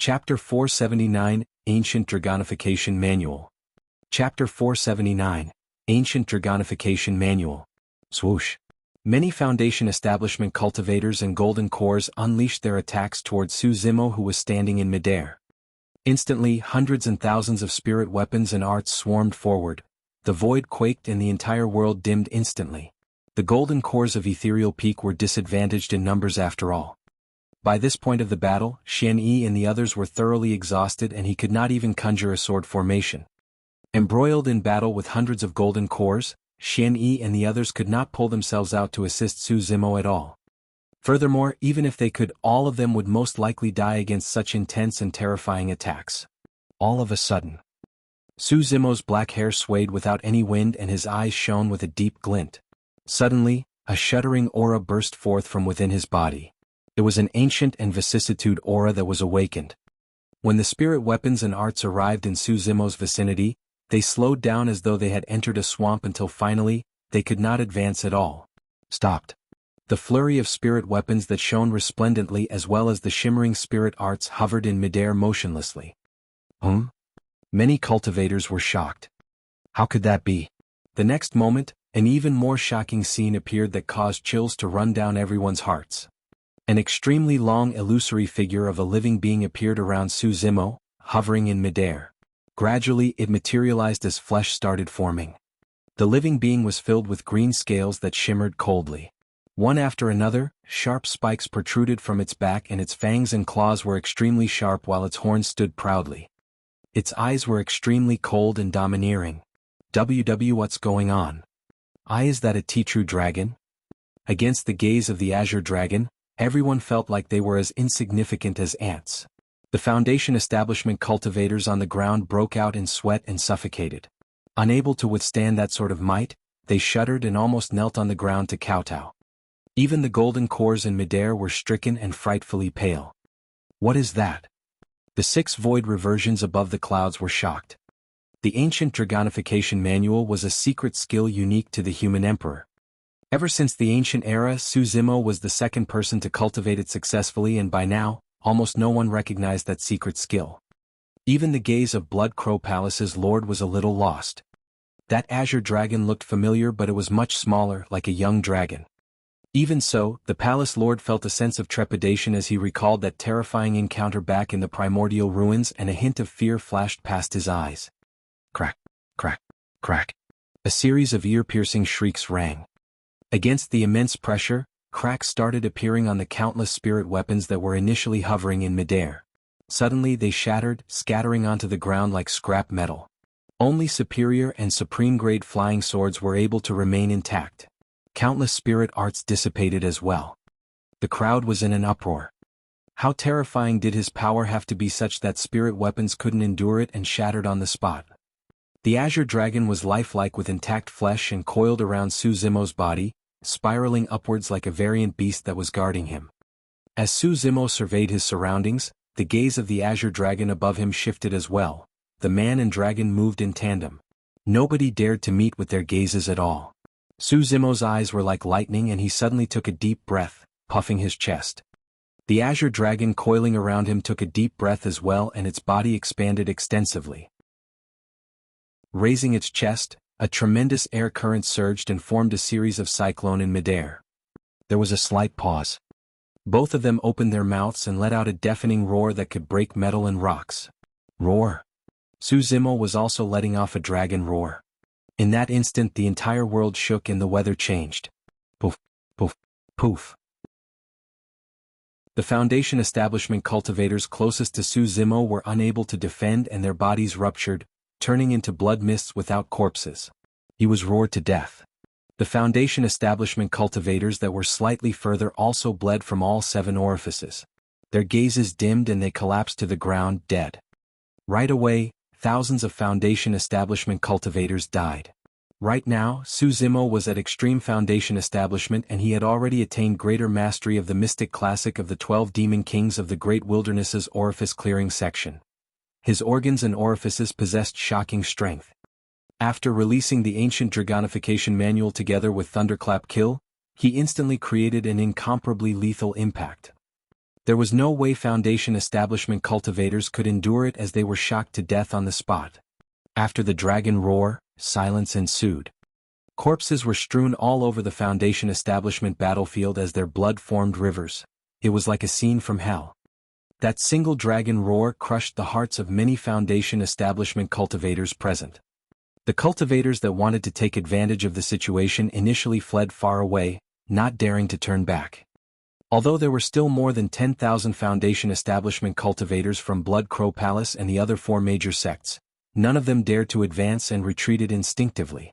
Chapter 479, Ancient Dragonification Manual. Chapter 479, Ancient Dragonification Manual. Swoosh. Many Foundation Establishment cultivators and golden cores unleashed their attacks towards Su Zimo, who was standing in midair. Instantly, hundreds and thousands of spirit weapons and arts swarmed forward. The void quaked and the entire world dimmed instantly. The golden cores of Ethereal Peak were disadvantaged in numbers after all. By this point of the battle, Qian and the others were thoroughly exhausted and he could not even conjure a sword formation. Embroiled in battle with hundreds of golden cores, Qian and the others could not pull themselves out to assist Su Zimo at all. Furthermore, even if they could, all of them would most likely die against such intense and terrifying attacks. All of a sudden, Su Zimo's black hair swayed without any wind and his eyes shone with a deep glint. Suddenly, a shuddering aura burst forth from within his body. It was an ancient and vicissitude aura that was awakened. When the spirit weapons and arts arrived in Su Zimo's vicinity, they slowed down as though they had entered a swamp until finally, they could not advance at all. Stopped. The flurry of spirit weapons that shone resplendently as well as the shimmering spirit arts hovered in midair motionlessly. Many cultivators were shocked. How could that be? The next moment, an even more shocking scene appeared that caused chills to run down everyone's hearts. An extremely long illusory figure of a living being appeared around Su Zimo, hovering in midair. Gradually it materialized as flesh started forming. The living being was filled with green scales that shimmered coldly. One after another, sharp spikes protruded from its back and its fangs and claws were extremely sharp while its horns stood proudly. Its eyes were extremely cold and domineering. What's going on? Is that a true dragon? Against the gaze of the Azure Dragon, everyone felt like they were as insignificant as ants. The Foundation Establishment cultivators on the ground broke out in sweat and suffocated. Unable to withstand that sort of might, they shuddered and almost knelt on the ground to kowtow. Even the golden cores in midair were stricken and frightfully pale. What is that? The 6 void reversions above the clouds were shocked. The Ancient Dragonification Manual was a secret skill unique to the human emperor. Ever since the ancient era, Su Zimo was the second person to cultivate it successfully, and by now, almost no one recognized that secret skill. Even the gaze of Blood Crow Palace's lord was a little lost. That azure dragon looked familiar, but it was much smaller, like a young dragon. Even so, the palace lord felt a sense of trepidation as he recalled that terrifying encounter back in the primordial ruins, and a hint of fear flashed past his eyes. Crack, crack, crack. A series of ear-piercing shrieks rang. Against the immense pressure, cracks started appearing on the countless spirit weapons that were initially hovering in midair. Suddenly they shattered, scattering onto the ground like scrap metal. Only superior and supreme-grade flying swords were able to remain intact. Countless spirit arts dissipated as well. The crowd was in an uproar. How terrifying did his power have to be such that spirit weapons couldn't endure it and shattered on the spot? The Azure Dragon was lifelike with intact flesh and coiled around Su Zimo's body, spiraling upwards like a variant beast that was guarding him. As Su Zimo surveyed his surroundings, the gaze of the Azure Dragon above him shifted as well. The man and dragon moved in tandem. Nobody dared to meet with their gazes at all. Su Zimo's eyes were like lightning and he suddenly took a deep breath, puffing his chest. The Azure Dragon coiling around him took a deep breath as well and its body expanded extensively. Raising its chest, a tremendous air current surged and formed a series of cyclone in midair. There was a slight pause. Both of them opened their mouths and let out a deafening roar that could break metal and rocks. Roar. Su Zimo was also letting off a dragon roar. In that instant the entire world shook and the weather changed. Poof, poof, poof. The Foundation Establishment cultivators closest to Su Zimo were unable to defend and their bodies ruptured, turning into blood mists without corpses. He was roared to death. The Foundation Establishment cultivators that were slightly further also bled from all 7 orifices. Their gazes dimmed and they collapsed to the ground dead. Right away, thousands of Foundation Establishment cultivators died. Right now, Su Zimo was at Extreme Foundation Establishment and he had already attained greater mastery of the mystic classic of the 12 Demon Kings of the Great Wilderness's orifice clearing section. His organs and orifices possessed shocking strength. After releasing the Ancient Dragonification Manual together with Thunderclap Kill, he instantly created an incomparably lethal impact. There was no way Foundation establishment cultivators could endure it, as they were shocked to death on the spot. After the dragon roar, silence ensued. Corpses were strewn all over the Foundation establishment battlefield as their blood formed rivers. It was like a scene from hell. That single dragon roar crushed the hearts of many Foundation establishment cultivators present. The cultivators that wanted to take advantage of the situation initially fled far away, not daring to turn back. Although there were still more than 10,000 Foundation establishment cultivators from Blood Crow Palace and the other 4 major sects, none of them dared to advance and retreated instinctively.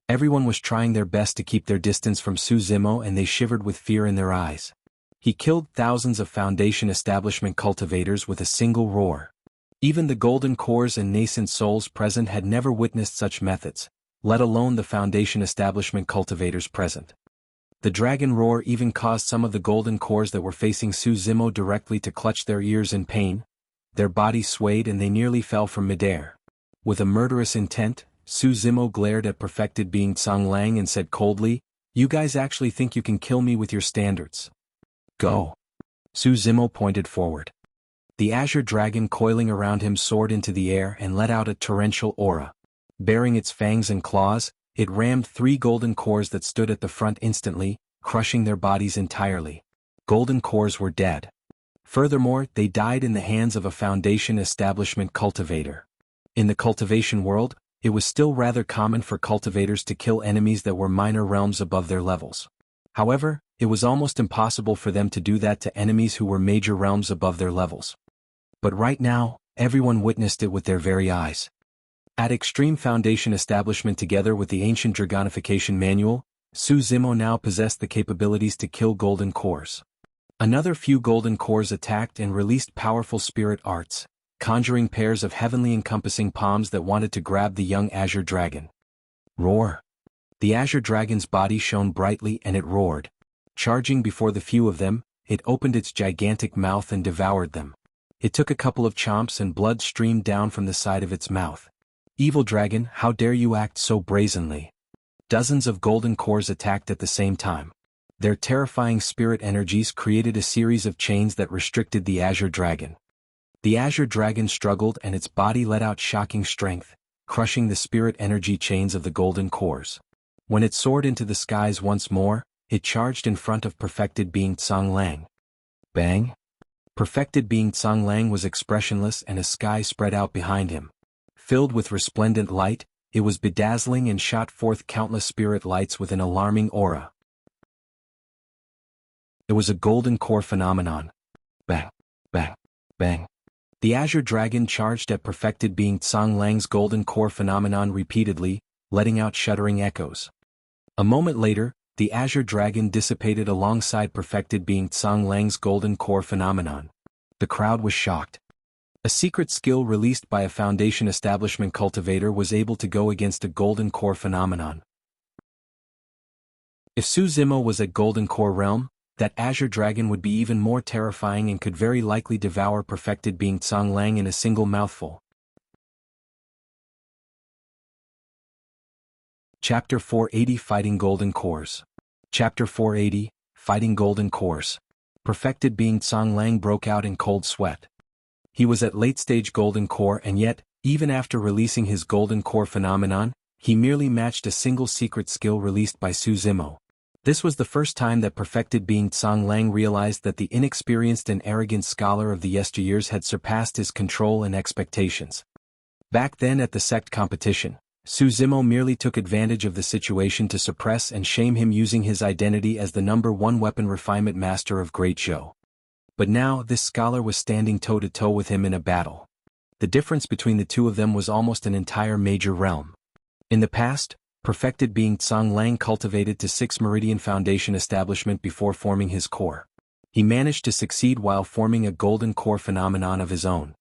Everyone was trying their best to keep their distance from Su Zimo, and they shivered with fear in their eyes. He killed thousands of Foundation establishment cultivators with a single roar. Even the golden cores and nascent souls present had never witnessed such methods, let alone the Foundation establishment cultivators present. The dragon roar even caused some of the golden cores that were facing Su Zimo directly to clutch their ears in pain. Their bodies swayed and they nearly fell from midair. With a murderous intent, Su Zimo glared at perfected being Tsang Lang and said coldly, "You guys actually think you can kill me with your standards? Go." Su Zimo pointed forward. The azure dragon coiling around him soared into the air and let out a torrential aura. Bearing its fangs and claws, it rammed 3 golden cores that stood at the front instantly, crushing their bodies entirely. Golden cores were dead. Furthermore, they died in the hands of a Foundation establishment cultivator. In the cultivation world, it was still rather common for cultivators to kill enemies that were minor realms above their levels. However, it was almost impossible for them to do that to enemies who were major realms above their levels. But right now, everyone witnessed it with their very eyes. At Extreme Foundation establishment together with the ancient Dragonification manual, Su Zimo now possessed the capabilities to kill golden cores. Another few golden cores attacked and released powerful spirit arts, conjuring pairs of heavenly encompassing palms that wanted to grab the young azure dragon. Roar! The azure dragon's body shone brightly and it roared. Charging before the few of them, it opened its gigantic mouth and devoured them. It took a couple of chomps and blood streamed down from the side of its mouth. "Evil dragon, how dare you act so brazenly?" Dozens of golden cores attacked at the same time. Their terrifying spirit energies created a series of chains that restricted the azure dragon. The azure dragon struggled and its body let out shocking strength, crushing the spirit energy chains of the golden cores. When it soared into the skies once more, it charged in front of perfected being Tsang Lang. Bang! Perfected being Tsang Lang was expressionless and a sky spread out behind him. Filled with resplendent light, it was bedazzling and shot forth countless spirit lights with an alarming aura. It was a golden core phenomenon. Bang! Bang! Bang! The azure dragon charged at perfected being Tsang Lang's golden core phenomenon repeatedly, letting out shuddering echoes. A moment later, the azure dragon dissipated alongside perfected being Tsang Lang's golden core phenomenon. The crowd was shocked. A secret skill released by a Foundation establishment cultivator was able to go against a golden core phenomenon. If Su Zimo was at golden core realm, that azure dragon would be even more terrifying and could very likely devour perfected being Tsang Lang in a single mouthful. Chapter 480 Fighting Golden Cores. Chapter 480 Fighting Golden Cores. Perfected being Tsang Lang broke out in cold sweat. He was at late-stage golden core, and yet, even after releasing his golden core phenomenon, he merely matched a single secret skill released by Su Zimo. This was the first time that perfected being Tsang Lang realized that the inexperienced and arrogant scholar of the yesteryears had surpassed his control and expectations. Back then at the sect competition, Su Zimo merely took advantage of the situation to suppress and shame him using his identity as the #1 weapon refinement master of Great Zhou. But now this scholar was standing toe-to-toe with him in a battle. The difference between the two of them was almost an entire major realm. In the past, perfected being Tsang Lang cultivated to 6 Meridian Foundation establishment before forming his core. He managed to succeed while forming a golden core phenomenon of his own.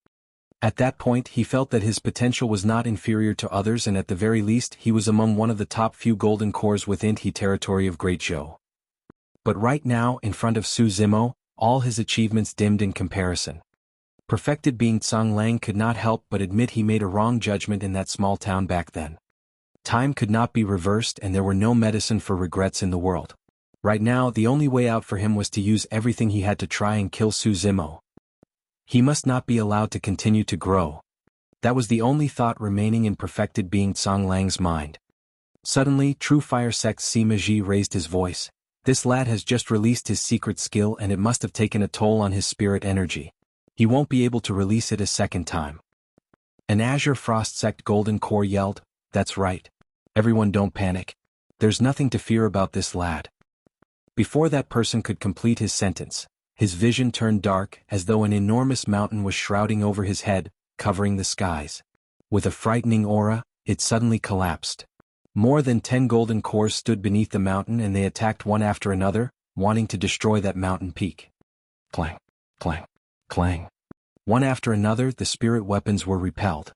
At that point he felt that his potential was not inferior to others, and at the very least he was among one of the top few golden cores within the territory of Great Zhou. But right now, in front of Su Zimo, all his achievements dimmed in comparison. Perfected being Tsang Lang could not help but admit he made a wrong judgment in that small town back then. Time could not be reversed and there were no medicine for regrets in the world. Right now the only way out for him was to use everything he had to try and kill Su Zimo. He must not be allowed to continue to grow. That was the only thought remaining in perfected being Song Lang's mind. Suddenly, True Fire Sect Sima Ji raised his voice. This lad has just released his secret skill and it must have taken a toll on his spirit energy. He won't be able to release it a second time. An Azure Frost Sect Golden Core yelled, "That's right. Everyone don't panic. There's nothing to fear about this lad." Before that person could complete his sentence, his vision turned dark as though an enormous mountain was shrouding over his head, covering the skies. With a frightening aura, it suddenly collapsed. More than 10 golden cores stood beneath the mountain and they attacked one after another, wanting to destroy that mountain peak. Clang, clang, clang. One after another the spirit weapons were repelled.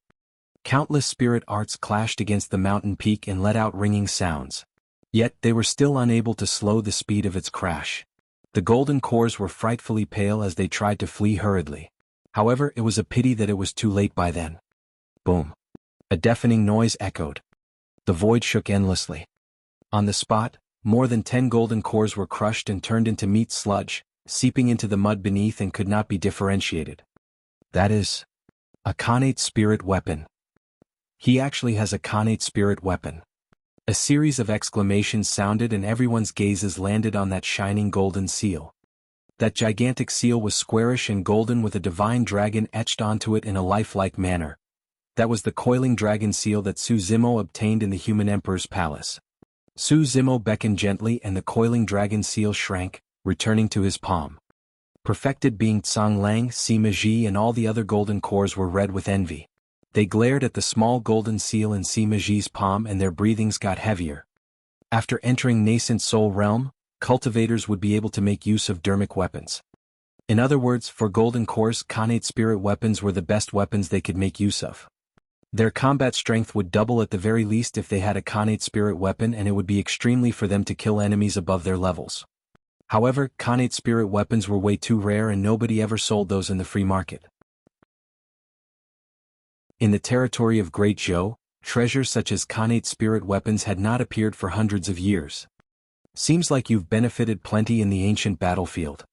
Countless spirit arts clashed against the mountain peak and let out ringing sounds. Yet they were still unable to slow the speed of its crash. The golden cores were frightfully pale as they tried to flee hurriedly. However, it was a pity that it was too late by then. Boom. A deafening noise echoed. The void shook endlessly. On the spot, more than 10 golden cores were crushed and turned into meat sludge, seeping into the mud beneath and could not be differentiated. That is a Khanate spirit weapon. He actually has a Khanate spirit weapon. A series of exclamations sounded and everyone's gazes landed on that shining golden seal. That gigantic seal was squarish and golden with a divine dragon etched onto it in a lifelike manner. That was the coiling dragon seal that Su Zimo obtained in the human emperor's palace. Su Zimo beckoned gently and the coiling dragon seal shrank, returning to his palm. Perfected being Song Lang, Sima Ji and all the other golden cores were red with envy. They glared at the small golden seal in Sima Ji's palm and their breathings got heavier. After entering nascent soul realm, cultivators would be able to make use of dermic weapons. In other words, for golden cores, Khanate spirit weapons were the best weapons they could make use of. Their combat strength would double at the very least if they had a Khanate spirit weapon and it would be extremely for them to kill enemies above their levels. However, Khanate spirit weapons were way too rare and nobody ever sold those in the free market. In the territory of Great Zhou, treasures such as Khanate spirit weapons had not appeared for hundreds of years. Seems like you've benefited plenty in the ancient battlefield.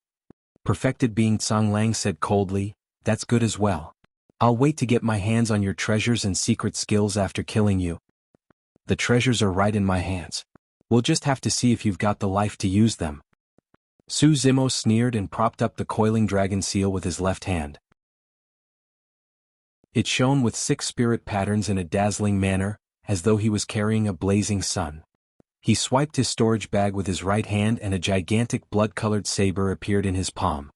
Perfected being Song Lang said coldly, "That's good as well. I'll wait to get my hands on your treasures and secret skills after killing you." "The treasures are right in my hands. We'll just have to see if you've got the life to use them." Su Zimo sneered and propped up the coiling dragon seal with his left hand. It shone with 6 spirit patterns in a dazzling manner, as though he was carrying a blazing sun. He swiped his storage bag with his right hand and a gigantic blood-colored saber appeared in his palm.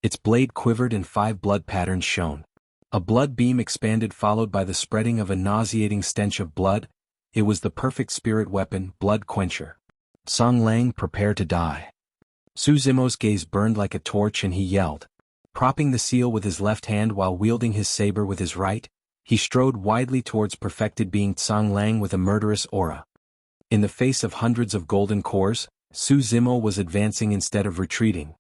Its blade quivered and 5 blood patterns shone. A blood beam expanded followed by the spreading of a nauseating stench of blood. It was the perfect spirit weapon, Blood Quencher. "Song Lang, prepare to die." Su Zimo's gaze burned like a torch and he yelled. Propping the seal with his left hand while wielding his saber with his right, he strode widely towards perfected being Song Lang with a murderous aura. In the face of hundreds of golden cores, Su Zimo was advancing instead of retreating.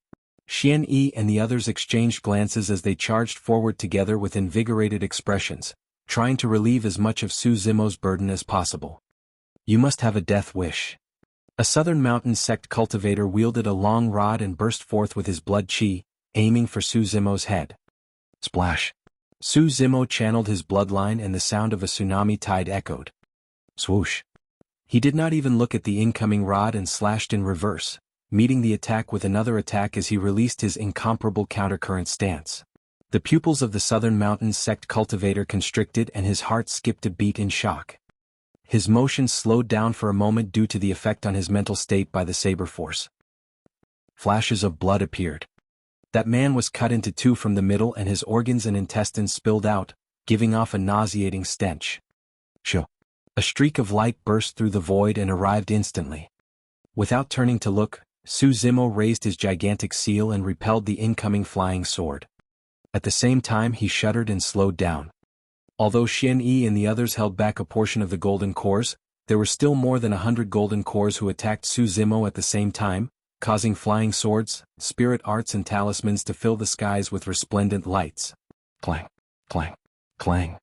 Qian Yi and the others exchanged glances as they charged forward together with invigorated expressions, trying to relieve as much of Su Zimo's burden as possible. "You must have a death wish." A southern mountain sect cultivator wielded a long rod and burst forth with his blood chi, aiming for Su Zimo's head. Splash! Su Zimo channeled his bloodline and the sound of a tsunami tide echoed. Swoosh! He did not even look at the incoming rod and slashed in reverse, meeting the attack with another attack as he released his incomparable countercurrent stance. The pupils of the southern mountain sect cultivator constricted and his heart skipped a beat in shock. His motion slowed down for a moment due to the effect on his mental state by the saber force. Flashes of blood appeared. That man was cut into 2 from the middle and his organs and intestines spilled out, giving off a nauseating stench. Shoo! A streak of light burst through the void and arrived instantly. Without turning to look, Su Zimo raised his gigantic seal and repelled the incoming flying sword. At the same time he shuddered and slowed down. Although Qian Yi and the others held back a portion of the golden cores, there were still more than 100 golden cores who attacked Su Zimo at the same time, causing flying swords, spirit arts and talismans to fill the skies with resplendent lights. Clang, clang, clang.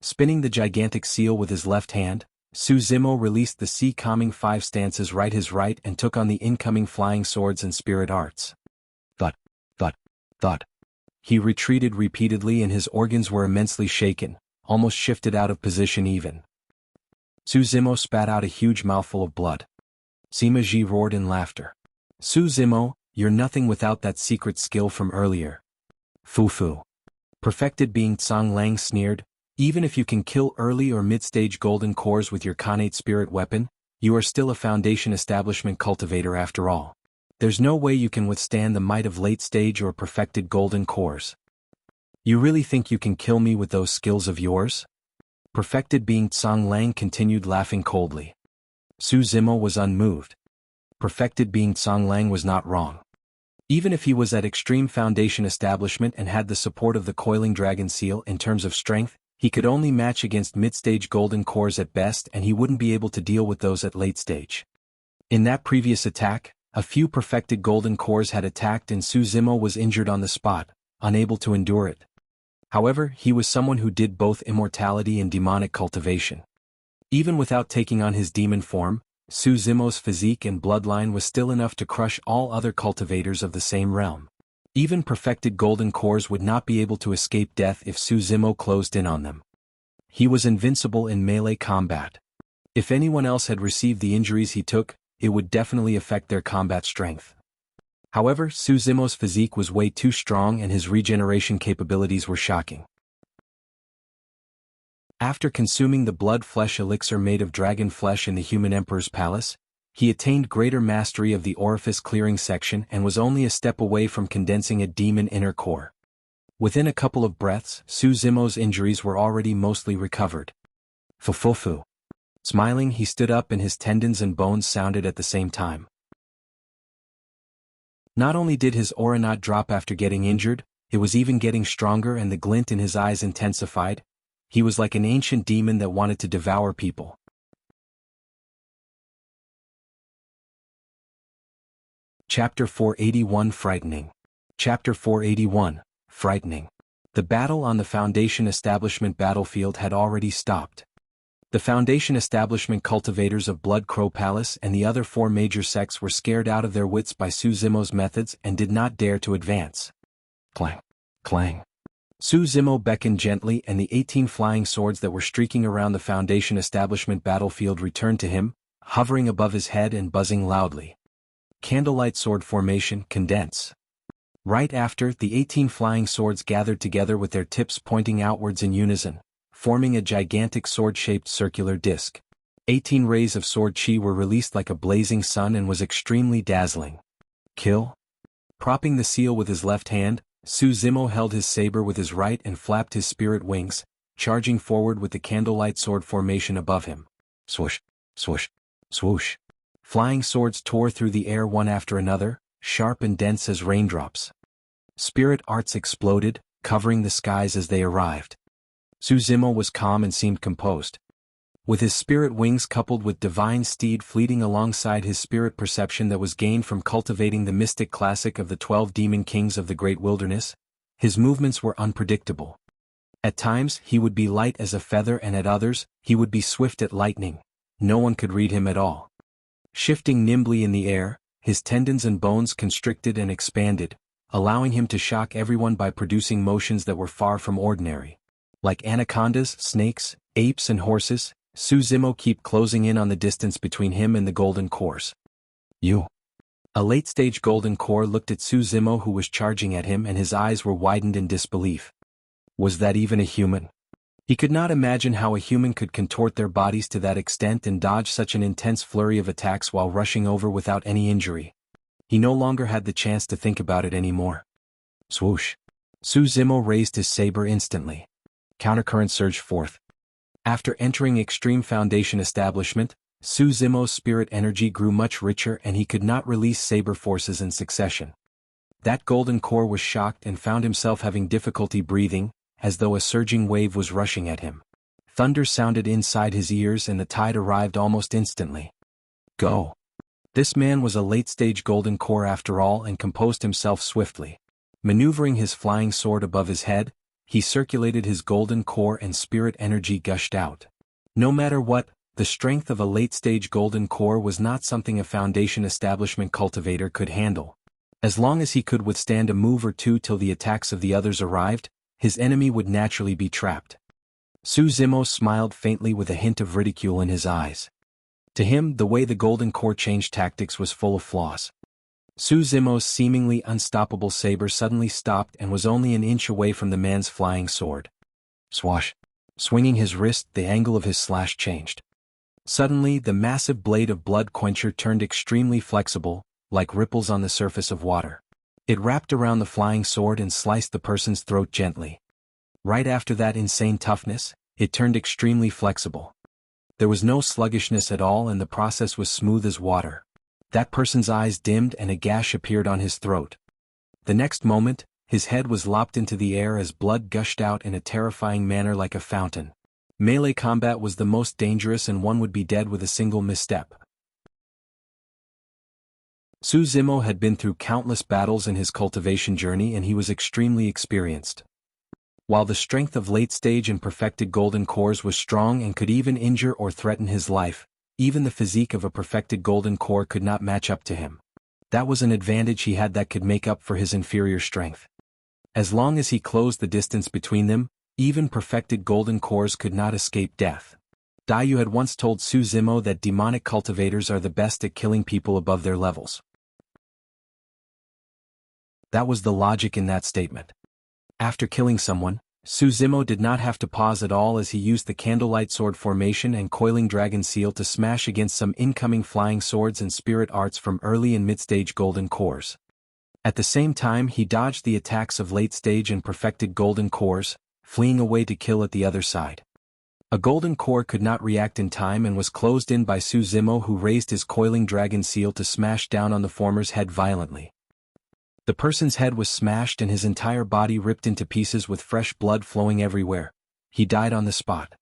Spinning the gigantic seal with his left hand, Su Zimo released the sea calming 5 stances right his right and took on the incoming flying swords and spirit arts. Thud, thud, thud. He retreated repeatedly and his organs were immensely shaken, almost shifted out of position even. Su Zimo spat out a huge mouthful of blood. Sima Ji roared in laughter. Su Zimo, you're nothing without that secret skill from earlier. Fu. Perfected being Tsang Lang sneered, even if you can kill early or mid-stage golden cores with your Khanate spirit weapon, you are still a foundation establishment cultivator after all. There's no way you can withstand the might of late-stage or perfected golden cores. You really think you can kill me with those skills of yours? Perfected being Tsang Lang continued laughing coldly. Su Zimo was unmoved. Perfected being Tsang Lang was not wrong. Even if he was at extreme foundation establishment and had the support of the coiling dragon seal in terms of strength, he could only match against mid-stage golden cores at best and he wouldn't be able to deal with those at late stage. In that previous attack, a few perfected golden cores had attacked and Su Zimo was injured on the spot, unable to endure it. However, he was someone who did both immortality and demonic cultivation. Even without taking on his demon form, Su Zimo's physique and bloodline was still enough to crush all other cultivators of the same realm. Even perfected golden cores would not be able to escape death if Su Zimo closed in on them. He was invincible in melee combat. If anyone else had received the injuries he took, it would definitely affect their combat strength. However, Su Zimo's physique was way too strong and his regeneration capabilities were shocking. After consuming the blood-flesh elixir made of dragon flesh in the human emperor's palace, he attained greater mastery of the orifice-clearing section and was only a step away from condensing a demon inner core. Within a couple of breaths, Su Zimo's injuries were already mostly recovered. Fu. Smiling, he stood up and his tendons and bones sounded at the same time. Not only did his aura not drop after getting injured, it was even getting stronger and the glint in his eyes intensified. He was like an ancient demon that wanted to devour people. Chapter 481 Frightening. Chapter 481, Frightening. The battle on the Foundation Establishment battlefield had already stopped. The Foundation Establishment cultivators of Blood Crow Palace and the other 4 major sects were scared out of their wits by Su Zimo's methods and did not dare to advance. Clang, clang. Su Zimo beckoned gently and the 18 flying swords that were streaking around the Foundation Establishment battlefield returned to him, hovering above his head and buzzing loudly. Candlelight sword formation, condense. Right after, the 18 flying swords gathered together with their tips pointing outwards in unison, forming a gigantic sword-shaped circular disc. 18 rays of sword chi were released like a blazing sun and was extremely dazzling. Kill? Propping the seal with his left hand, Su Zimo held his saber with his right and flapped his spirit wings, charging forward with the candlelight sword formation above him. Swoosh, swoosh, swoosh. Flying swords tore through the air one after another, sharp and dense as raindrops. Spirit arts exploded, covering the skies as they arrived. Su Zimo was calm and seemed composed. With his spirit wings coupled with divine steed fleeting alongside his spirit perception that was gained from cultivating the mystic classic of the 12 demon kings of the great wilderness, his movements were unpredictable. At times, he would be light as a feather and at others, he would be swift as lightning. No one could read him at all. Shifting nimbly in the air, his tendons and bones constricted and expanded, allowing him to shock everyone by producing motions that were far from ordinary. Like anacondas, snakes, apes and horses, Su Zimo kept closing in on the distance between him and the golden cores. You. A late-stage golden core looked at Su Zimo who was charging at him and his eyes were widened in disbelief. Was that even a human? He could not imagine how a human could contort their bodies to that extent and dodge such an intense flurry of attacks while rushing over without any injury. He no longer had the chance to think about it anymore. Swoosh. Su Zimo raised his saber instantly. Countercurrent surged forth. After entering extreme foundation establishment, Su Zimo's spirit energy grew much richer and he could not release saber forces in succession. That golden core was shocked and found himself having difficulty breathing, as though a surging wave was rushing at him. Thunder sounded inside his ears and the tide arrived almost instantly. Go. This man was a late-stage golden core after all and composed himself swiftly. Maneuvering his flying sword above his head, he circulated his golden core and spirit energy gushed out. No matter what, The strength of a late-stage golden core was not something a foundation establishment cultivator could handle. As long as he could withstand a move or two till the attacks of the others arrived, his enemy would naturally be trapped. Su Zimo smiled faintly with a hint of ridicule in his eyes. To him, the way the golden core changed tactics was full of flaws. Su Zimo's seemingly unstoppable saber suddenly stopped and was only an inch away from the man's flying sword. Swash! Swinging his wrist, the angle of his slash changed. Suddenly, the massive blade of Blood Quencher turned extremely flexible, like ripples on the surface of water. It wrapped around the flying sword and sliced the person's throat gently. Right after that insane toughness, it turned extremely flexible. There was no sluggishness at all and the process was smooth as water. That person's eyes dimmed and a gash appeared on his throat. The next moment, his head was lopped into the air as blood gushed out in a terrifying manner like a fountain. Melee combat was the most dangerous and one would be dead with a single misstep. Su Zimo had been through countless battles in his cultivation journey and he was extremely experienced. While the strength of late-stage and perfected golden cores was strong and could even injure or threaten his life, even the physique of a perfected golden core could not match up to him. That was an advantage he had that could make up for his inferior strength. As long as he closed the distance between them, even perfected golden cores could not escape death. Daiyu had once told Su Zimo that demonic cultivators are the best at killing people above their levels. That was the logic in that statement. After killing someone, Su Zimo did not have to pause at all as he used the candlelight sword formation and coiling dragon seal to smash against some incoming flying swords and spirit arts from early and mid-stage golden cores. At the same time he dodged the attacks of late-stage and perfected golden cores, fleeing away to kill at the other side. A golden core could not react in time and was closed in by Su Zimo, who raised his coiling dragon seal to smash down on the former's head violently. The person's head was smashed and his entire body ripped into pieces with fresh blood flowing everywhere. He died on the spot.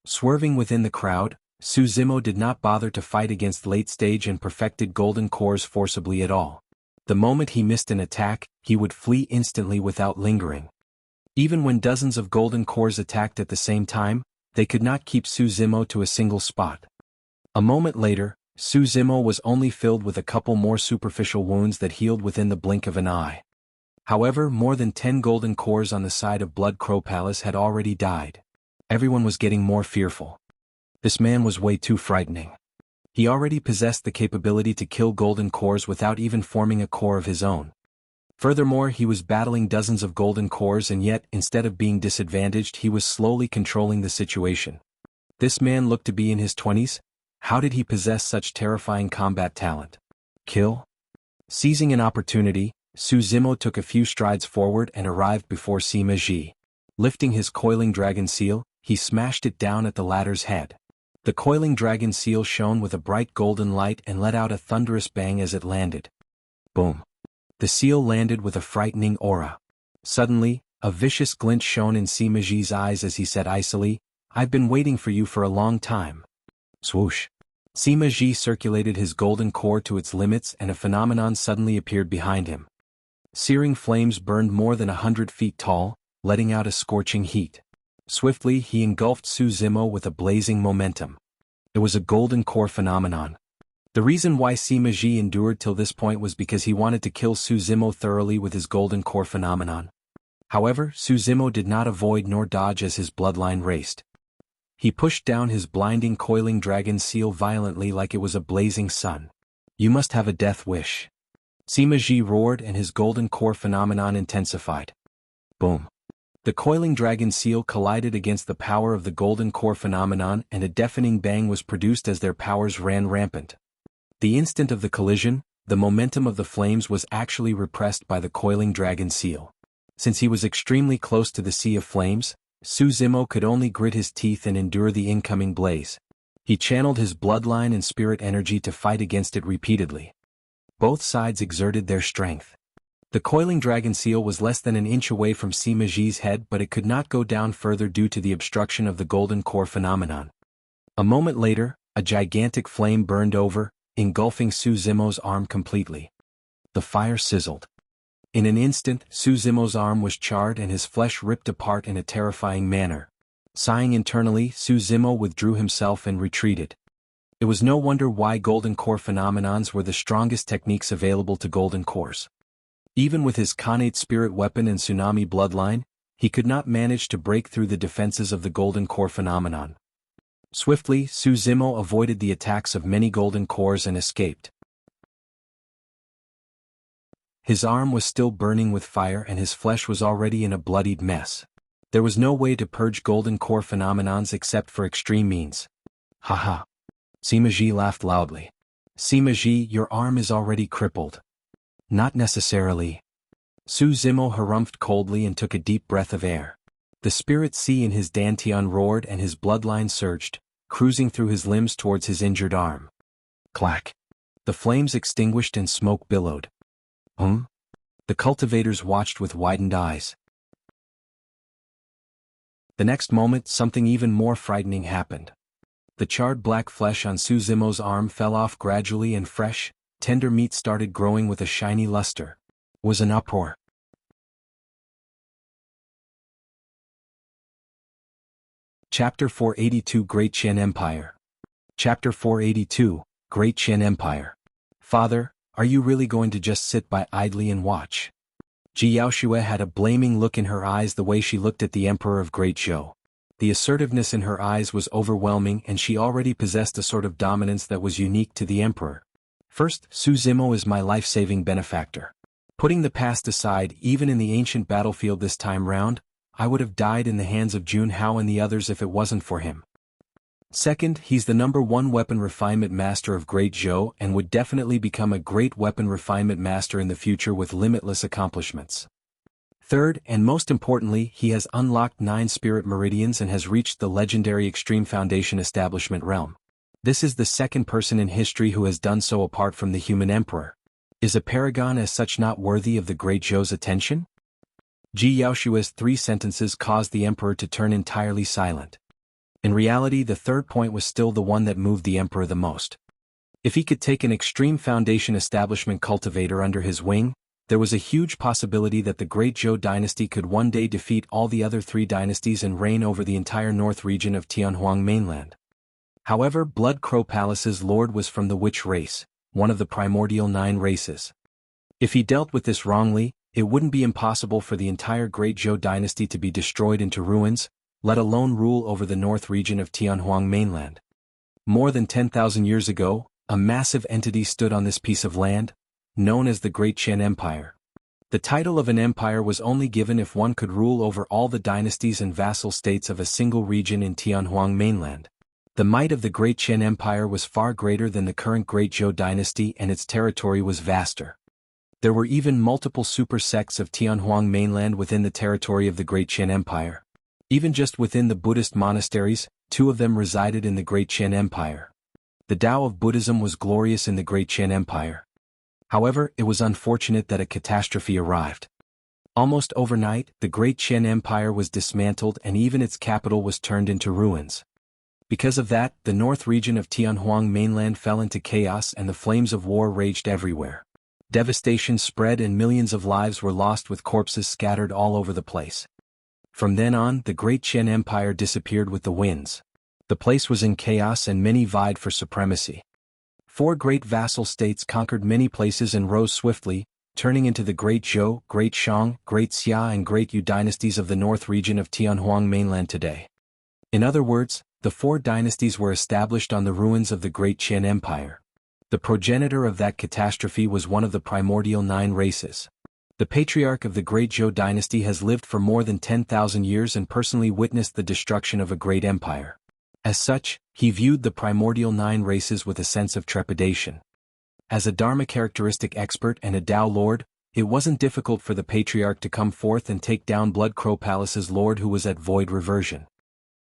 Swerving within the crowd, Su Zimo did not bother to fight against late-stage and perfected golden cores forcibly at all. The moment he missed an attack, he would flee instantly without lingering. Even when dozens of golden cores attacked at the same time, they could not keep Su Zimo to a single spot. A moment later, Su Zimo was only filled with a couple more superficial wounds that healed within the blink of an eye. However, more than 10 golden cores on the side of Blood Crow Palace had already died. Everyone was getting more fearful. This man was way too frightening. He already possessed the capability to kill golden cores without even forming a core of his own. Furthermore, he was battling dozens of golden cores and yet, instead of being disadvantaged, he was slowly controlling the situation. This man looked to be in his 20s. How did he possess such terrifying combat talent? Kill? Seizing an opportunity, Su Zimo took a few strides forward and arrived before Sima Ji. Lifting his coiling dragon seal, he smashed it down at the latter's head. The coiling dragon seal shone with a bright golden light and let out a thunderous bang as it landed. Boom. The seal landed with a frightening aura. Suddenly, a vicious glint shone in Sima Ji's eyes as he said icily, "I've been waiting for you for a long time." Swoosh. Sima Ji circulated his golden core to its limits and a phenomenon suddenly appeared behind him. Searing flames burned more than 100 feet tall, letting out a scorching heat. Swiftly he engulfed Su Zimo with a blazing momentum. It was a golden core phenomenon. The reason why Sima Ji endured till this point was because he wanted to kill Su Zimo thoroughly with his golden core phenomenon. However, Su Zimo did not avoid nor dodge as his bloodline raced. He pushed down his blinding coiling dragon seal violently like it was a blazing sun. "You must have a death wish." Sima Ji roared and his golden core phenomenon intensified. Boom. The coiling dragon seal collided against the power of the golden core phenomenon and a deafening bang was produced as their powers ran rampant. The instant of the collision, the momentum of the flames was actually repressed by the coiling dragon seal. Since he was extremely close to the sea of flames, Su Zimo could only grit his teeth and endure the incoming blaze. He channeled his bloodline and spirit energy to fight against it repeatedly. Both sides exerted their strength. The coiling dragon seal was less than an inch away from Sima Ji's head, but it could not go down further due to the obstruction of the golden core phenomenon. A moment later, a gigantic flame burned over, engulfing Su Zimo's arm completely. The fire sizzled. In an instant, Su Zimo's arm was charred and his flesh ripped apart in a terrifying manner. Sighing internally, Su Zimo withdrew himself and retreated. It was no wonder why golden core phenomenons were the strongest techniques available to golden cores. Even with his Khanate spirit weapon and tsunami bloodline, he could not manage to break through the defenses of the golden core phenomenon. Swiftly, Su Zimo avoided the attacks of many golden cores and escaped. His arm was still burning with fire and his flesh was already in a bloodied mess. There was no way to purge golden core phenomenons except for extreme means. Haha. Sima Ji laughed loudly. Sima Ji, your arm is already crippled. Not necessarily. Su Zimo harumphed coldly and took a deep breath of air. The spirit sea in his dantian roared and his bloodline surged, cruising through his limbs towards his injured arm. Clack. The flames extinguished and smoke billowed. The cultivators watched with widened eyes. The next moment something even more frightening happened. The charred black flesh on Su Zimo's arm fell off gradually and fresh, tender meat started growing with a shiny luster. Was an uproar. Chapter 482 Great Qian Empire. Chapter 482, Great Qian Empire. Father, are you really going to just sit by idly and watch? Ji Yaoxue had a blaming look in her eyes the way she looked at the Emperor of Great Zhou. The assertiveness in her eyes was overwhelming and she already possessed a sort of dominance that was unique to the Emperor. First, Su Zimo is my life-saving benefactor. Putting the past aside, even in the ancient battlefield this time round, I would have died in the hands of Jun Hao and the others if it wasn't for him. Second, he's the #1 weapon refinement master of Great Zhou and would definitely become a great weapon refinement master in the future with limitless accomplishments. Third, and most importantly, he has unlocked 9 spirit meridians and has reached the legendary Extreme Foundation establishment realm. This is the second person in history who has done so apart from the human emperor. Is a paragon as such not worthy of the Great Zhou's attention? Ji Yaoxue's 3 sentences caused the emperor to turn entirely silent. In reality, the third point was still the one that moved the emperor the most. If he could take an Extreme Foundation establishment cultivator under his wing, there was a huge possibility that the Great Zhou dynasty could one day defeat all the other 3 dynasties and reign over the entire north region of Tianhuang mainland. However, Blood Crow Palace's lord was from the witch race, one of the primordial 9 races. If he dealt with this wrongly, it wouldn't be impossible for the entire Great Zhou dynasty to be destroyed into ruins, let alone rule over the north region of Tianhuang mainland. More than 10,000 years ago, a massive entity stood on this piece of land, known as the Great Qian Empire. The title of an empire was only given if one could rule over all the dynasties and vassal states of a single region in Tianhuang mainland. The might of the Great Qian Empire was far greater than the current Great Zhou dynasty and its territory was vaster. There were even multiple super sects of Tianhuang mainland within the territory of the Great Qian Empire. Even just within the Buddhist monasteries, 2 of them resided in the Great Qian Empire. The Tao of Buddhism was glorious in the Great Qian Empire. However, it was unfortunate that a catastrophe arrived. Almost overnight, the Great Qian Empire was dismantled and even its capital was turned into ruins. Because of that, the north region of Tianhuang mainland fell into chaos and the flames of war raged everywhere. Devastation spread and millions of lives were lost with corpses scattered all over the place. From then on, the Great Qian Empire disappeared with the winds. The place was in chaos and many vied for supremacy. 4 great vassal states conquered many places and rose swiftly, turning into the Great Zhou, Great Shang, Great Xia and Great Yu dynasties of the north region of Tianhuang mainland today. In other words, the 4 dynasties were established on the ruins of the Great Qian Empire. The progenitor of that catastrophe was one of the primordial 9 races. The patriarch of the Great Zhou dynasty has lived for more than 10,000 years and personally witnessed the destruction of a great empire. As such, he viewed the primordial 9 races with a sense of trepidation. As a Dharma characteristic expert and a Tao lord, it wasn't difficult for the patriarch to come forth and take down Blood Crow Palace's lord who was at void reversion.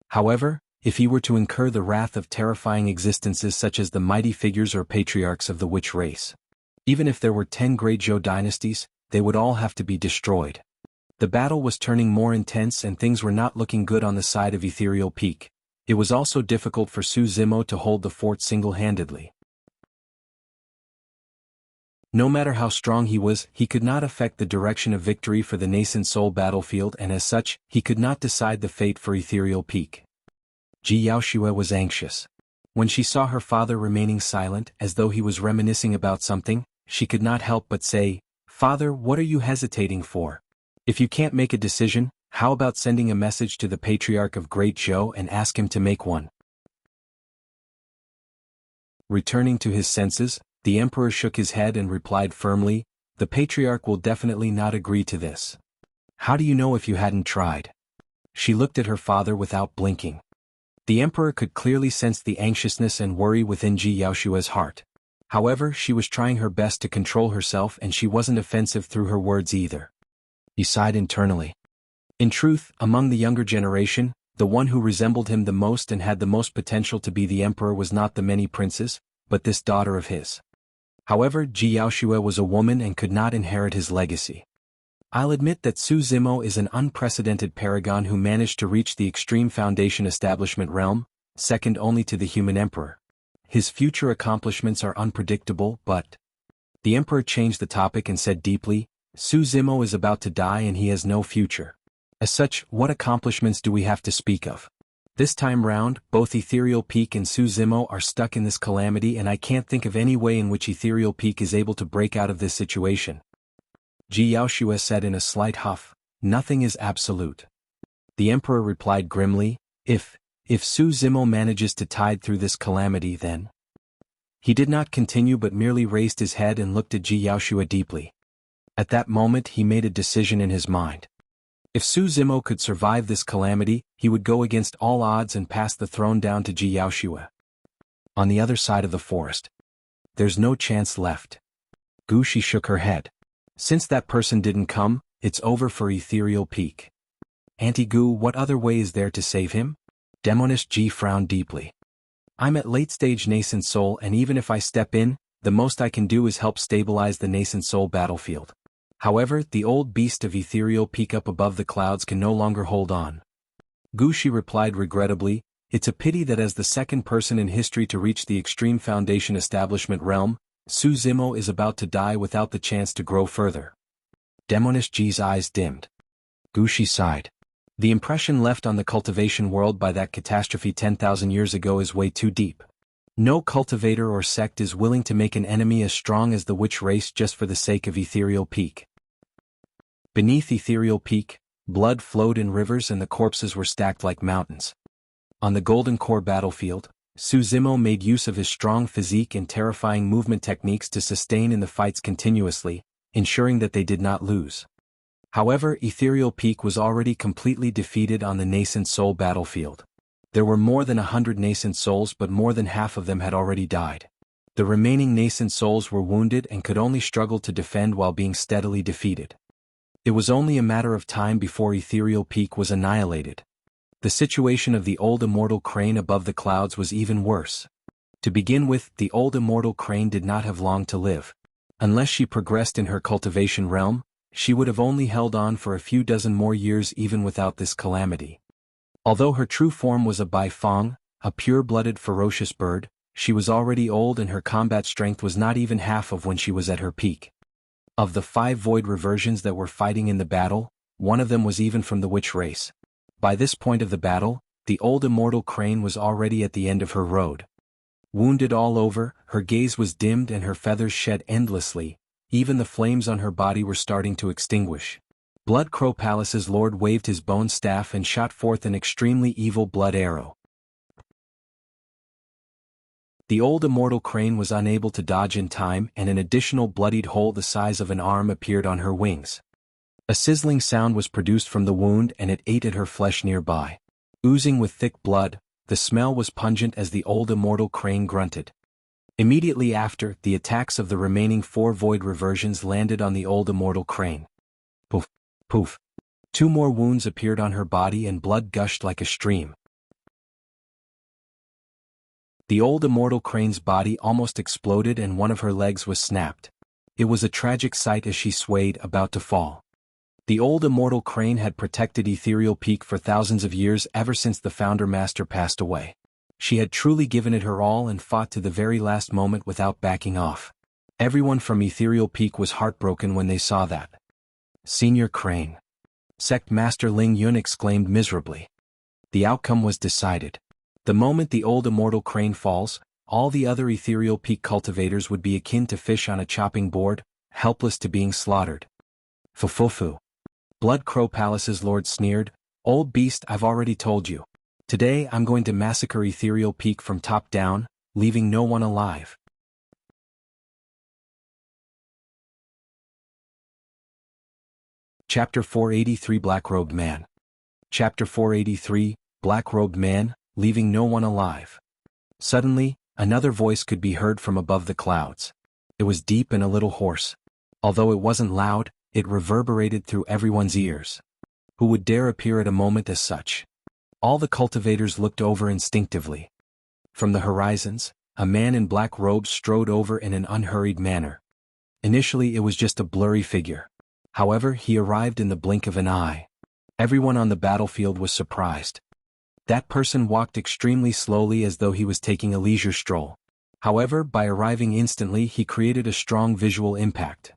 However, if he were to incur the wrath of terrifying existences such as the mighty figures or patriarchs of the witch race, even if there were 10 Great Zhou dynasties, they would all have to be destroyed. The battle was turning more intense and things were not looking good on the side of Ethereal Peak. It was also difficult for Su Zimo to hold the fort single-handedly. No matter how strong he was, he could not affect the direction of victory for the nascent soul battlefield and as such, he could not decide the fate for Ethereal Peak. Ji Yaoxue was anxious. When she saw her father remaining silent as though he was reminiscing about something, she could not help but say, "Father, what are you hesitating for? If you can't make a decision, how about sending a message to the Patriarch of Great Zhou and ask him to make one?" Returning to his senses, the emperor shook his head and replied firmly, "The Patriarch will definitely not agree to this." "How do you know if you hadn't tried?" She looked at her father without blinking. The emperor could clearly sense the anxiousness and worry within Ji Yaoshua's heart. However, she was trying her best to control herself and she wasn't offensive through her words either. He sighed internally. In truth, among the younger generation, the one who resembled him the most and had the most potential to be the emperor was not the many princes, but this daughter of his. However, Ji Yaoxue was a woman and could not inherit his legacy. I'll admit that Su Zimo is an unprecedented paragon who managed to reach the extreme foundation establishment realm, second only to the human emperor. His future accomplishments are unpredictable, but... The emperor changed the topic and said deeply, "Su Zimo is about to die and he has no future. As such, what accomplishments do we have to speak of? This time round, both Ethereal Peak and Su Zimo are stuck in this calamity and I can't think of any way in which Ethereal Peak is able to break out of this situation." Ji Yaoxue said in a slight huff, "Nothing is absolute." The emperor replied grimly, If Su Zimo manages to tide through this calamity then..." He did not continue but merely raised his head and looked at Ji Yaoxue deeply. At that moment he made a decision in his mind. If Su Zimo could survive this calamity, he would go against all odds and pass the throne down to Ji Yaoxue. On the other side of the forest. There's no chance left. Gushi shook her head. Since that person didn't come, it's over for Ethereal Peak. Auntie Gu, what other way is there to save him? Demonist Ji frowned deeply. I'm at late-stage nascent soul and even if I step in, the most I can do is help stabilize the nascent soul battlefield. However, the old beast of Ethereal Peak up above the clouds can no longer hold on. Gushi replied regrettably, "It's a pity that as the second person in history to reach the extreme foundation establishment realm, Su Zimo is about to die without the chance to grow further." Demonist Ji's eyes dimmed. Gushi sighed. The impression left on the cultivation world by that catastrophe 10,000 years ago is way too deep. No cultivator or sect is willing to make an enemy as strong as the witch race just for the sake of Ethereal Peak. Beneath Ethereal Peak, blood flowed in rivers and the corpses were stacked like mountains. On the Golden Core battlefield, Su Zimo made use of his strong physique and terrifying movement techniques to sustain in the fights continuously, ensuring that they did not lose. However, Ethereal Peak was already completely defeated on the Nascent Soul battlefield. There were more than 100 Nascent Souls but more than half of them had already died. The remaining Nascent Souls were wounded and could only struggle to defend while being steadily defeated. It was only a matter of time before Ethereal Peak was annihilated. The situation of the old immortal crane above the clouds was even worse. To begin with, the old immortal crane did not have long to live. Unless she progressed in her cultivation realm, she would have only held on for a few dozen more years even without this calamity. Although her true form was a Baifeng, a pure-blooded ferocious bird, she was already old and her combat strength was not even half of when she was at her peak. Of the 5 void reversions that were fighting in the battle, one of them was even from the witch race. By this point of the battle, the old immortal crane was already at the end of her road. Wounded all over, her gaze was dimmed and her feathers shed endlessly, even the flames on her body were starting to extinguish. Blood Crow Palace's lord waved his bone staff and shot forth an extremely evil blood arrow. The old immortal crane was unable to dodge in time and an additional bloodied hole the size of an arm appeared on her wings. A sizzling sound was produced from the wound and it ate at her flesh nearby. Oozing with thick blood, the smell was pungent as the old immortal crane grunted. Immediately after, the attacks of the remaining 4 void reversions landed on the old immortal crane. Poof, poof. 2 more wounds appeared on her body and blood gushed like a stream. The old immortal crane's body almost exploded and one of her legs was snapped. It was a tragic sight as she swayed, about to fall. The old immortal crane had protected Ethereal Peak for thousands of years ever since the founder master passed away. She had truly given it her all and fought to the very last moment without backing off. Everyone from Ethereal Peak was heartbroken when they saw that. Senior Crane. Sect Master Ling Yun exclaimed miserably. The outcome was decided. The moment the old immortal crane falls, all the other ethereal peak cultivators would be akin to fish on a chopping board, helpless to being slaughtered. Fufufu. Blood Crow Palace's lord sneered, "Old beast, I've already told you. Today I'm going to massacre ethereal peak from top down, leaving no one alive." Chapter 483 Black-Robed Man. Chapter 483, Black-Robed Man, leaving no one alive. Suddenly, another voice could be heard from above the clouds. It was deep and a little hoarse. Although it wasn't loud, it reverberated through everyone's ears. Who would dare appear at a moment as such? All the cultivators looked over instinctively. From the horizons, a man in black robes strode over in an unhurried manner. Initially it was just a blurry figure. However, he arrived in the blink of an eye. Everyone on the battlefield was surprised. That person walked extremely slowly as though he was taking a leisure stroll. However, by arriving instantly he created a strong visual impact.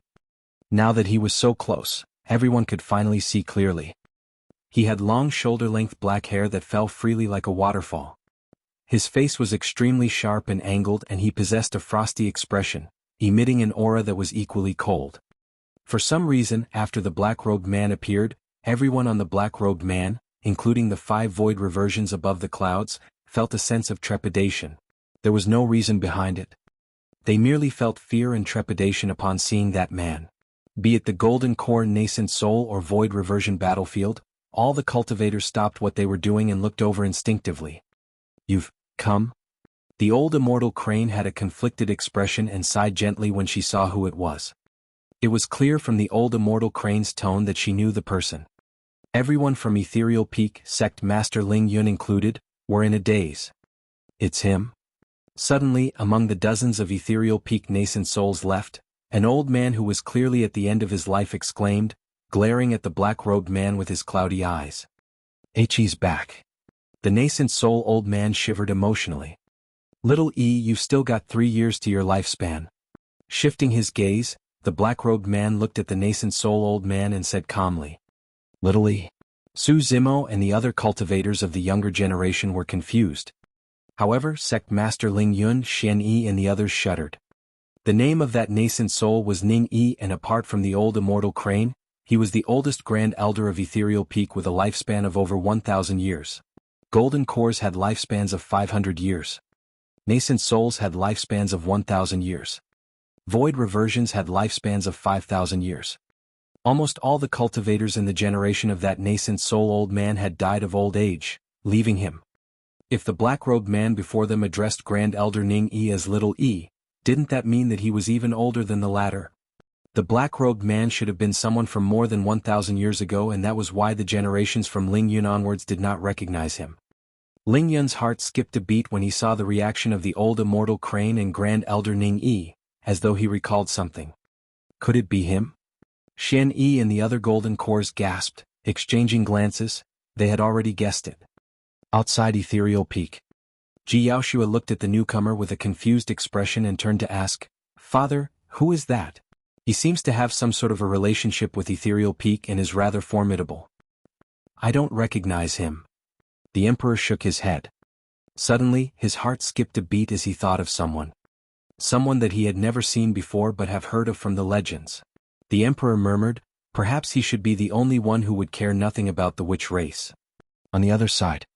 Now that he was so close, everyone could finally see clearly. He had long shoulder-length black hair that fell freely like a waterfall. His face was extremely sharp and angled, and he possessed a frosty expression, emitting an aura that was equally cold. For some reason, after the black-robed man appeared, everyone on the black-robed man, including the 5 void reversions above the clouds, felt a sense of trepidation. There was no reason behind it. They merely felt fear and trepidation upon seeing that man. Be it the Golden Core Nascent Soul or Void Reversion battlefield, all the cultivators stopped what they were doing and looked over instinctively. "You've come?" The old immortal crane had a conflicted expression and sighed gently when she saw who it was. It was clear from the old immortal crane's tone that she knew the person. Everyone from Ethereal Peak, Sect Master Ling Yun included, were in a daze. "It's him?" Suddenly, among the dozens of Ethereal Peak nascent souls left, an old man who was clearly at the end of his life exclaimed, glaring at the black-robed man with his cloudy eyes. "He's back." The nascent soul old man shivered emotionally. "Little E, you've still got 3 years to your lifespan." Shifting his gaze, the black-robed man looked at the nascent soul old man and said calmly, "Little E." Su Zimo and the other cultivators of the younger generation were confused. However, Sect Master Ling Yun, Qian Yi and the others shuddered. The name of that nascent soul was Ning Yi, and apart from the old immortal crane, he was the oldest Grand Elder of Ethereal Peak with a lifespan of over 1,000 years. Golden Cores had lifespans of 500 years. Nascent Souls had lifespans of 1,000 years. Void Reversions had lifespans of 5,000 years. Almost all the cultivators in the generation of that nascent soul old man had died of old age, leaving him. If the black-robed man before them addressed Grand Elder Ning Yi as Little E, didn't that mean that he was even older than the latter? The black-robed man should have been someone from more than 1,000 years ago, and that was why the generations from Ling Yun onwards did not recognize him. Ling Yun's heart skipped a beat when he saw the reaction of the old immortal crane and Grand Elder Ning Yi, as though he recalled something. Could it be him? Qian Yi and the other Golden Cores gasped, exchanging glances. They had already guessed it. Outside Ethereal Peak, Ji Yaoshua looked at the newcomer with a confused expression and turned to ask, "Father, who is that? He seems to have some sort of a relationship with Ethereal Peak and is rather formidable." "I don't recognize him." The Emperor shook his head. Suddenly, his heart skipped a beat as he thought of someone. Someone that he had never seen before but have heard of from the legends. The Emperor murmured, perhaps he should be the only one who would care nothing about the witch race. On the other side,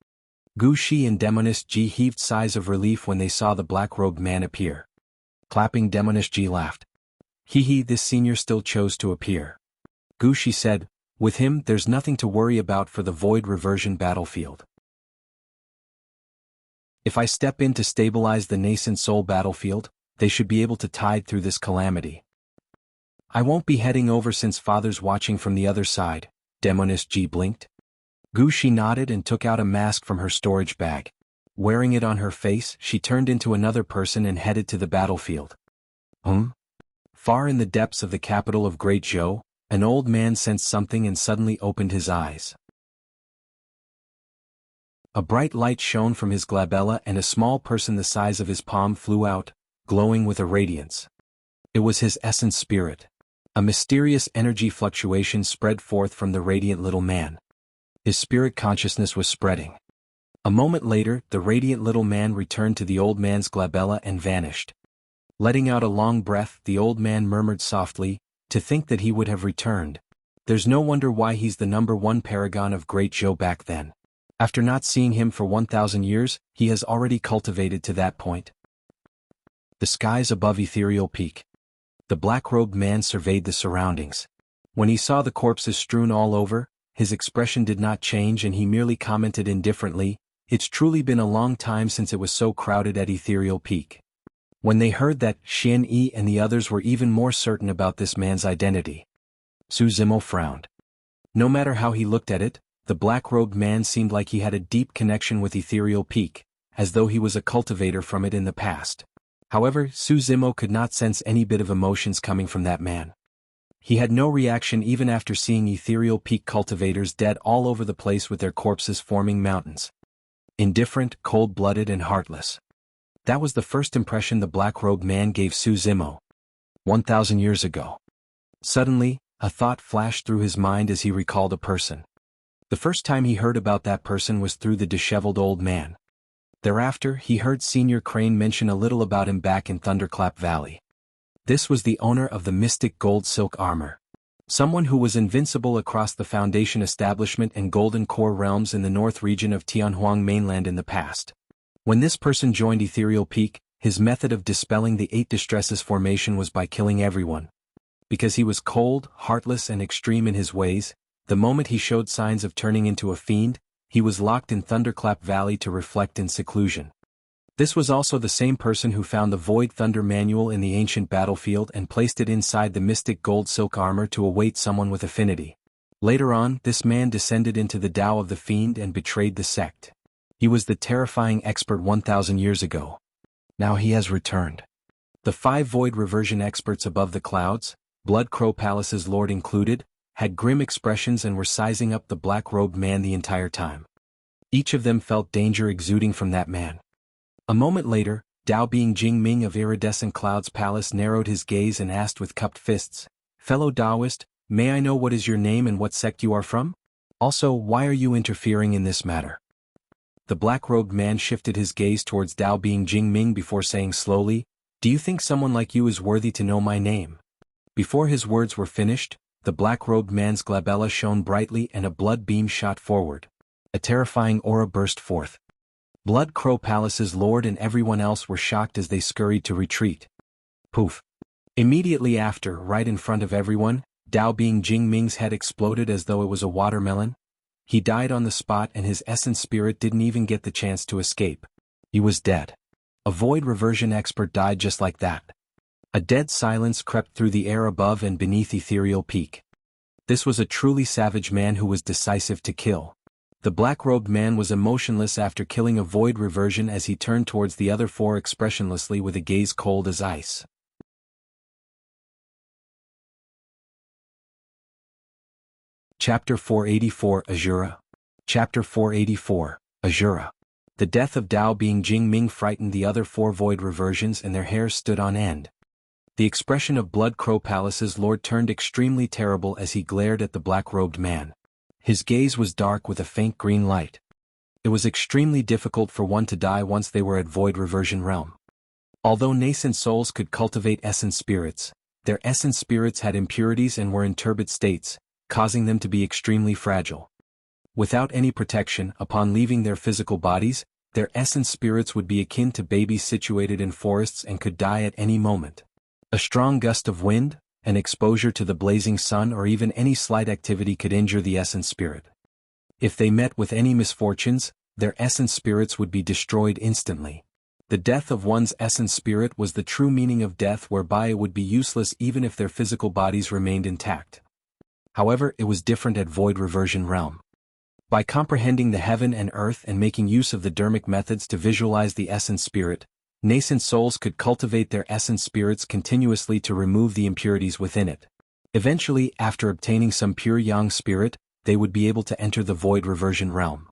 Gu Shi and Demonist Ji heaved sighs of relief when they saw the black-robed man appear. Clapping, Demonist Ji laughed. Hee, this senior still chose to appear. Gu Shi said, with him there's nothing to worry about for the Void Reversion battlefield. If I step in to stabilize the nascent soul battlefield, they should be able to tide through this calamity. I won't be heading over since Father's watching from the other side, Demonist Ji blinked. Gu Shi nodded and took out a mask from her storage bag. Wearing it on her face, she turned into another person and headed to the battlefield. Far in the depths of the capital of Great Zhou, an old man sensed something and suddenly opened his eyes. A bright light shone from his glabella and a small person the size of his palm flew out, glowing with a radiance. It was his essence spirit. A mysterious energy fluctuation spread forth from the radiant little man. His spirit consciousness was spreading. A moment later, the radiant little man returned to the old man's glabella and vanished. Letting out a long breath, the old man murmured softly, "To think that he would have returned. There's no wonder why he's the #1 paragon of Great Zhou back then. After not seeing him for 1,000 years, he has already cultivated to that point." The skies above Ethereal Peak. The black-robed man surveyed the surroundings. When he saw the corpses strewn all over, his expression did not change and he merely commented indifferently, "It's truly been a long time since it was so crowded at Ethereal Peak." When they heard that, Qian and the others were even more certain about this man's identity. Su Zimo frowned. No matter how he looked at it, the black-robed man seemed like he had a deep connection with Ethereal Peak, as though he was a cultivator from it in the past. However, Su Zimo could not sense any bit of emotions coming from that man. He had no reaction even after seeing Ethereal Peak cultivators dead all over the place with their corpses forming mountains. Indifferent, cold-blooded and heartless. That was the first impression the black-robed man gave Su Zimo. 1,000 years ago. Suddenly, a thought flashed through his mind as he recalled a person. The first time he heard about that person was through the disheveled old man. Thereafter, he heard Senior Crane mention a little about him back in Thunderclap Valley. This was the owner of the mystic gold silk armor. Someone who was invincible across the Foundation establishment and Golden Core realms in the north region of Tianhuang mainland in the past. When this person joined Ethereal Peak, his method of dispelling the 8 distresses formation was by killing everyone. Because he was cold, heartless and extreme in his ways, the moment he showed signs of turning into a fiend, he was locked in Thunderclap Valley to reflect in seclusion. This was also the same person who found the Void Thunder manual in the ancient battlefield and placed it inside the mystic gold silk armor to await someone with affinity. Later on, this man descended into the Tao of the Fiend and betrayed the sect. He was the terrifying expert 1,000 years ago. Now he has returned. The 5 Void Reversion experts above the clouds, Blood Crow Palace's lord included, had grim expressions and were sizing up the black-robed man the entire time. Each of them felt danger exuding from that man. A moment later, Dao Being Jingming of Iridescent Cloud's palace narrowed his gaze and asked with cupped fists, "Fellow Taoist, may I know what is your name and what sect you are from? Also, why are you interfering in this matter?" The black-robed man shifted his gaze towards Dao Being Jingming before saying slowly, "Do you think someone like you is worthy to know my name?" Before his words were finished, the black-robed man's glabella shone brightly and a blood beam shot forward. A terrifying aura burst forth. Blood Crow Palace's lord and everyone else were shocked as they scurried to retreat. Poof. Immediately after, right in front of everyone, Dao Being Jingming's head exploded as though it was a watermelon. He died on the spot and his essence spirit didn't even get the chance to escape. He was dead. A void reversion expert died just like that. A dead silence crept through the air above and beneath Ethereal Peak. This was a truly savage man who was decisive to kill. The black-robed man was emotionless after killing a void reversion as he turned towards the other 4 expressionlessly with a gaze cold as ice. Chapter 484 Asura. Chapter 484 Asura. The death of Dao Being Jingming frightened the other 4 void reversions and their hairs stood on end. The expression of Blood Crow Palace's lord turned extremely terrible as he glared at the black-robed man. His gaze was dark with a faint green light. It was extremely difficult for one to die once they were at Void Reversion realm. Although nascent souls could cultivate essence spirits, their essence spirits had impurities and were in turbid states, causing them to be extremely fragile. Without any protection, upon leaving their physical bodies, their essence spirits would be akin to babies situated in forests and could die at any moment. A strong gust of wind, an exposure to the blazing sun or even any slight activity could injure the essence spirit. If they met with any misfortunes, their essence spirits would be destroyed instantly. The death of one's essence spirit was the true meaning of death, whereby it would be useless even if their physical bodies remained intact. However, it was different at Void Reversion realm. By comprehending the heaven and earth and making use of the dermic methods to visualize the essence spirit, nascent souls could cultivate their essence spirits continuously to remove the impurities within it. Eventually, after obtaining some pure yang spirit, they would be able to enter the Void Reversion realm.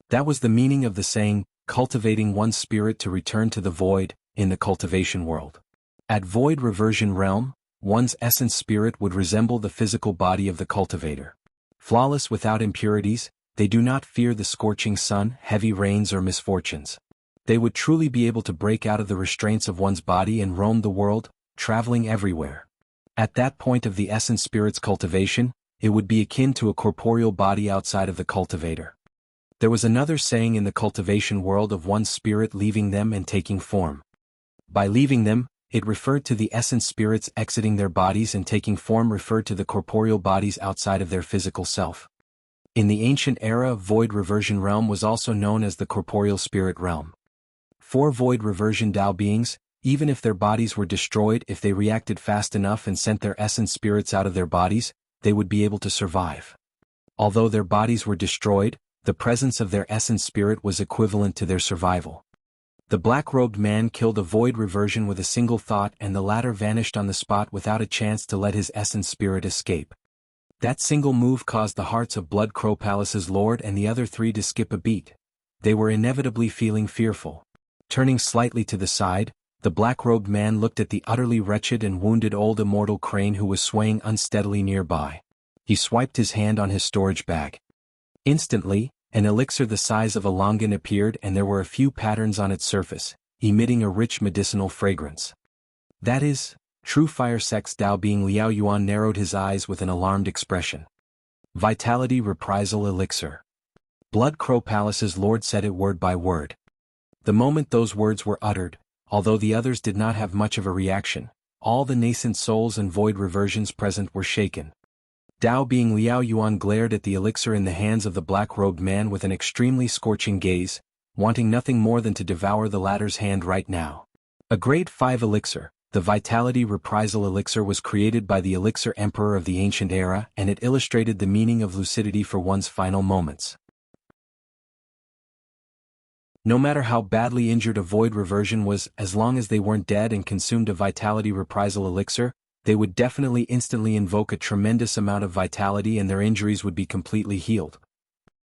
That was the meaning of the saying, cultivating one's spirit to return to the void, in the cultivation world. At Void Reversion realm, one's essence spirit would resemble the physical body of the cultivator. Flawless without impurities, they do not fear the scorching sun, heavy rains or misfortunes. They would truly be able to break out of the restraints of one's body and roam the world, traveling everywhere. At that point of the essence spirit's cultivation, it would be akin to a corporeal body outside of the cultivator. There was another saying in the cultivation world of one's spirit leaving them and taking form. By leaving them, it referred to the essence spirits exiting their bodies, and taking form referred to the corporeal bodies outside of their physical self. In the ancient era, void reversion realm was also known as the corporeal spirit realm. 4 void reversion Tao beings, even if their bodies were destroyed, if they reacted fast enough and sent their essence spirits out of their bodies, they would be able to survive. Although their bodies were destroyed, the presence of their essence spirit was equivalent to their survival. The black-robed man killed a void reversion with a single thought, and the latter vanished on the spot without a chance to let his essence spirit escape. That single move caused the hearts of Blood Crow Palace's lord and the other 3 to skip a beat. They were inevitably feeling fearful. Turning slightly to the side, the black-robed man looked at the utterly wretched and wounded old immortal crane who was swaying unsteadily nearby. He swiped his hand on his storage bag. Instantly, an elixir the size of a longan appeared, and there were a few patterns on its surface, emitting a rich medicinal fragrance. That is, true fire sex Tao being Liao Yuan narrowed his eyes with an alarmed expression. Vitality reprisal elixir. Blood Crow Palace's lord said it word by word. The moment those words were uttered, although the others did not have much of a reaction, all the nascent souls and void reversions present were shaken. Tao being Liao Yuan glared at the elixir in the hands of the black-robed man with an extremely scorching gaze, wanting nothing more than to devour the latter's hand right now. A grade 5 elixir, the Vitality Reprisal elixir, was created by the elixir emperor of the ancient era, and it illustrated the meaning of lucidity for one's final moments. No matter how badly injured a void reversion was, as long as they weren't dead and consumed a Vitality Reprisal elixir, they would definitely instantly invoke a tremendous amount of vitality and their injuries would be completely healed.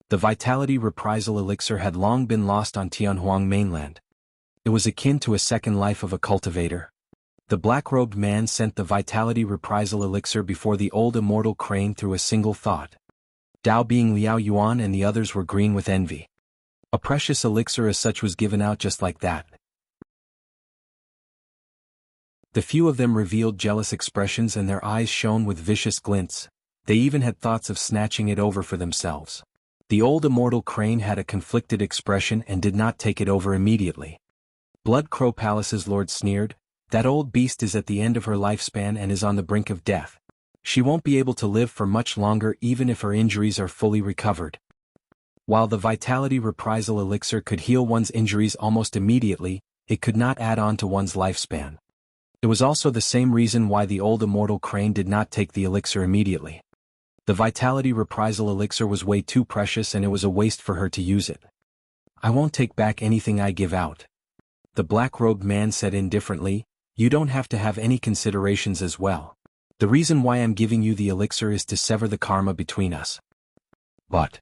The Vitality Reprisal elixir had long been lost on Tianhuang mainland. It was akin to a second life of a cultivator. The black-robed man sent the Vitality Reprisal elixir before the old immortal crane through a single thought. Tao being Liao Yuan and the others were green with envy. A precious elixir as such was given out just like that. The few of them revealed jealous expressions and their eyes shone with vicious glints. They even had thoughts of snatching it over for themselves. The old immortal crane had a conflicted expression and did not take it over immediately. Blood Crow Palace's lord sneered, "That old beast is at the end of her lifespan and is on the brink of death. She won't be able to live for much longer even if her injuries are fully recovered." While the Vitality Reprisal elixir could heal one's injuries almost immediately, it could not add on to one's lifespan. It was also the same reason why the old immortal crane did not take the elixir immediately. The Vitality Reprisal elixir was way too precious and it was a waste for her to use it. "I won't take back anything I give out," the black-robed man said indifferently. "You don't have to have any considerations as well. The reason why I'm giving you the elixir is to sever the karma between us." "But,"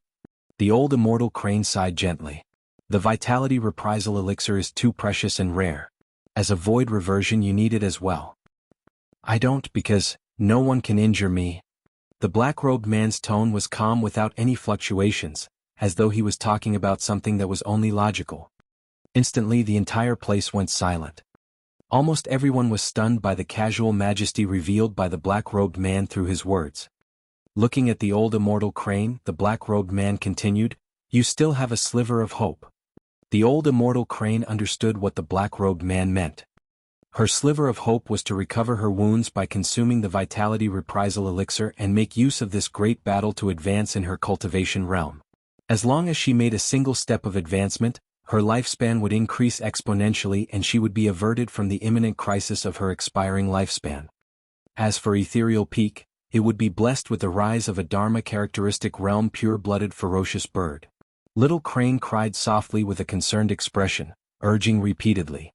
the old immortal crane sighed gently, "the Vitality Reprisal elixir is too precious and rare. As a void reversion you need it as well." "I don't, because no one can injure me." The black-robed man's tone was calm without any fluctuations, as though he was talking about something that was only logical. Instantly the entire place went silent. Almost everyone was stunned by the casual majesty revealed by the black-robed man through his words. Looking at the old immortal crane, the black-robed man continued, "You still have a sliver of hope." The old immortal crane understood what the black-robed man meant. Her sliver of hope was to recover her wounds by consuming the Vitality Reprisal elixir and make use of this great battle to advance in her cultivation realm. As long as she made a single step of advancement, her lifespan would increase exponentially and she would be averted from the imminent crisis of her expiring lifespan. As for Ethereal Peak, it would be blessed with the rise of a Dharma-characteristic realm pure-blooded ferocious bird. Little Crane cried softly with a concerned expression, urging repeatedly.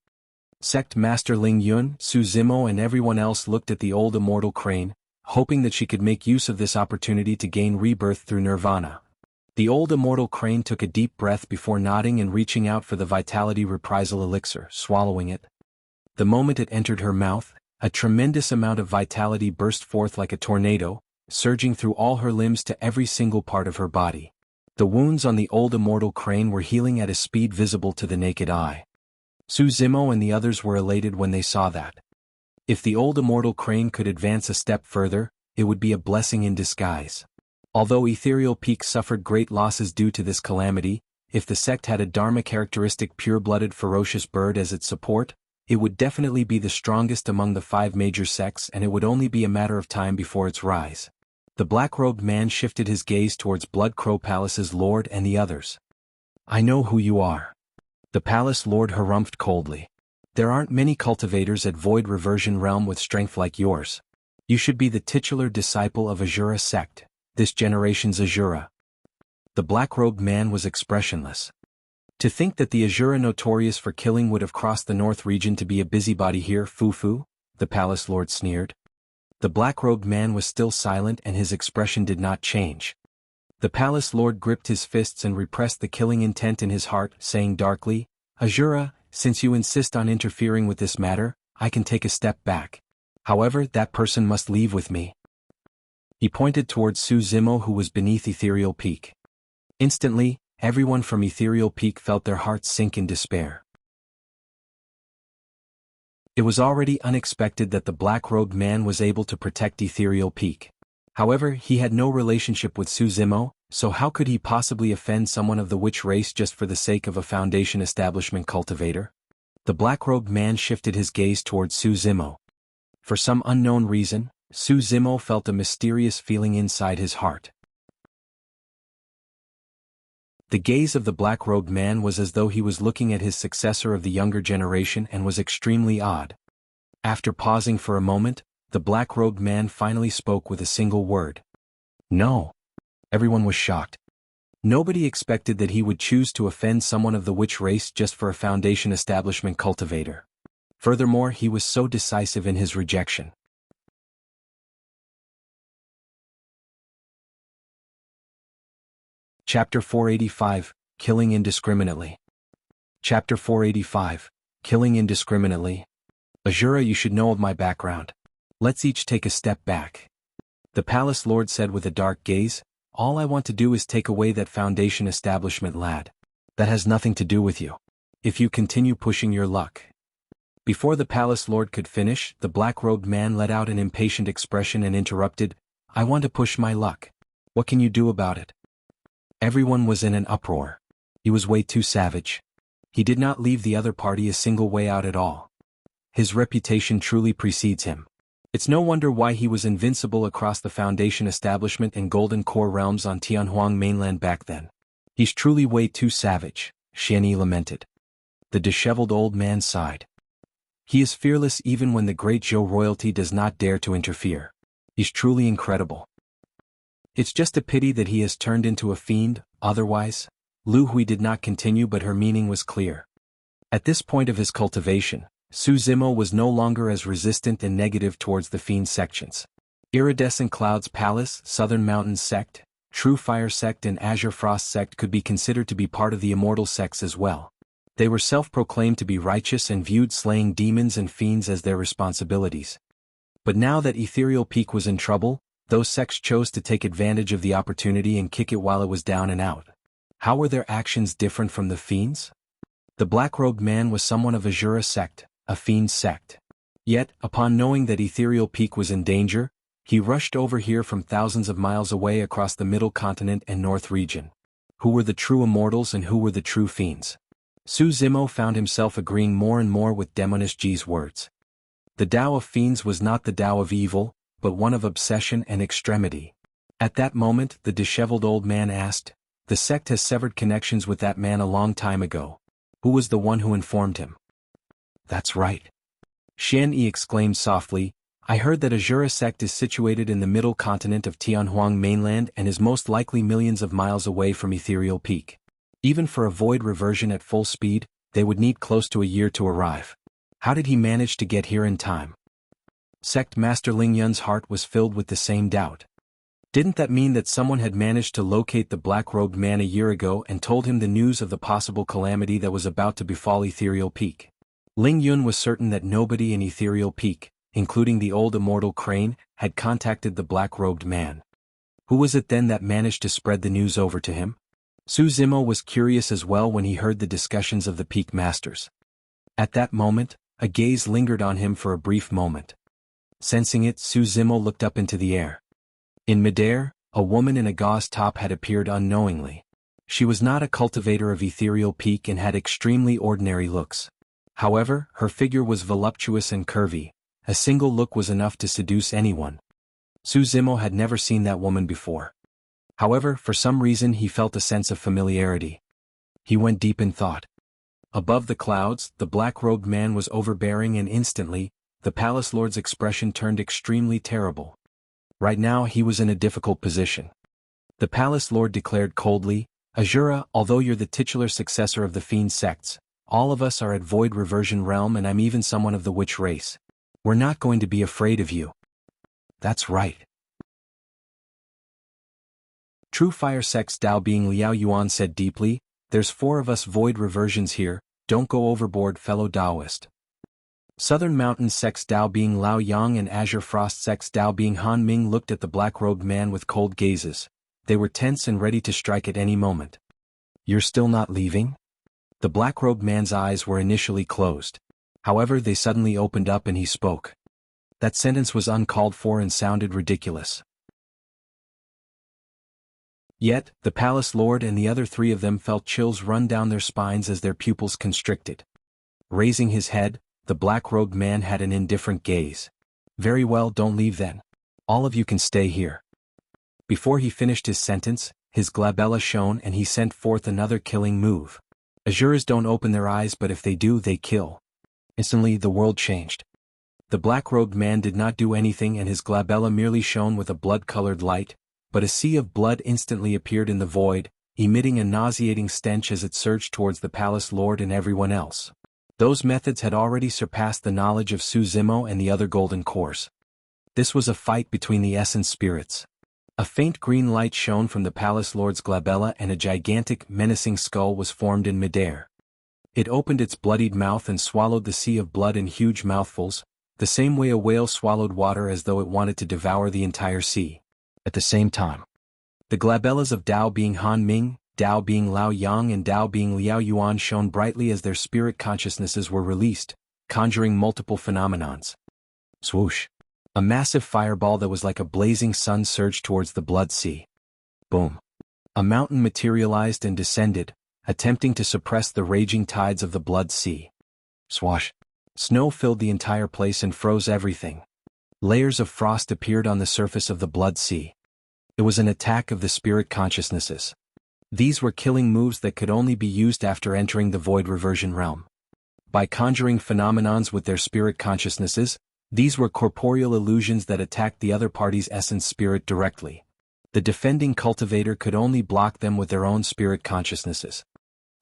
Sect Master Ling Yun, Su Zimo and everyone else looked at the old immortal crane, hoping that she could make use of this opportunity to gain rebirth through nirvana. The old immortal crane took a deep breath before nodding and reaching out for the Vitality Reprisal elixir, swallowing it. The moment it entered her mouth, a tremendous amount of vitality burst forth like a tornado, surging through all her limbs to every single part of her body. The wounds on the old immortal crane were healing at a speed visible to the naked eye. Su Zimo and the others were elated when they saw that. If the old immortal crane could advance a step further, it would be a blessing in disguise. Although Ethereal Peak suffered great losses due to this calamity, if the sect had a Dharma-characteristic pure-blooded ferocious bird as its support, it would definitely be the strongest among the 5 major sects, and it would only be a matter of time before its rise. The black-robed man shifted his gaze towards Blood Crow Palace's lord and the others. I know who you are. The palace lord harumphed coldly. There aren't many cultivators at Void Reversion Realm with strength like yours. You should be the titular disciple of Asura sect, this generation's Asura. The black-robed man was expressionless. To think that the Asura notorious for killing would have crossed the north region to be a busybody here, Fufu, the palace lord sneered. The black-robed man was still silent and his expression did not change. The palace lord gripped his fists and repressed the killing intent in his heart, saying darkly, Asura, since you insist on interfering with this matter, I can take a step back. However, that person must leave with me. He pointed towards Su Zimo, who was beneath Ethereal Peak. Instantly, everyone from Ethereal Peak felt their hearts sink in despair. It was already unexpected that the black-robed man was able to protect Ethereal Peak. However, he had no relationship with Su Zimo, so how could he possibly offend someone of the witch race just for the sake of a Foundation establishment cultivator? The black-robed man shifted his gaze towards Su Zimo. For some unknown reason, Su Zimo felt a mysterious feeling inside his heart. The gaze of the black-robed man was as though he was looking at his successor of the younger generation and was extremely odd. After pausing for a moment, the black-robed man finally spoke with a single word. No. Everyone was shocked. Nobody expected that he would choose to offend someone of the witch race just for a Foundation establishment cultivator. Furthermore, he was so decisive in his rejection. Chapter 485, Killing Indiscriminately. Chapter 485, Killing Indiscriminately. Asura, you should know of my background. Let's each take a step back. The palace lord said with a dark gaze, all I want to do is take away that Foundation establishment lad. That has nothing to do with you. If you continue pushing your luck. Before the palace lord could finish, the black-robed man let out an impatient expression and interrupted, I want to push my luck. What can you do about it? Everyone was in an uproar. He was way too savage. He did not leave the other party a single way out at all. His reputation truly precedes him. It's no wonder why he was invincible across the Foundation establishment and Golden Core realms on Tianhuang mainland back then. He's truly way too savage, Qian lamented. The disheveled old man sighed. He is fearless even when the great Zhou royalty does not dare to interfere. He's truly incredible. It's just a pity that he has turned into a fiend, otherwise. Lu Hui did not continue, but her meaning was clear. At this point of his cultivation, Su Zimo was no longer as resistant and negative towards the fiend sections. Iridescent Clouds Palace, Southern Mountains sect, True Fire sect and Azure Frost sect could be considered to be part of the immortal sects as well. They were self-proclaimed to be righteous and viewed slaying demons and fiends as their responsibilities. But now that Ethereal Peak was in trouble, those sects chose to take advantage of the opportunity and kick it while it was down and out. How were their actions different from the fiends? The black-robed man was someone of Asura sect, a fiend sect. Yet, upon knowing that Ethereal Peak was in danger, he rushed over here from thousands of miles away across the Middle Continent and North region. Who were the true immortals and who were the true fiends? Su Zimo found himself agreeing more and more with Demoness G's words. The Tao of fiends was not the Tao of evil, but one of obsession and extremity. At that moment, the disheveled old man asked, the sect has severed connections with that man a long time ago. Who was the one who informed him? That's right. Qian exclaimed softly, I heard that Asura sect is situated in the middle continent of Tianhuang mainland and is most likely millions of miles away from Ethereal Peak. Even for a void reversion at full speed, they would need close to a year to arrive. How did he manage to get here in time? Sect Master Ling Yun's heart was filled with the same doubt. Didn't that mean that someone had managed to locate the black-robed man a year ago and told him the news of the possible calamity that was about to befall Ethereal Peak? Ling Yun was certain that nobody in Ethereal Peak, including the old immortal crane, had contacted the black-robed man. Who was it then that managed to spread the news over to him? Su Zimo was curious as well when he heard the discussions of the peak masters. At that moment, a gaze lingered on him for a brief moment. Sensing it, Su Zimo looked up into the air. In midair, a woman in a gauze top had appeared unknowingly. She was not a cultivator of ethereal peak and had extremely ordinary looks. However, her figure was voluptuous and curvy. A single look was enough to seduce anyone. Su Zimo had never seen that woman before. However, for some reason he felt a sense of familiarity. He went deep in thought. Above the clouds, the black-robed man was overbearing, and instantly, the palace lord's expression turned extremely terrible. Right now he was in a difficult position. The palace lord declared coldly, "Asura, although you're the titular successor of the fiend sects, all of us are at void reversion realm, and I'm even someone of the witch race. We're not going to be afraid of you." That's right. True Fire Sect's Dao being Liao Yuan said deeply, "There's 4 of us void reversions here, don't go overboard, fellow Taoist." Southern Mountain Sect's Dao being Lao Yang and Azure Frost Sect's Dao being Han Ming looked at the black-robed man with cold gazes. They were tense and ready to strike at any moment. "You're still not leaving?" The black-robed man's eyes were initially closed. However, they suddenly opened up and he spoke. That sentence was uncalled for and sounded ridiculous. Yet, the palace lord and the other 3 of them felt chills run down their spines as their pupils constricted. Raising his head, the black-robed man had an indifferent gaze. "Very well, don't leave then. All of you can stay here." Before he finished his sentence, his glabella shone and he sent forth another killing move. Asuras don't open their eyes, but if they do, they kill. Instantly, the world changed. The black-robed man did not do anything and his glabella merely shone with a blood-colored light, but a sea of blood instantly appeared in the void, emitting a nauseating stench as it surged towards the palace lord and everyone else. Those methods had already surpassed the knowledge of Su Zimo and the other golden cores. This was a fight between the essence spirits. A faint green light shone from the palace lord's glabella and a gigantic, menacing skull was formed in midair. It opened its bloodied mouth and swallowed the sea of blood in huge mouthfuls, the same way a whale swallowed water as though it wanted to devour the entire sea. At the same time, the glabellas of Dao being Han Ming, Dao being Lao Yang and Dao being Liao Yuan shone brightly as their spirit consciousnesses were released, conjuring multiple phenomenons. Swoosh! A massive fireball that was like a blazing sun surged towards the blood sea. Boom! A mountain materialized and descended, attempting to suppress the raging tides of the blood sea. Swash! Snow filled the entire place and froze everything. Layers of frost appeared on the surface of the blood sea. It was an attack of the spirit consciousnesses. These were killing moves that could only be used after entering the void reversion realm. By conjuring phenomenons with their spirit consciousnesses, these were corporeal illusions that attacked the other party's essence spirit directly. The defending cultivator could only block them with their own spirit consciousnesses.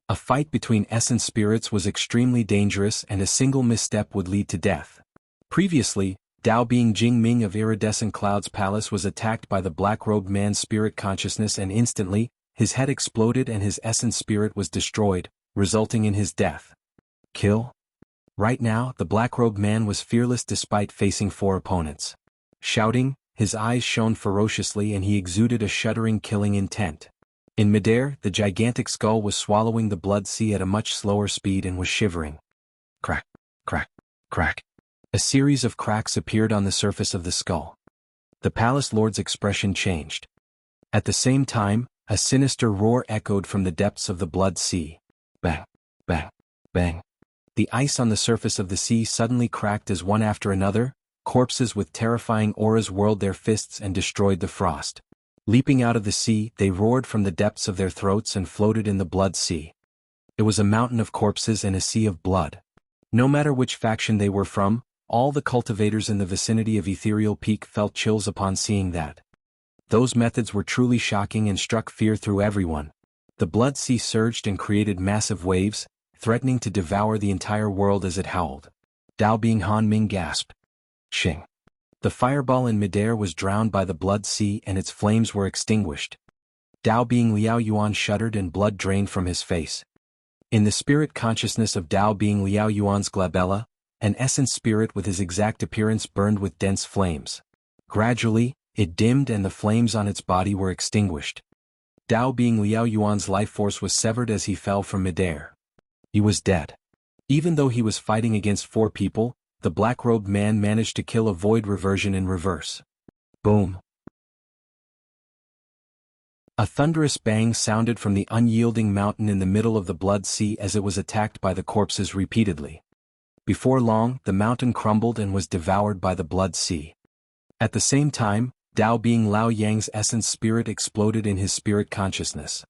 A fight between essence spirits was extremely dangerous and a single misstep would lead to death. Previously, Dao being Jing Ming of Iridescent Cloud's palace was attacked by the black-robed man's spirit consciousness and instantly, his head exploded and his essence spirit was destroyed, resulting in his death. Kill? Right now, the black-robed man was fearless despite facing 4 opponents. Shouting, his eyes shone ferociously and he exuded a shuddering killing intent. In midair, the gigantic skull was swallowing the blood sea at a much slower speed and was shivering. Crack, crack, crack. A series of cracks appeared on the surface of the skull. The palace lord's expression changed. At the same time, a sinister roar echoed from the depths of the blood sea. Bang, bang, bang. The ice on the surface of the sea suddenly cracked as one after another, corpses with terrifying auras whirled their fists and destroyed the frost. Leaping out of the sea, they roared from the depths of their throats and floated in the blood sea. It was a mountain of corpses and a sea of blood. No matter which faction they were from, all the cultivators in the vicinity of Ethereal Peak felt chills upon seeing that. Those methods were truly shocking and struck fear through everyone. The blood sea surged and created massive waves, threatening to devour the entire world as it howled. Dao being Han Ming gasped. Shing. The fireball in midair was drowned by the blood sea and its flames were extinguished. Dao being Liao Yuan shuddered and blood drained from his face. In the spirit consciousness of Dao being Liao Yuan's glabella, an essence spirit with his exact appearance burned with dense flames. Gradually, it dimmed and the flames on its body were extinguished. Dao being Liao Yuan's life force was severed as he fell from midair. He was dead. Even though he was fighting against 4 people, the black-robed man managed to kill a void reversion in reverse. Boom. A thunderous bang sounded from the unyielding mountain in the middle of the blood sea as it was attacked by the corpses repeatedly. Before long, the mountain crumbled and was devoured by the blood sea. At the same time, Dao being Lao Yang's essence spirit exploded in his spirit consciousness.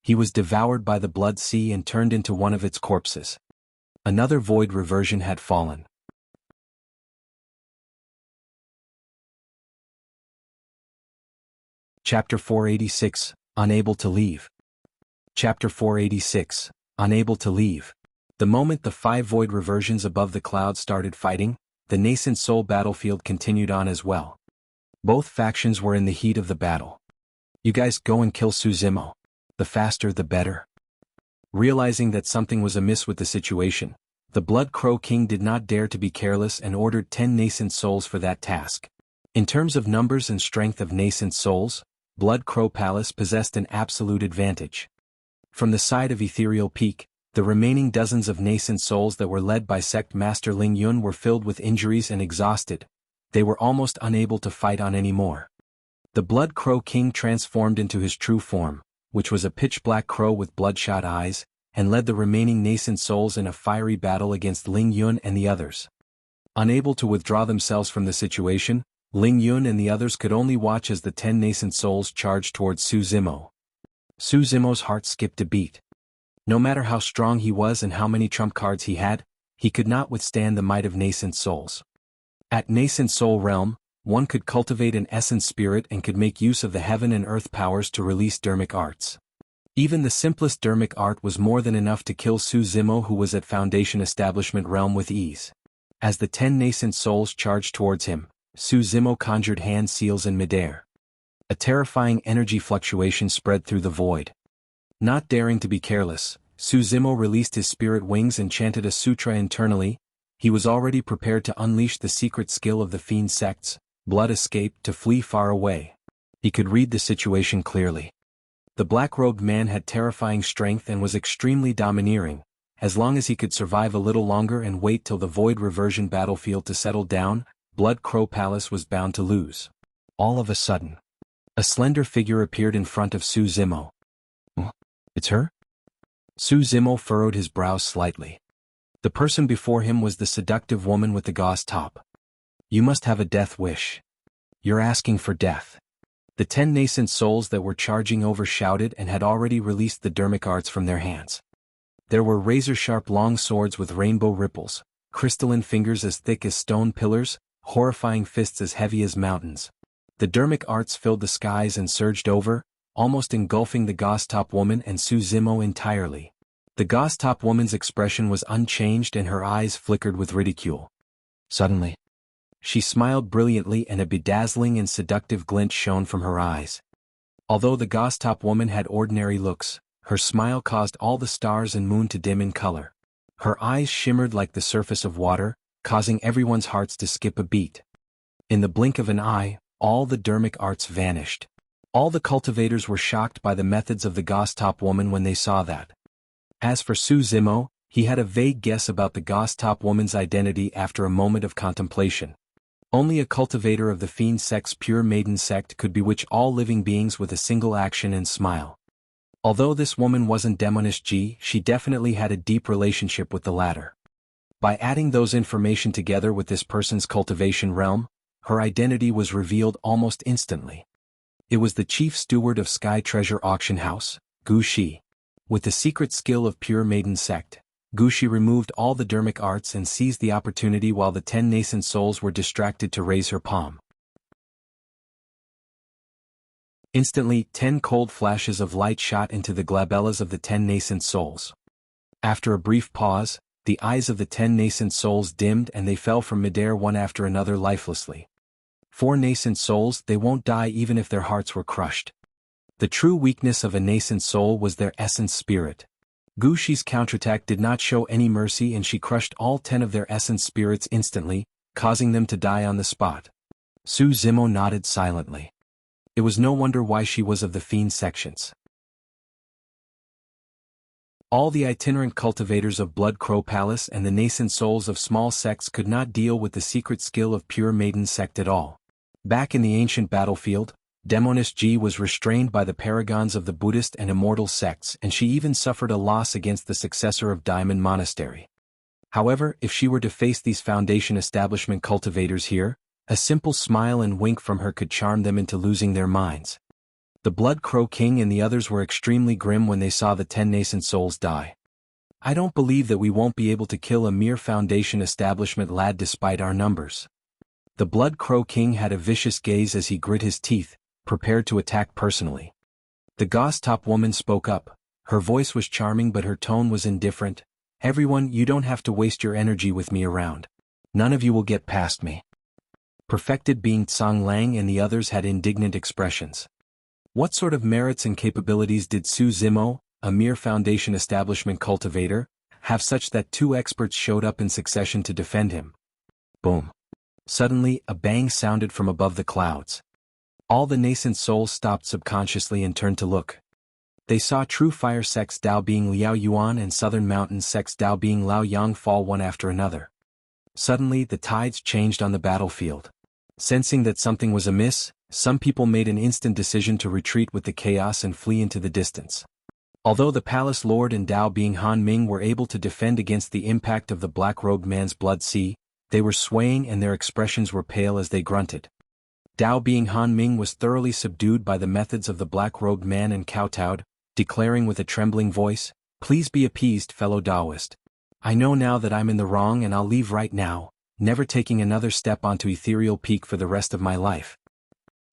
He was devoured by the blood sea and turned into one of its corpses. Another void reversion had fallen. Chapter 486, Unable to Leave. Chapter 486, Unable to Leave. The moment the 5 void reversions above the clouds started fighting, the nascent soul battlefield continued on as well. Both factions were in the heat of the battle. You guys go and kill Su Zimo. The faster the better. Realizing that something was amiss with the situation, the Blood Crow King did not dare to be careless and ordered 10 nascent souls for that task. In terms of numbers and strength of nascent souls, Blood Crow Palace possessed an absolute advantage. From the side of Ethereal Peak, the remaining dozens of nascent souls that were led by Sect Master Ling Yun were filled with injuries and exhausted. They were almost unable to fight on anymore. The Blood Crow King transformed into his true form, which was a pitch-black crow with bloodshot eyes, and led the remaining nascent souls in a fiery battle against Ling Yun and the others. Unable to withdraw themselves from the situation, Ling Yun and the others could only watch as the 10 nascent souls charged towards Su Zimo. Su Zimo's heart skipped a beat. No matter how strong he was and how many trump cards he had, he could not withstand the might of nascent souls. At Nascent Soul Realm, one could cultivate an essence spirit and could make use of the heaven and earth powers to release dermic arts. Even the simplest dermic art was more than enough to kill Su Zimo, who was at Foundation Establishment Realm, with ease. As the 10 nascent souls charged towards him, Su Zimo conjured hand seals in midair. A terrifying energy fluctuation spread through the void. Not daring to be careless, Su Zimo released his spirit wings and chanted a sutra internally. He was already prepared to unleash the secret skill of the fiend sects, Blood Escape, to flee far away. He could read the situation clearly. The black-robed man had terrifying strength and was extremely domineering. As long as he could survive a little longer and wait till the void reversion battlefield to settle down, Blood Crow Palace was bound to lose. All of a sudden, a slender figure appeared in front of Su Zimo. It's her? Su Zimo furrowed his brows slightly. The person before him was the seductive woman with the gauze top. You must have a death wish. You're asking for death. The 10 nascent souls that were charging over shouted and had already released the dermic arts from their hands. There were razor-sharp long swords with rainbow ripples, crystalline fingers as thick as stone pillars, horrifying fists as heavy as mountains. The dermic arts filled the skies and surged over, almost engulfing the gauze-top woman and Su Zimo entirely. The gauze-top woman's expression was unchanged and her eyes flickered with ridicule. Suddenly, she smiled brilliantly and a bedazzling and seductive glint shone from her eyes. Although the gauze-top woman had ordinary looks, her smile caused all the stars and moon to dim in color. Her eyes shimmered like the surface of water, causing everyone's hearts to skip a beat. In the blink of an eye, all the dermic arts vanished. All the cultivators were shocked by the methods of the gauze-top woman when they saw that. As for Su Zimo, he had a vague guess about the gauze-top woman's identity after a moment of contemplation. Only a cultivator of the fiend sect's pure maiden sect could bewitch all living beings with a single action and smile. Although this woman wasn't demonish G, she definitely had a deep relationship with the latter. By adding those information together with this person's cultivation realm, her identity was revealed almost instantly. It was the chief steward of Sky Treasure Auction House, Gu Shi. With the secret skill of pure maiden sect, Gu Shi removed all the dermic arts and seized the opportunity while the 10 nascent souls were distracted to raise her palm. Instantly, 10 cold flashes of light shot into the glabellas of the 10 nascent souls. After a brief pause, the eyes of the 10 nascent souls dimmed and they fell from midair one after another lifelessly. 4 nascent souls, they won't die even if their hearts were crushed. The true weakness of a nascent soul was their essence spirit. Gu Shi's counterattack did not show any mercy and she crushed all 10 of their essence spirits instantly, causing them to die on the spot. Su Zimo nodded silently. It was no wonder why she was of the fiend sections. All the itinerant cultivators of Blood Crow Palace and the nascent souls of small sects could not deal with the secret skill of pure maiden sect at all. Back in the ancient battlefield, Demoness Ji was restrained by the paragons of the Buddhist and immortal sects, and she even suffered a loss against the successor of Diamond Monastery. However, if she were to face these Foundation establishment cultivators here, a simple smile and wink from her could charm them into losing their minds. The Blood Crow King and the others were extremely grim when they saw the 10 nascent souls die. I don't believe that we won't be able to kill a mere Foundation establishment lad despite our numbers. The Blood Crow King had a vicious gaze as he grit his teeth, prepared to attack personally. The gauze top woman spoke up. Her voice was charming but her tone was indifferent. Everyone, you don't have to waste your energy with me around. None of you will get past me. Perfected being Tsang Lang and the others had indignant expressions. What sort of merits and capabilities did Su Zimo, a mere Foundation establishment cultivator, have such that 2 experts showed up in succession to defend him? Boom. Suddenly, a bang sounded from above the clouds. All the nascent souls stopped subconsciously and turned to look. They saw True Fire sects Dao Bing Liao Yuan and Southern Mountain sects Dao Bing Lao Yang fall one after another. Suddenly, the tides changed on the battlefield. Sensing that something was amiss, some people made an instant decision to retreat with the chaos and flee into the distance. Although the Palace Lord and Dao Bing Han Ming were able to defend against the impact of the black-robed man's blood sea, they were swaying and their expressions were pale as they grunted. Dao Bing Han Ming was thoroughly subdued by the methods of the black-robed man and kowtowed, declaring with a trembling voice, "Please be appeased, fellow Taoist. I know now that I'm in the wrong and I'll leave right now, never taking another step onto Ethereal Peak for the rest of my life."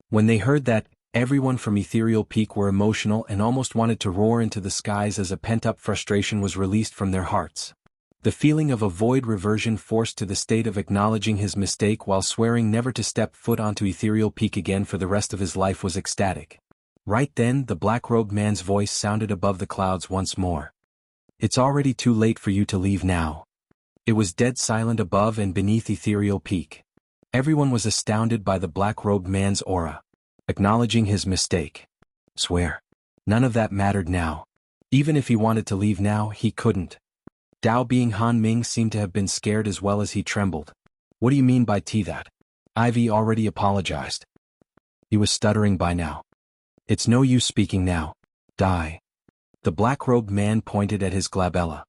When they heard that, everyone from Ethereal Peak were emotional and almost wanted to roar into the skies as a pent-up frustration was released from their hearts. The feeling of a void reversion forced to the state of acknowledging his mistake while swearing never to step foot onto Ethereal Peak again for the rest of his life was ecstatic. Right then, the black-robed man's voice sounded above the clouds once more. "It's already too late for you to leave now." It was dead silent above and beneath Ethereal Peak. Everyone was astounded by the black-robed man's aura. Acknowledging his mistake. Swear. None of that mattered now. Even if he wanted to leave now, he couldn't. Dao Bing Han Ming seemed to have been scared as well as he trembled. "What do you mean by that? Ivy already apologized." He was stuttering by now. "It's no use speaking now. Die." The black-robed man pointed at his glabella.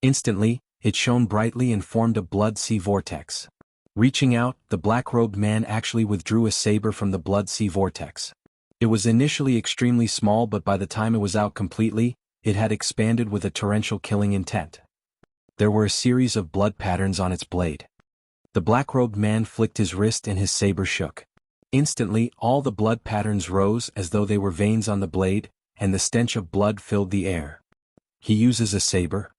Instantly, it shone brightly and formed a blood sea vortex. Reaching out, the black-robed man actually withdrew a saber from the blood sea vortex. It was initially extremely small but by the time it was out completely, it had expanded with a torrential killing intent. There were a series of blood patterns on its blade. The black-robed man flicked his wrist and his saber shook. Instantly, all the blood patterns rose as though they were veins on the blade, and the stench of blood filled the air. He uses a saber?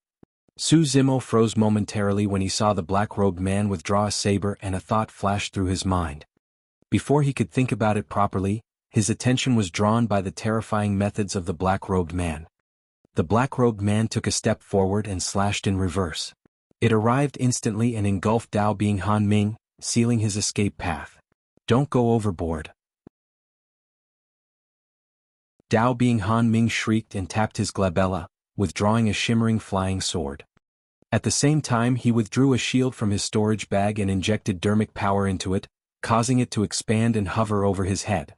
Su Zimo froze momentarily when he saw the black-robed man withdraw a saber and a thought flashed through his mind. Before he could think about it properly, his attention was drawn by the terrifying methods of the black-robed man. The black-robed man took a step forward and slashed in reverse. It arrived instantly and engulfed Dao Bing Han Ming, sealing his escape path. "Don't go overboard." Dao Bing Han Ming shrieked and tapped his glabella, withdrawing a shimmering flying sword. At the same time he withdrew a shield from his storage bag and injected dermic power into it, causing it to expand and hover over his head.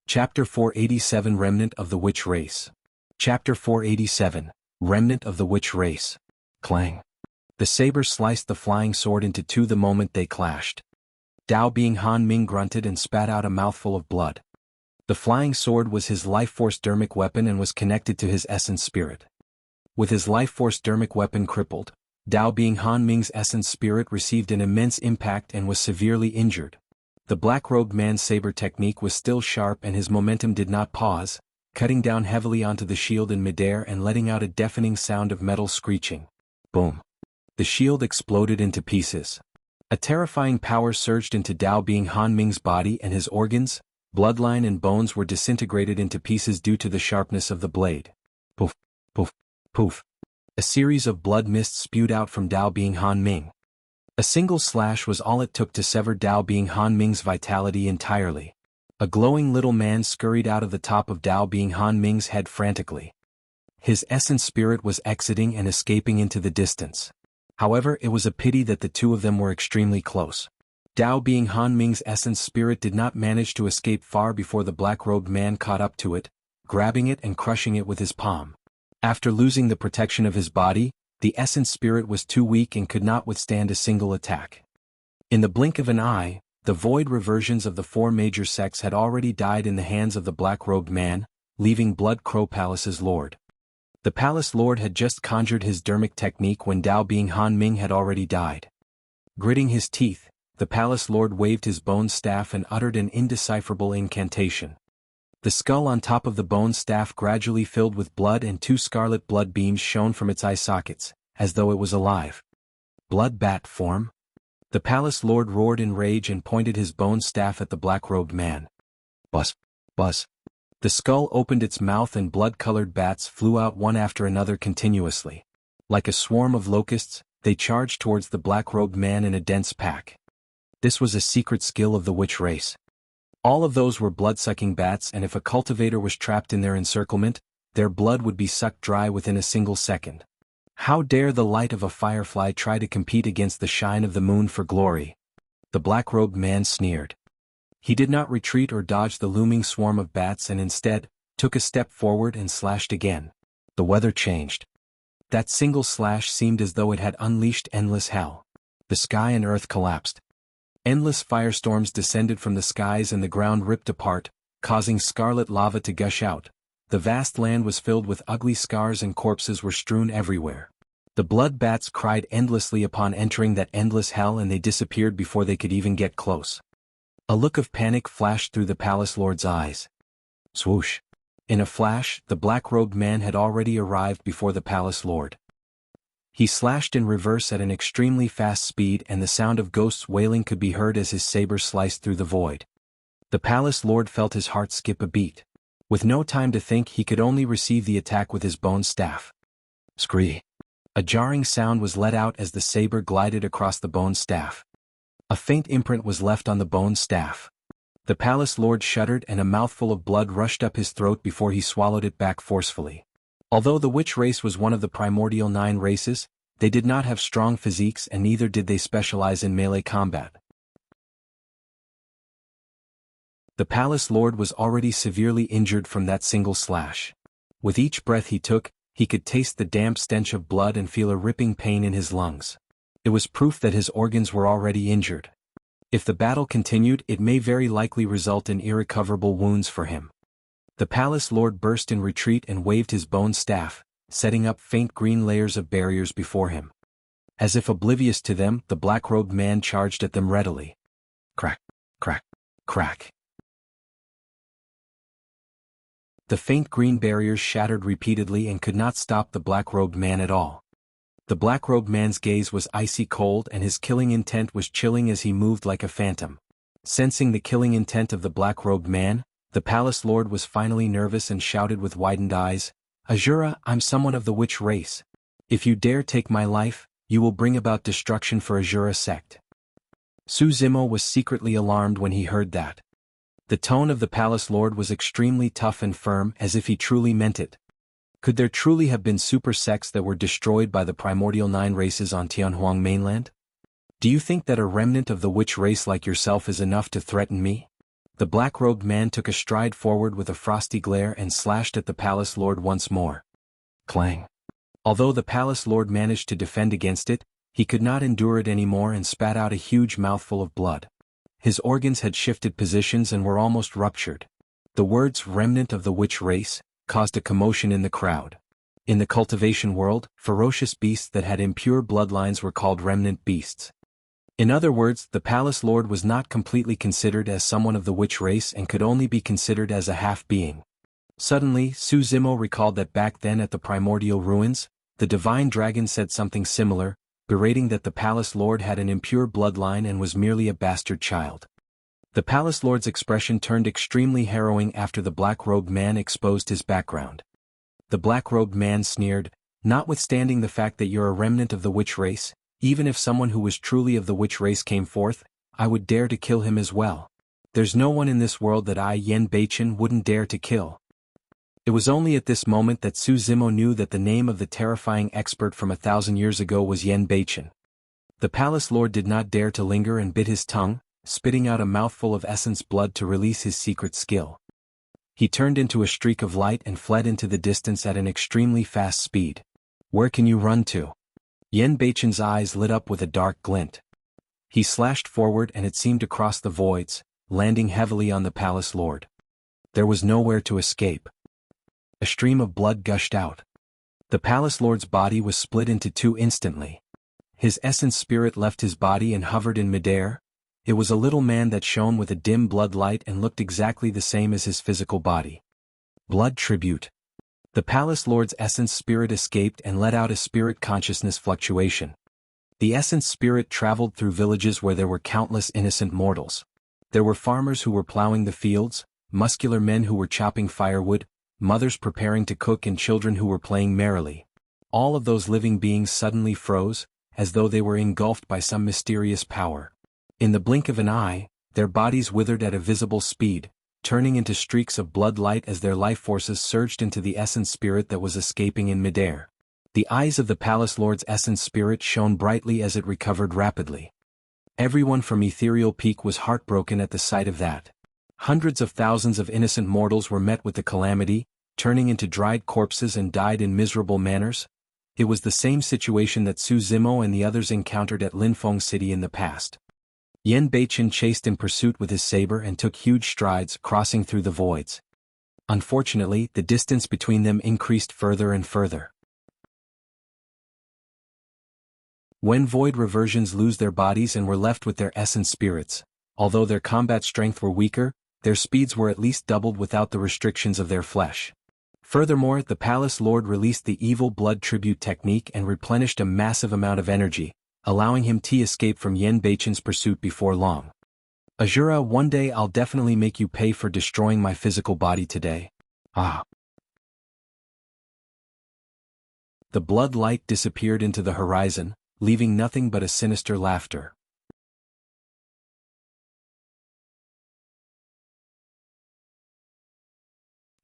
Chapter 487 Remnant of the Witch Race. Chapter 487, Remnant of the Witch Race. Clang. The saber sliced the flying sword into two the moment they clashed. Dao Bing Han Ming grunted and spat out a mouthful of blood. The flying sword was his life force dermic weapon and was connected to his essence spirit. With his life force dermic weapon crippled, Dao Bing Han Ming's essence spirit received an immense impact and was severely injured. The black-robed man's saber technique was still sharp and his momentum did not pause, cutting down heavily onto the shield in midair and letting out a deafening sound of metal screeching. Boom. The shield exploded into pieces. A terrifying power surged into Dao Bing Han Ming's body and his organs, bloodline and bones were disintegrated into pieces due to the sharpness of the blade. Poof, poof, poof. A series of blood mists spewed out from Dao Bing Han Ming. A single slash was all it took to sever Dao Bing Han Ming's vitality entirely. A glowing little man scurried out of the top of Dao Bing Han Ming's head frantically. His essence spirit was exiting and escaping into the distance. However, it was a pity that the two of them were extremely close. Dao Bing Han Ming's essence spirit did not manage to escape far before the black-robed man caught up to it, grabbing it and crushing it with his palm. After losing the protection of his body, the essence spirit was too weak and could not withstand a single attack. In the blink of an eye, the void reversions of the four major sects had already died in the hands of the black-robed man, leaving Blood Crow Palace's lord. The palace lord had just conjured his dermic technique when Dao Bing Han Ming had already died. Gritting his teeth, the palace lord waved his bone staff and uttered an indecipherable incantation. The skull on top of the bone staff gradually filled with blood and two scarlet blood beams shone from its eye sockets, as though it was alive. Blood bat form? The palace lord roared in rage and pointed his bone staff at the black-robed man. Buzz! Buzz! The skull opened its mouth and blood-colored bats flew out one after another continuously. Like a swarm of locusts, they charged towards the black-robed man in a dense pack. This was a secret skill of the witch race. All of those were blood-sucking bats, and if a cultivator was trapped in their encirclement, their blood would be sucked dry within a single second. How dare the light of a firefly try to compete against the shine of the moon for glory? The black-robed man sneered. He did not retreat or dodge the looming swarm of bats and instead, took a step forward and slashed again. The weather changed. That single slash seemed as though it had unleashed endless hell. The sky and earth collapsed. Endless firestorms descended from the skies and the ground ripped apart, causing scarlet lava to gush out. The vast land was filled with ugly scars and corpses were strewn everywhere. The blood bats cried endlessly upon entering that endless hell and they disappeared before they could even get close. A look of panic flashed through the palace lord's eyes. Swoosh! In a flash, the black-robed man had already arrived before the palace lord. He slashed in reverse at an extremely fast speed and the sound of ghosts wailing could be heard as his saber sliced through the void. The palace lord felt his heart skip a beat. With no time to think, he could only receive the attack with his bone staff. Scree! A jarring sound was let out as the saber glided across the bone staff. A faint imprint was left on the bone staff. The palace lord shuddered and a mouthful of blood rushed up his throat before he swallowed it back forcefully. Although the witch race was one of the primordial 9 races, they did not have strong physiques and neither did they specialize in melee combat. The palace lord was already severely injured from that single slash. With each breath he took, he could taste the damp stench of blood and feel a ripping pain in his lungs. It was proof that his organs were already injured. If the battle continued, it may very likely result in irrecoverable wounds for him. The palace lord burst in retreat and waved his bone staff, setting up faint green layers of barriers before him. As if oblivious to them, the black-robed man charged at them readily. Crack, crack, crack. The faint green barriers shattered repeatedly and could not stop the black-robed man at all. The black-robed man's gaze was icy cold and his killing intent was chilling as he moved like a phantom. Sensing the killing intent of the black-robed man, the palace lord was finally nervous and shouted with widened eyes, "Asura, I'm someone of the witch race. If you dare take my life, you will bring about destruction for Asura sect." Su Zimo was secretly alarmed when he heard that. The tone of the palace lord was extremely tough and firm, as if he truly meant it. Could there truly have been super sects that were destroyed by the primordial 9 races on Tianhuang mainland? Do you think that a remnant of the witch race like yourself is enough to threaten me? The black-robed man took a stride forward with a frosty glare and slashed at the palace lord once more. Clang. Although the palace lord managed to defend against it, he could not endure it anymore and spat out a huge mouthful of blood. His organs had shifted positions and were almost ruptured. The words "remnant of the witch race" caused a commotion in the crowd. In the cultivation world, ferocious beasts that had impure bloodlines were called remnant beasts. In other words, the palace lord was not completely considered as someone of the witch race and could only be considered as a half-being. Suddenly, Su Zimo recalled that back then at the primordial ruins, the divine dragon said something similar, berating that the palace lord had an impure bloodline and was merely a bastard child. The palace lord's expression turned extremely harrowing after the black-robed man exposed his background. The black-robed man sneered, "Notwithstanding the fact that you're a remnant of the witch race, even if someone who was truly of the witch race came forth, I would dare to kill him as well. There's no one in this world that I, Yen Beichen, wouldn't dare to kill. It was only at this moment that Su Zimo knew that the name of the terrifying expert from 1,000 years ago was Yen Beichen. The palace lord did not dare to linger and bit his tongue, spitting out a mouthful of essence blood to release his secret skill. He turned into a streak of light and fled into the distance at an extremely fast speed. Where can you run to? Yen Beichen's eyes lit up with a dark glint. He slashed forward and it seemed to cross the voids, landing heavily on the palace lord. There was nowhere to escape. A stream of blood gushed out. The palace lord's body was split into two instantly. His essence spirit left his body and hovered in midair. It was a little man that shone with a dim blood light and looked exactly the same as his physical body. Blood tribute. The palace lord's essence spirit escaped and let out a spirit consciousness fluctuation. The essence spirit traveled through villages where there were countless innocent mortals. There were farmers who were plowing the fields, muscular men who were chopping firewood, mothers preparing to cook and children who were playing merrily. All of those living beings suddenly froze, as though they were engulfed by some mysterious power. In the blink of an eye, their bodies withered at a visible speed, turning into streaks of blood light as their life forces surged into the essence spirit that was escaping in midair. The eyes of the palace lord's essence spirit shone brightly as it recovered rapidly. Everyone from Ethereal Peak was heartbroken at the sight of that. Hundreds of thousands of innocent mortals were met with the calamity, turning into dried corpses and died in miserable manners. It was the same situation that Su Zimo and the others encountered at Linfeng City in the past. Yen Beichen chased in pursuit with his saber and took huge strides, crossing through the voids. Unfortunately, the distance between them increased further and further. When void reversions lose their bodies and were left with their essence spirits, although their combat strength were weaker, their speeds were at least doubled without the restrictions of their flesh. Furthermore, the palace lord released the evil blood tribute technique and replenished a massive amount of energy, allowing him to escape from Yen Beichen's pursuit before long. Asura, one day I'll definitely make you pay for destroying my physical body today. Ah. The blood light disappeared into the horizon, leaving nothing but a sinister laughter.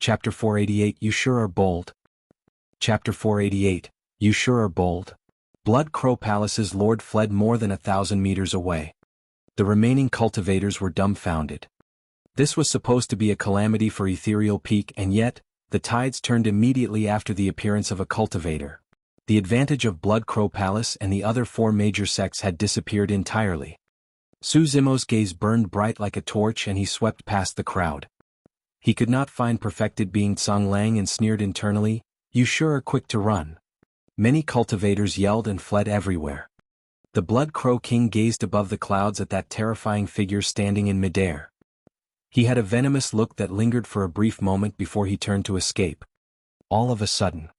Chapter 488. You sure are bold. Chapter 488. You sure are bold. Blood Crow Palace's lord fled more than 1,000 meters away. The remaining cultivators were dumbfounded. This was supposed to be a calamity for Ethereal Peak, and yet, the tides turned immediately after the appearance of a cultivator. The advantage of Blood Crow Palace and the other four major sects had disappeared entirely. Su Zimo's gaze burned bright like a torch and he swept past the crowd. He could not find perfected being Tsang Lang and sneered internally, "You sure are quick to run." Many cultivators yelled and fled everywhere. The Blood Crow King gazed above the clouds at that terrifying figure standing in midair. He had a venomous look that lingered for a brief moment before he turned to escape. All of a sudden.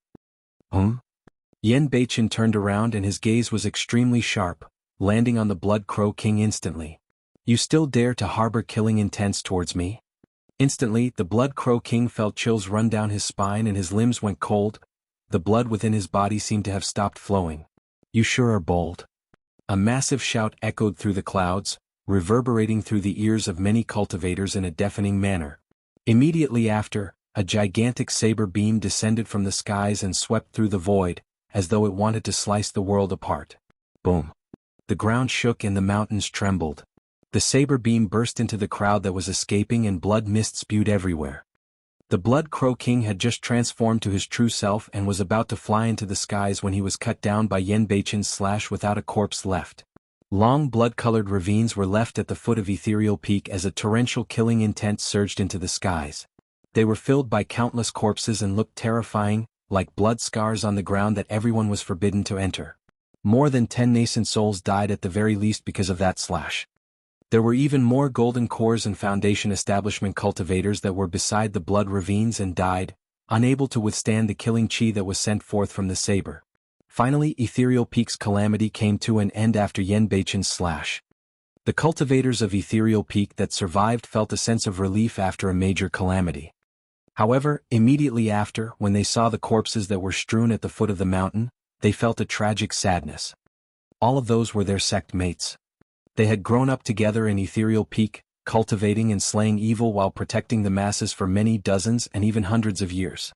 Yen Beichen turned around and his gaze was extremely sharp, landing on the Blood Crow King instantly. "You still dare to harbor killing intents towards me?" Instantly, the Blood Crow King felt chills run down his spine and his limbs went cold. The blood within his body seemed to have stopped flowing. "You sure are bold." A massive shout echoed through the clouds, reverberating through the ears of many cultivators in a deafening manner. Immediately after, a gigantic saber beam descended from the skies and swept through the void, as though it wanted to slice the world apart. Boom. The ground shook and the mountains trembled. The saber beam burst into the crowd that was escaping and blood mist spewed everywhere. The Blood Crow King had just transformed to his true self and was about to fly into the skies when he was cut down by Yen Beichen's slash without a corpse left. Long blood-colored ravines were left at the foot of Ethereal Peak as a torrential killing intent surged into the skies. They were filled by countless corpses and looked terrifying, like blood scars on the ground that everyone was forbidden to enter. More than 10 nascent souls died at the very least because of that slash. There were even more Golden Cores and Foundation Establishment cultivators that were beside the blood ravines and died, unable to withstand the killing chi that was sent forth from the saber. Finally, Ethereal Peak's calamity came to an end after Yen Beichen's slash. The cultivators of Ethereal Peak that survived felt a sense of relief after a major calamity. However, immediately after, when they saw the corpses that were strewn at the foot of the mountain, they felt a tragic sadness. All of those were their sect mates. They had grown up together in Ethereal Peak, cultivating and slaying evil while protecting the masses for many dozens and even hundreds of years.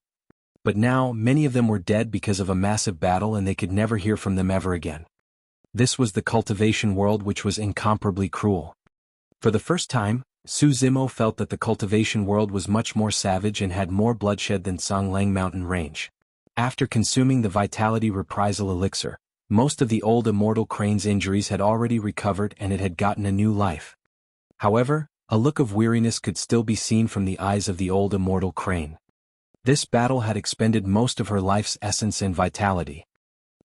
But now, many of them were dead because of a massive battle and they could never hear from them ever again. This was the cultivation world, which was incomparably cruel. For the first time, Su Zimo felt that the cultivation world was much more savage and had more bloodshed than Songlang Mountain Range. After consuming the Vitality Reprisal Elixir, most of the old immortal crane's injuries had already recovered and it had gotten a new life. However, a look of weariness could still be seen from the eyes of the old immortal crane. This battle had expended most of her life's essence and vitality.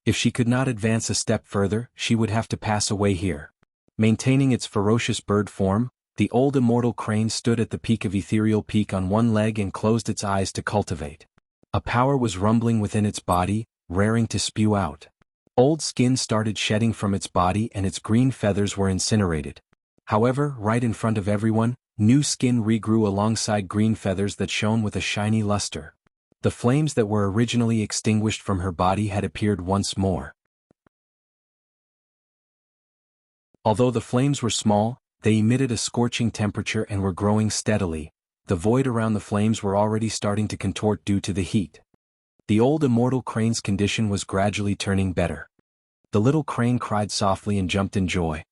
If she could not advance a step further, she would have to pass away here. Maintaining its ferocious bird form, the old immortal crane stood at the peak of Ethereal Peak on one leg and closed its eyes to cultivate. A power was rumbling within its body, raring to spew out. Old skin started shedding from its body and its green feathers were incinerated. However, right in front of everyone, new skin regrew alongside green feathers that shone with a shiny luster. The flames that were originally extinguished from her body had appeared once more. Although the flames were small, they emitted a scorching temperature and were growing steadily. The void around the flames were already starting to contort due to the heat. The old immortal crane's condition was gradually turning better. The little crane cried softly and jumped in joy.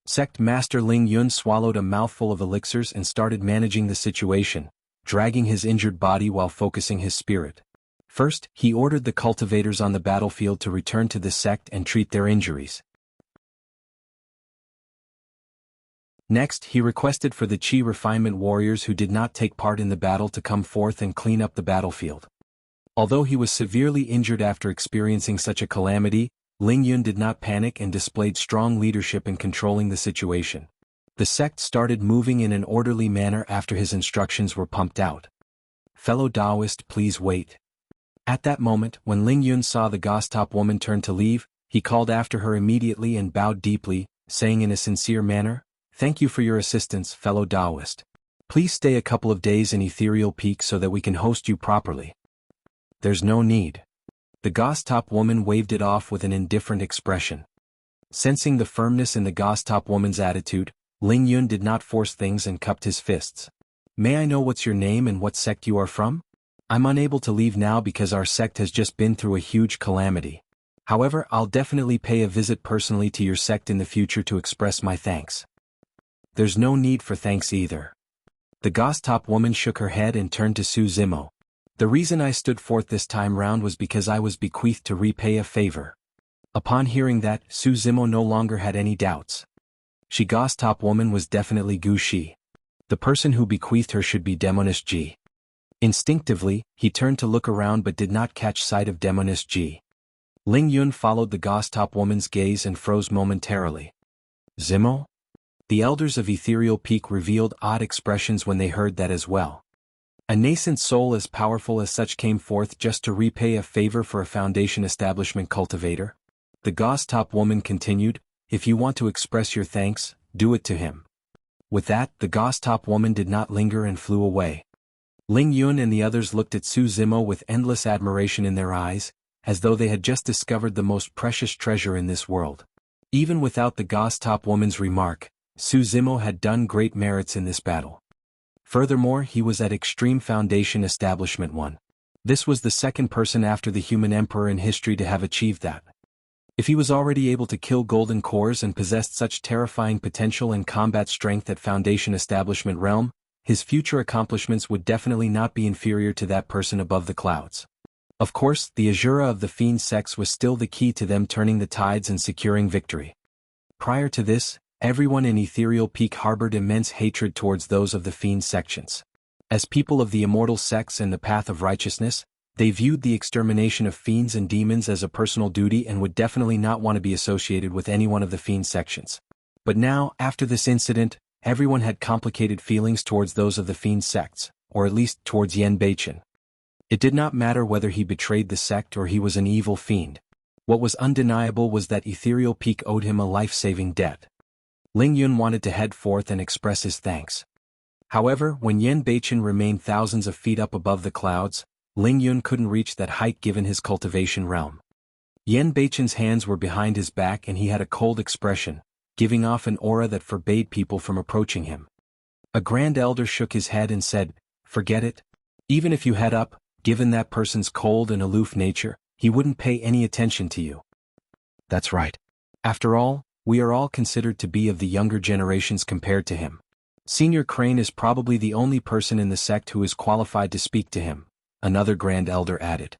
Sect Master Ling Yun swallowed a mouthful of elixirs and started managing the situation, dragging his injured body while focusing his spirit. First, he ordered the cultivators on the battlefield to return to the sect and treat their injuries. Next, he requested for the Qi refinement warriors who did not take part in the battle to come forth and clean up the battlefield. Although he was severely injured after experiencing such a calamity, Ling Yun did not panic and displayed strong leadership in controlling the situation. The sect started moving in an orderly manner after his instructions were pumped out. "Fellow Taoist, please wait." At that moment, when Ling Yun saw the Gostop woman turn to leave, he called after her immediately and bowed deeply, saying in a sincere manner, "Thank you for your assistance, fellow Taoist. Please stay a couple of days in Ethereal Peak so that we can host you properly." "There's no need." The Gostop woman waved it off with an indifferent expression. Sensing the firmness in the Gostop woman's attitude, Ling Yun did not force things and cupped his fists. "May I know what's your name and what sect you are from? I'm unable to leave now because our sect has just been through a huge calamity. However, I'll definitely pay a visit personally to your sect in the future to express my thanks." "There's no need for thanks either." The Gostop woman shook her head and turned to Su Zimo. "The reason I stood forth this time round was because I was bequeathed to repay a favor." Upon hearing that, Su Zimo no longer had any doubts. She Gostop woman was definitely Gu Shi. The person who bequeathed her should be Demoness Ji. Instinctively, he turned to look around but did not catch sight of Demoness Ji. Ling Yun followed the Gostop woman's gaze and froze momentarily. "Zimo?" The elders of Ethereal Peak revealed odd expressions when they heard that as well. A nascent soul as powerful as such came forth just to repay a favor for a Foundation establishment cultivator? The Gostop woman continued, "If you want to express your thanks, do it to him." With that, the Gostop woman did not linger and flew away. Ling Yun and the others looked at Su Zimo with endless admiration in their eyes, as though they had just discovered the most precious treasure in this world. Even without the Gostop woman's remark, Su Zimo had done great merits in this battle. Furthermore, he was at Extreme Foundation Establishment 1. This was the second person after the human emperor in history to have achieved that. If he was already able to kill golden cores and possessed such terrifying potential and combat strength at Foundation Establishment realm, his future accomplishments would definitely not be inferior to that person above the clouds. Of course, the Asura of the Fiend sects was still the key to them turning the tides and securing victory. Prior to this, everyone in Ethereal Peak harbored immense hatred towards those of the Fiend sections. As people of the immortal sects and the path of righteousness, they viewed the extermination of fiends and demons as a personal duty and would definitely not want to be associated with any one of the Fiend sections. But now, after this incident, everyone had complicated feelings towards those of the Fiend sects, or at least towards Yen Beichen. It did not matter whether he betrayed the sect or he was an evil fiend. What was undeniable was that Ethereal Peak owed him a life-saving debt. Ling Yun wanted to head forth and express his thanks. However, when Yen Beichen remained thousands of feet up above the clouds, Ling Yun couldn't reach that height given his cultivation realm. Yen Beichen's hands were behind his back and he had a cold expression, giving off an aura that forbade people from approaching him. A Grand Elder shook his head and said, "Forget it. Even if you head up, given that person's cold and aloof nature, he wouldn't pay any attention to you." That's right. After all, we are all considered to be of the younger generations compared to him. Senior Crane is probably the only person in the sect who is qualified to speak to him, another Grand Elder added.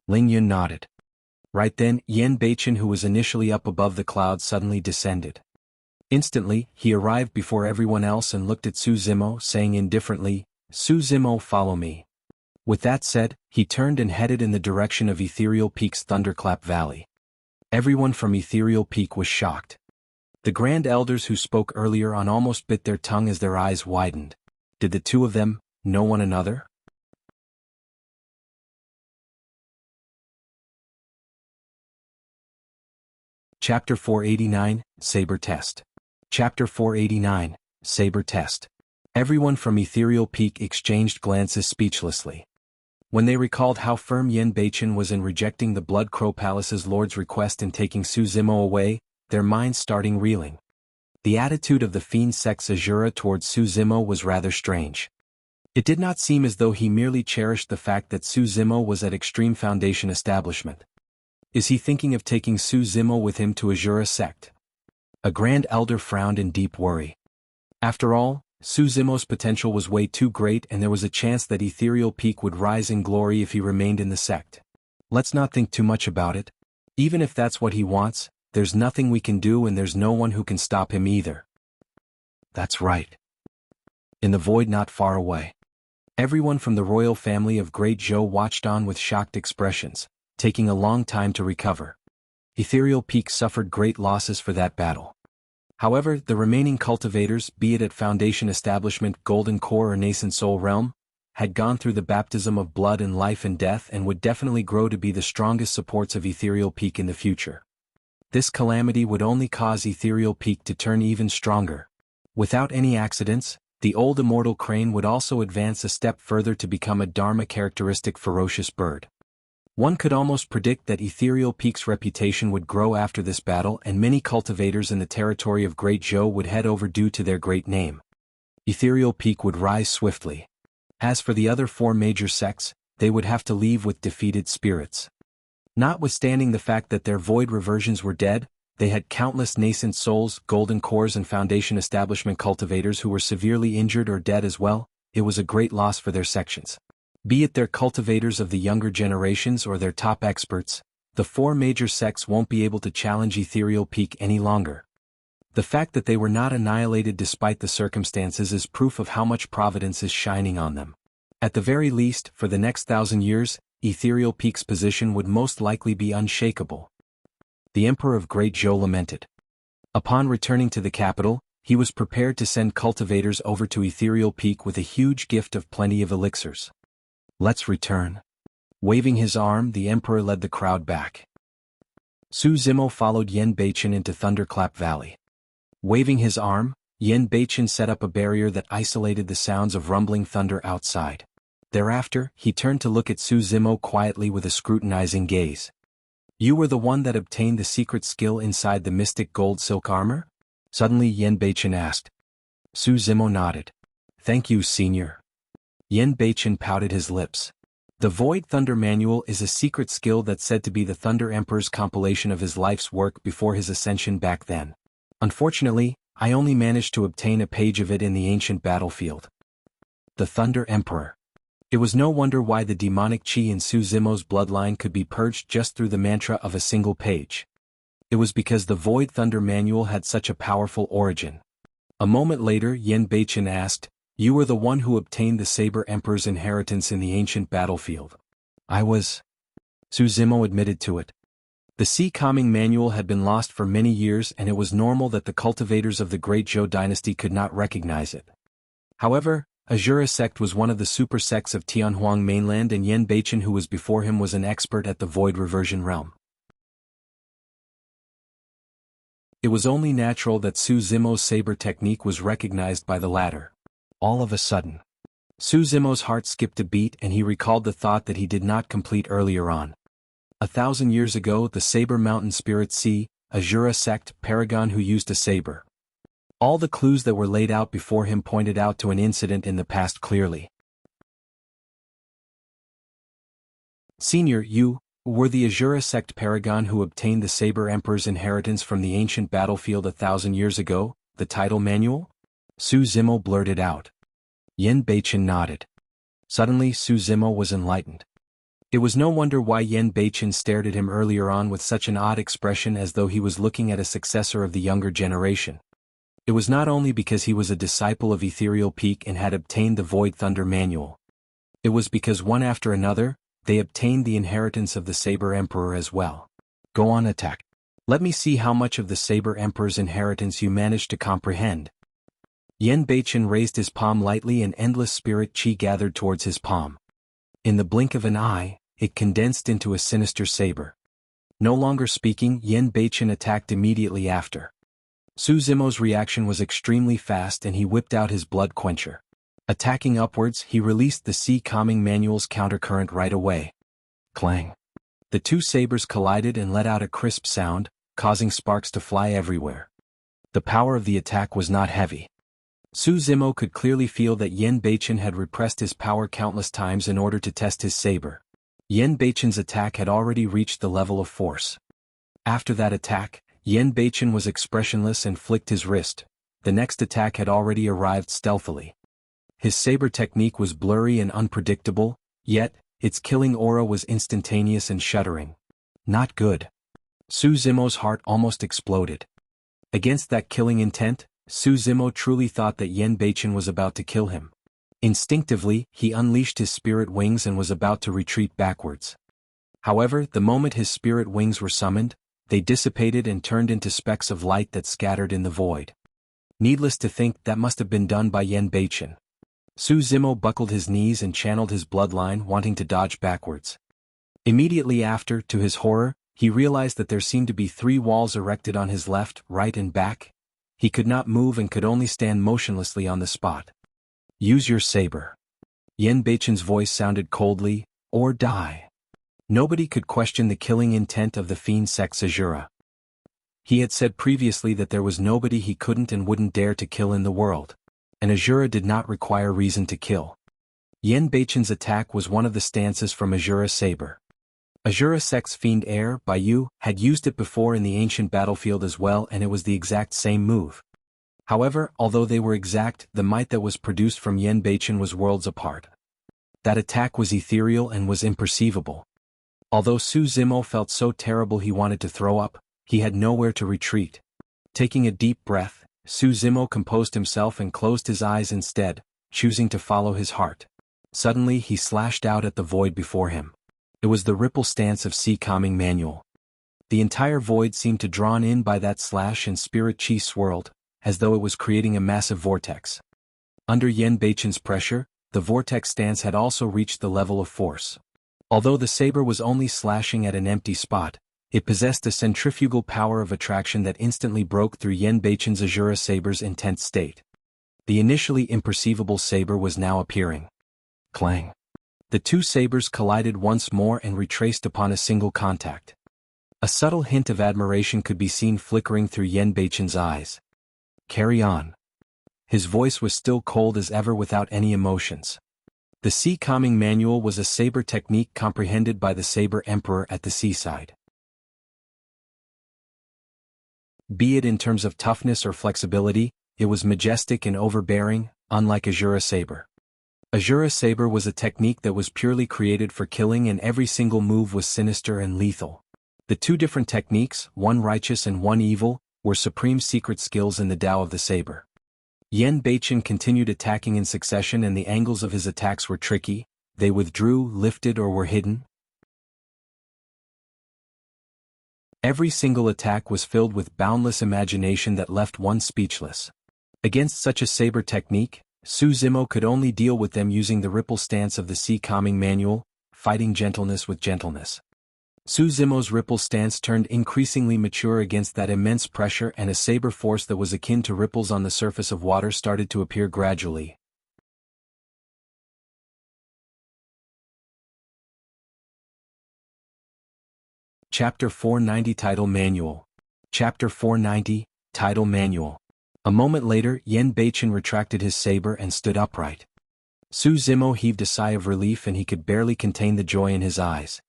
Ling Yun nodded. Right then, Yan Beichen, who was initially up above the clouds, suddenly descended. Instantly, he arrived before everyone else and looked at Su Zimo, saying indifferently, "Su Zimo, follow me." With that said, he turned and headed in the direction of Ethereal Peak's Thunderclap Valley. Everyone from Ethereal Peak was shocked. The Grand Elders who spoke earlier on almost bit their tongue as their eyes widened. Did the two of them know one another? Chapter 489, Saber Test. Chapter 489, Saber Test. Everyone from Ethereal Peak exchanged glances speechlessly. When they recalled how firm Yan Beichen was in rejecting the Blood Crow Palace's lord's request and taking Su Zimo away, their minds starting reeling. The attitude of the Fiend Sect's Asura towards Su Zimo was rather strange. It did not seem as though he merely cherished the fact that Su Zimo was at Extreme Foundation establishment. Is he thinking of taking Su Zimo with him to Asura sect? A Grand Elder frowned in deep worry. After all, Su Zimo's potential was way too great, and there was a chance that Ethereal Peak would rise in glory if he remained in the sect. Let's not think too much about it. Even if that's what he wants, there's nothing we can do, and there's no one who can stop him either. That's right. In the void not far away. Everyone from the royal family of Great Zhou watched on with shocked expressions, taking a long time to recover. Ethereal Peak suffered great losses for that battle. However, the remaining cultivators, be it at Foundation Establishment, Golden Core or Nascent Soul Realm, had gone through the baptism of blood in life and death and would definitely grow to be the strongest supports of Ethereal Peak in the future. This calamity would only cause Ethereal Peak to turn even stronger. Without any accidents, the old immortal crane would also advance a step further to become a Dharma-characteristic ferocious bird. One could almost predict that Ethereal Peak's reputation would grow after this battle, and many cultivators in the territory of Great Zhou would head over due to their great name. Ethereal Peak would rise swiftly. As for the other four major sects, they would have to leave with defeated spirits. Notwithstanding the fact that their void reversions were dead, they had countless nascent souls, golden cores and Foundation Establishment cultivators who were severely injured or dead as well. It was a great loss for their sections. Be it their cultivators of the younger generations or their top experts, the four major sects won't be able to challenge Ethereal Peak any longer. The fact that they were not annihilated despite the circumstances is proof of how much providence is shining on them. At the very least, for the next 1,000 years, Ethereal Peak's position would most likely be unshakable. The Emperor of Great Zhou lamented. Upon returning to the capital, he was prepared to send cultivators over to Ethereal Peak with a huge gift of plenty of elixirs. Let's return. Waving his arm, the Emperor led the crowd back. Su Zimo followed Yan Beichen into Thunderclap Valley. Waving his arm, Yan Beichen set up a barrier that isolated the sounds of rumbling thunder outside. Thereafter, he turned to look at Su Zimo quietly with a scrutinizing gaze. You were the one that obtained the secret skill inside the mystic gold silk armor? Suddenly Yan Beichen asked. Su Zimo nodded. Thank you, senior. Yan Beichen pouted his lips. The Void Thunder Manual is a secret skill that's said to be the Thunder Emperor's compilation of his life's work before his ascension back then. Unfortunately, I only managed to obtain a page of it in the ancient battlefield. The Thunder Emperor. It was no wonder why the demonic chi in Su Zimo's bloodline could be purged just through the mantra of a single page. It was because the Void Thunder Manual had such a powerful origin. A moment later, Yan Beichen asked, You were the one who obtained the Saber Emperor's inheritance in the ancient battlefield. I was. Su Zimo admitted to it. The Sea Calming Manual had been lost for many years, and it was normal that the cultivators of the Great Zhou dynasty could not recognize it. However, Asura sect was one of the super sects of Tianhuang mainland, and Yan Beichen, who was before him, was an expert at the void reversion realm. It was only natural that Su Zimo's saber technique was recognized by the latter. All of a sudden, Su Zimo's heart skipped a beat, and he recalled the thought that he did not complete earlier on. 1,000 years ago, the Saber Mountain Spirit Sea, Asura sect, paragon who used a saber. All the clues that were laid out before him pointed out to an incident in the past clearly. Senior, you were the Asura sect paragon who obtained the Saber Emperor's inheritance from the ancient battlefield 1,000 years ago, the Tidal manual? Su Zimo blurted out. Yen Beichen nodded. Suddenly Su Zimo was enlightened. It was no wonder why Yen Beichen stared at him earlier on with such an odd expression, as though he was looking at a successor of the younger generation. It was not only because he was a disciple of Ethereal Peak and had obtained the Void Thunder manual. It was because one after another, they obtained the inheritance of the Saber Emperor as well. Go on, attack. Let me see how much of the Saber Emperor's inheritance you managed to comprehend. Yen Beichen raised his palm lightly and endless spirit chi gathered towards his palm. In the blink of an eye, it condensed into a sinister saber. No longer speaking, Yen Beichen attacked immediately after. Su Zimo's reaction was extremely fast and he whipped out his blood quencher. Attacking upwards, he released the Sea Calming Manual's countercurrent right away. Clang. The two sabers collided and let out a crisp sound, causing sparks to fly everywhere. The power of the attack was not heavy. Su Zimo could clearly feel that Yen Beichen had repressed his power countless times in order to test his saber. Yen Beichen's attack had already reached the level of force. After that attack, Yen Beichen was expressionless and flicked his wrist. The next attack had already arrived stealthily. His saber technique was blurry and unpredictable, yet, its killing aura was instantaneous and shuddering. Not good. Su Zimo's heart almost exploded. Against that killing intent, Su Zimo truly thought that Yen Beichen was about to kill him. Instinctively, he unleashed his spirit wings and was about to retreat backwards. However, the moment his spirit wings were summoned, they dissipated and turned into specks of light that scattered in the void. Needless to think, that must have been done by Yen Beichen. Su Zimo buckled his knees and channeled his bloodline, wanting to dodge backwards. Immediately after, to his horror, he realized that there seemed to be 3 walls erected on his left, right and back. He could not move and could only stand motionlessly on the spot. Use your saber. Yen Beichen's voice sounded coldly, or die. Nobody could question the killing intent of the fiend sect's Asura. He had said previously that there was nobody he couldn't and wouldn't dare to kill in the world. An Asura did not require reason to kill. Yen Beichen's attack was one of the stances from Asura Saber. Asura sect's fiend heir, Baiyu, had used it before in the ancient battlefield as well, and it was the exact same move. However, although they were exact, the might that was produced from Yen Beichen was worlds apart. That attack was ethereal and was imperceivable. Although Su Zimo felt so terrible he wanted to throw up, he had nowhere to retreat. Taking a deep breath, Su Zimo composed himself and closed his eyes instead, choosing to follow his heart. Suddenly he slashed out at the void before him. It was the ripple stance of Sea Calming Manual. The entire void seemed to drawn in by that slash, and spirit chi swirled, as though it was creating a massive vortex. Under Yen Beichen's pressure, the vortex stance had also reached the level of force. Although the saber was only slashing at an empty spot, it possessed a centrifugal power of attraction that instantly broke through Yen Beichen's Asura saber's intense state. The initially imperceivable saber was now appearing. Clang. The two sabers collided once more and retraced upon a single contact. A subtle hint of admiration could be seen flickering through Yen Beichen's eyes. Carry on. His voice was still cold as ever without any emotions. The Sea Calming Manual was a saber technique comprehended by the Saber Emperor at the seaside. Be it in terms of toughness or flexibility, it was majestic and overbearing, unlike Asura Saber. Asura Saber was a technique that was purely created for killing, and every single move was sinister and lethal. The two different techniques, one righteous and one evil, were supreme secret skills in the Tao of the Saber. Yen Beichen continued attacking in succession, and the angles of his attacks were tricky. They withdrew, lifted, or were hidden. Every single attack was filled with boundless imagination that left one speechless. Against such a saber technique, Su Zimo could only deal with them using the ripple stance of the Sea Calming Manual, fighting gentleness with gentleness. Su Zimo's ripple stance turned increasingly mature against that immense pressure, and a saber force that was akin to ripples on the surface of water started to appear gradually. Chapter 490 Tidal Manual. Chapter 490, Tidal Manual. A moment later, Yan Beichen retracted his saber and stood upright. Su Zimo heaved a sigh of relief and he could barely contain the joy in his eyes.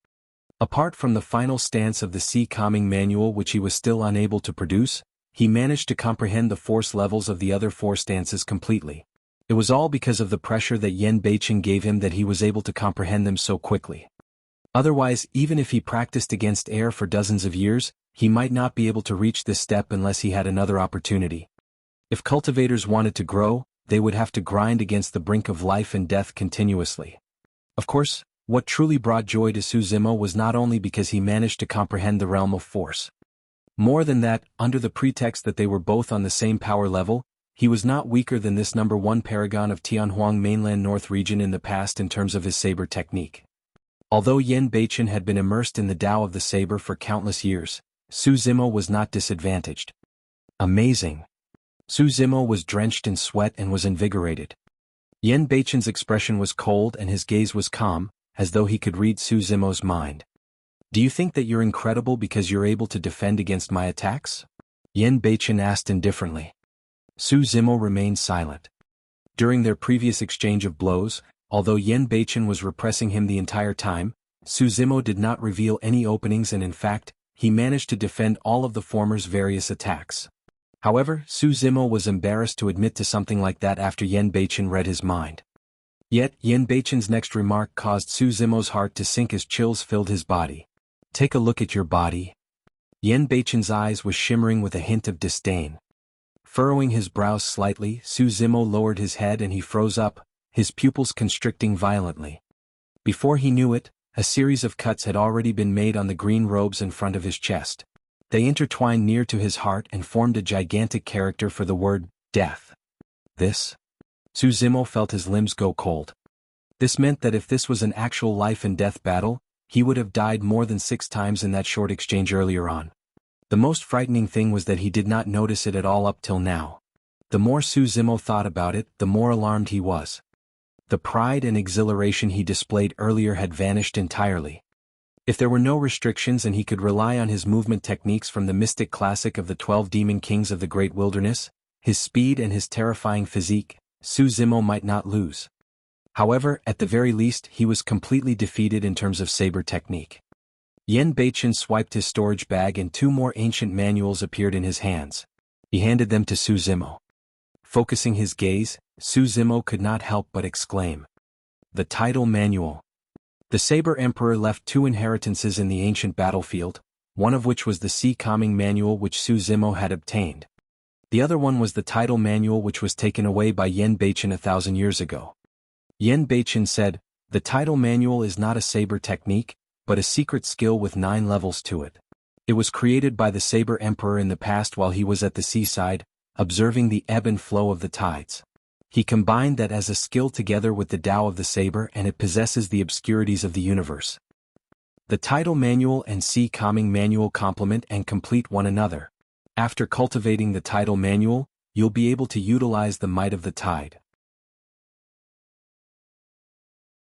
Apart from the final stance of the Sea Calming Manual which he was still unable to produce, he managed to comprehend the force levels of the other 4 stances completely. It was all because of the pressure that Yan Beichen gave him that he was able to comprehend them so quickly. Otherwise, even if he practiced against air for dozens of years, he might not be able to reach this step unless he had another opportunity. If cultivators wanted to grow, they would have to grind against the brink of life and death continuously. Of course, what truly brought joy to Su Zimo was not only because he managed to comprehend the realm of force. More than that, under the pretext that they were both on the same power level, he was not weaker than this number 1 paragon of Tianhuang mainland north region in the past in terms of his saber technique. Although Yan Beichen had been immersed in the Tao of the saber for countless years, Su Zimo was not disadvantaged. Amazing! Su Zimo was drenched in sweat and was invigorated. Yan Beichen's expression was cold and his gaze was calm, as though he could read Su Zimo's mind. Do you think that you're incredible because you're able to defend against my attacks? Yan Beichen asked indifferently. Su Zimo remained silent. During their previous exchange of blows, although Yan Beichen was repressing him the entire time, Su Zimo did not reveal any openings and in fact, he managed to defend all of the former's various attacks. However, Su Zimo was embarrassed to admit to something like that after Yan Beichen read his mind. Yet, Yan Beichen's next remark caused Su Zimo's heart to sink as chills filled his body. Take a look at your body. Yan Beichen's eyes was shimmering with a hint of disdain. Furrowing his brows slightly, Su Zimo lowered his head and he froze up, his pupils constricting violently. Before he knew it, a series of cuts had already been made on the green robes in front of his chest. They intertwined near to his heart and formed a gigantic character for the word, death. This? Su Zimo felt his limbs go cold. This meant that if this was an actual life and death battle, he would have died more than 6 times in that short exchange earlier on. The most frightening thing was that he did not notice it at all up till now. The more Su Zimo thought about it, the more alarmed he was. The pride and exhilaration he displayed earlier had vanished entirely. If there were no restrictions and he could rely on his movement techniques from the mystic classic of the 12 demon kings of the great wilderness, his speed and his terrifying physique, Su Zimo might not lose. However, at the very least he was completely defeated in terms of saber technique. Yan Beichen swiped his storage bag and 2 more ancient manuals appeared in his hands. He handed them to Su Zimo. Focusing his gaze, Su Zimo could not help but exclaim. The Tidal Manual. The Saber Emperor left 2 inheritances in the ancient battlefield, one of which was the Sea Calming Manual which Su Zimo had obtained. The other one was the Tidal Manual which was taken away by Yan Beichen 1,000 years ago. Yan Beichen said, the Tidal Manual is not a saber technique, but a secret skill with 9 levels to it. It was created by the Saber Emperor in the past while he was at the seaside, observing the ebb and flow of the tides. He combined that as a skill together with the Tao of the saber and it possesses the obscurities of the universe. The Tidal Manual and Sea Calming Manual complement and complete one another. After cultivating the Tidal Manual, you'll be able to utilize the might of the tide.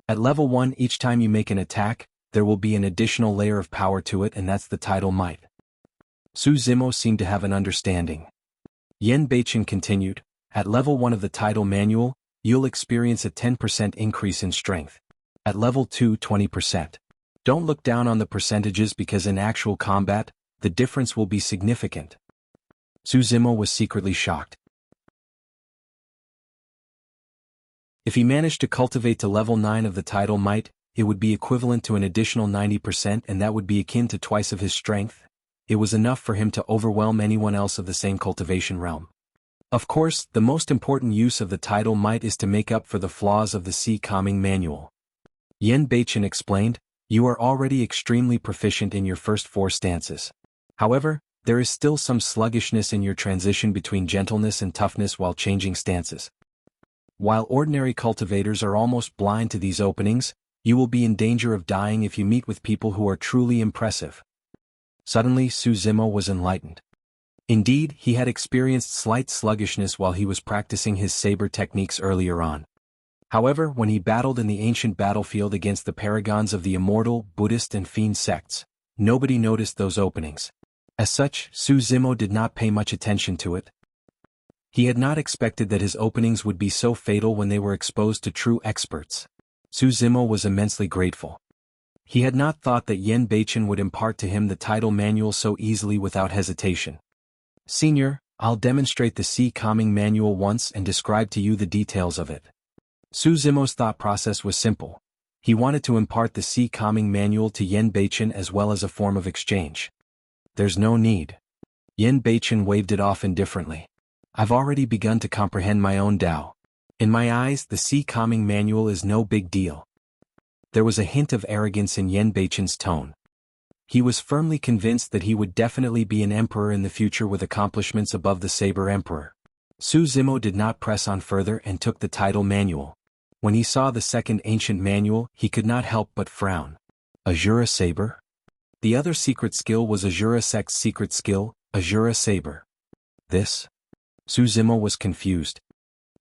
At level 1, each time you make an attack, there will be an additional layer of power to it and that's the Tidal Might. Su Zimo seemed to have an understanding. Yan Beichen continued, at level 1 of the Tidal Manual, you'll experience a 10% increase in strength. At level 2, 20%. Don't look down on the percentages because in actual combat, the difference will be significant. Su Zimo was secretly shocked. If he managed to cultivate to level 9 of the Tidal Might, it would be equivalent to an additional 90% and that would be akin to twice of his strength. It was enough for him to overwhelm anyone else of the same cultivation realm. Of course, the most important use of the Tidal Might is to make up for the flaws of the Sea Calming Manual. Yan Beichen explained, you are already extremely proficient in your first 4 stances. However, there is still some sluggishness in your transition between gentleness and toughness while changing stances. While ordinary cultivators are almost blind to these openings, you will be in danger of dying if you meet with people who are truly impressive. Suddenly Su Zimo was enlightened. Indeed, he had experienced slight sluggishness while he was practicing his saber techniques earlier on. However, when he battled in the ancient battlefield against the paragons of the immortal, Buddhist and fiend sects, nobody noticed those openings. As such, Su Zimo did not pay much attention to it. He had not expected that his openings would be so fatal when they were exposed to true experts. Su Zimo was immensely grateful. He had not thought that Yen Beichen would impart to him the Tidal manual so easily without hesitation. Senior, I'll demonstrate the Sea Calming manual once and describe to you the details of it. Su Zimo's thought process was simple. He wanted to impart the Sea Calming manual to Yen Beichen as well as a form of exchange. There's no need. Yen Beichen waved it off indifferently. I've already begun to comprehend my own Tao. In my eyes, the Sea Calming manual is no big deal. There was a hint of arrogance in Yen Beichen's tone. He was firmly convinced that he would definitely be an emperor in the future with accomplishments above the Saber Emperor. Su Zimo did not press on further and took the Tidal manual. When he saw the second ancient manual, he could not help but frown. Asura Saber? The other secret skill was Asura Sect's secret skill, Asura Saber. This? Su Zimo was confused.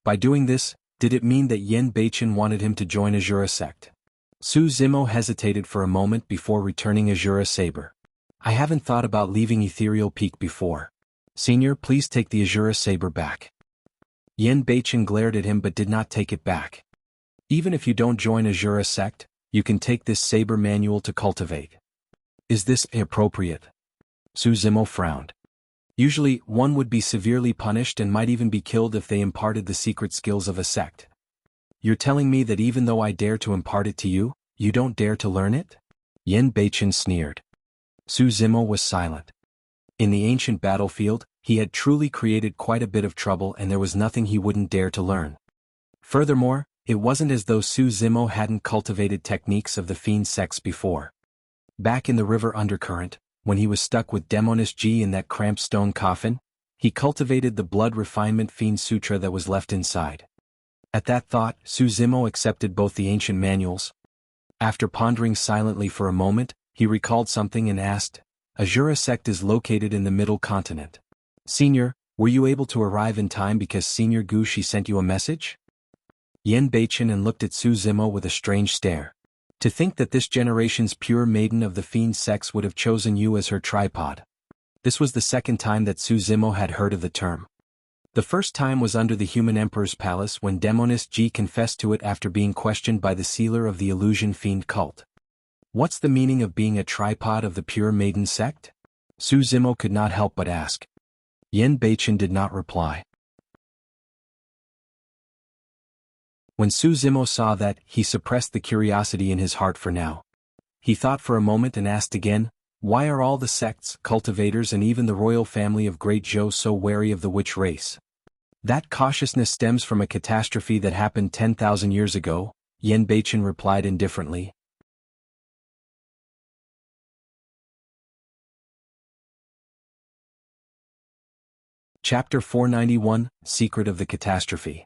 By doing this, did it mean that Yen Beichen wanted him to join Asura Sect? Su Zimo hesitated for a moment before returning Asura Saber. I haven't thought about leaving Ethereal Peak before. Senior, please take the Asura Saber back. Yen Beichen glared at him but did not take it back. Even if you don't join Asura Sect, you can take this Saber manual to cultivate. Is this appropriate? Su Zimo frowned. Usually, one would be severely punished and might even be killed if they imparted the secret skills of a sect. You're telling me that even though I dare to impart it to you, you don't dare to learn it? Yen Beichen sneered. Su Zimo was silent. In the ancient battlefield, he had truly created quite a bit of trouble and there was nothing he wouldn't dare to learn. Furthermore, it wasn't as though Su Zimo hadn't cultivated techniques of the fiend sects before. Back in the river undercurrent, when he was stuck with Demonist Ji in that cramped stone coffin, he cultivated the blood refinement fiend sutra that was left inside. At that thought, Su Zimo accepted both the ancient manuals. After pondering silently for a moment, he recalled something and asked, Asura Sect is located in the middle continent. Senior, were you able to arrive in time because Senior Gushi sent you a message? Yen Beichen and looked at Su Zimo with a strange stare. To think that this generation's pure maiden of the fiend sex would have chosen you as her tripod. This was the second time that Su Zimo had heard of the term. The first time was under the Human Emperor's palace when Demonist Ji confessed to it after being questioned by the sealer of the illusion fiend cult. What's the meaning of being a tripod of the pure maiden sect? Su Zimo could not help but ask. Yen Beichen did not reply. When Su Zimo saw that, he suppressed the curiosity in his heart for now. He thought for a moment and asked again, why are all the sects, cultivators and even the royal family of Great Zhou so wary of the witch race? That cautiousness stems from a catastrophe that happened 10,000 years ago, Yen Beichen replied indifferently. Chapter 491, Secret of the Catastrophe.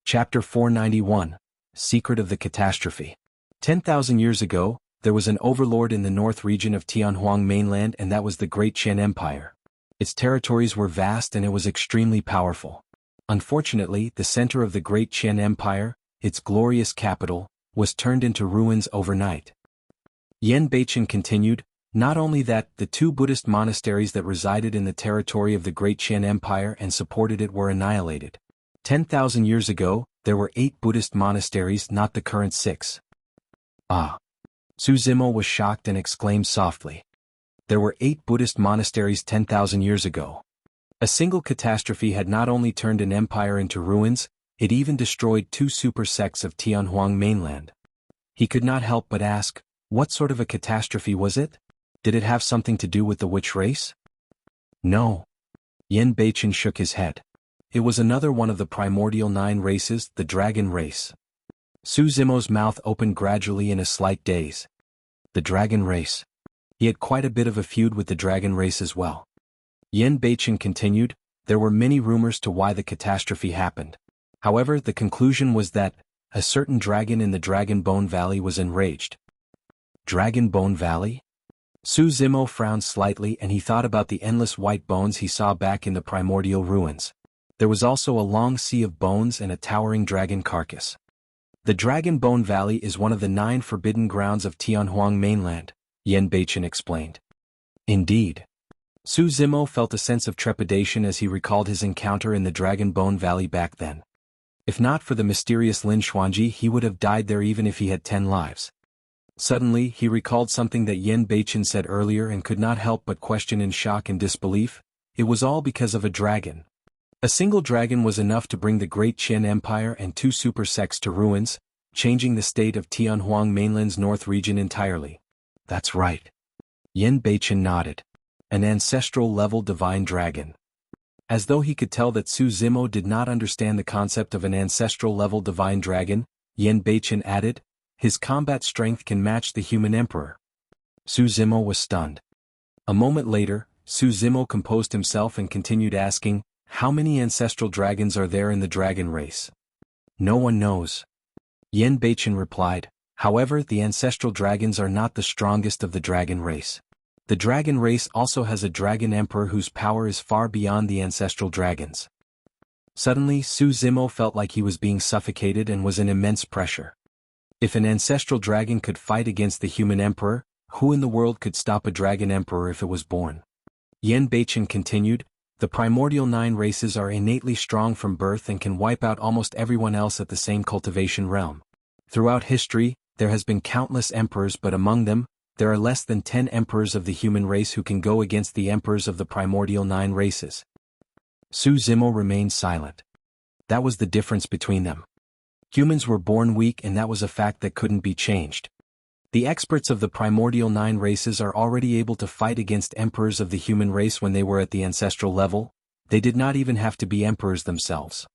Chapter 491, Secret of the Catastrophe. 10,000 years ago, there was an overlord in the north region of Tianhuang mainland and that was the Great Qian Empire. Its territories were vast and it was extremely powerful. Unfortunately, the center of the Great Qian Empire, its glorious capital, was turned into ruins overnight. Yen Beichen continued, not only that, the two Buddhist monasteries that resided in the territory of the Great Qian Empire and supported it were annihilated. 10,000 years ago, there were 8 Buddhist monasteries, not the current 6. Ah! Su Zimo was shocked and exclaimed softly. There were 8 Buddhist monasteries 10,000 years ago. A single catastrophe had not only turned an empire into ruins, it even destroyed 2 super sects of Tianhuang mainland. He could not help but ask, what sort of a catastrophe was it? Did it have something to do with the witch race? No. Yen Beichen shook his head. It was another one of the primordial 9 races, the dragon race. Su Zimo's mouth opened gradually in a slight daze. The dragon race. He had quite a bit of a feud with the dragon race as well. Yen Beichen continued, there were many rumors to why the catastrophe happened. However, the conclusion was that a certain dragon in the Dragon Bone Valley was enraged. Dragon Bone Valley? Su Zimo frowned slightly and he thought about the endless white bones he saw back in the primordial ruins. There was also a long sea of bones and a towering dragon carcass. The Dragon Bone Valley is one of the 9 forbidden grounds of Tianhuang mainland, Yen Beichen explained. Indeed. Su Zimo felt a sense of trepidation as he recalled his encounter in the Dragon Bone Valley back then. If not for the mysterious Lin Xuanji, he would have died there even if he had 10 lives. Suddenly, he recalled something that Yan Beichen said earlier and could not help but question in shock and disbelief. It was all because of a dragon. A single dragon was enough to bring the great Qian Empire and 2 super sects to ruins, changing the state of Tianhuang mainland's north region entirely. That's right. Yan Beichen nodded. An ancestral-level divine dragon. As though he could tell that Su Zimo did not understand the concept of an ancestral-level divine dragon, Yan Beichen added, his combat strength can match the human emperor. Su Zimo was stunned. A moment later, Su Zimo composed himself and continued asking, how many ancestral dragons are there in the dragon race? No one knows. Yan Beichen replied, however, the ancestral dragons are not the strongest of the dragon race. The dragon race also has a dragon emperor whose power is far beyond the ancestral dragons. Suddenly, Su Zimo felt like he was being suffocated and was in immense pressure. If an ancestral dragon could fight against the human emperor, who in the world could stop a dragon emperor if it was born? Yan Beichen continued, the primordial 9 races are innately strong from birth and can wipe out almost everyone else at the same cultivation realm. Throughout history, there has been countless emperors, but among them, there are less than 10 emperors of the human race who can go against the emperors of the primordial 9 races. Su Zimo remained silent. That was the difference between them. Humans were born weak, and that was a fact that couldn't be changed. The experts of the primordial 9 races are already able to fight against emperors of the human race when they were at the ancestral level. They did not even have to be emperors themselves.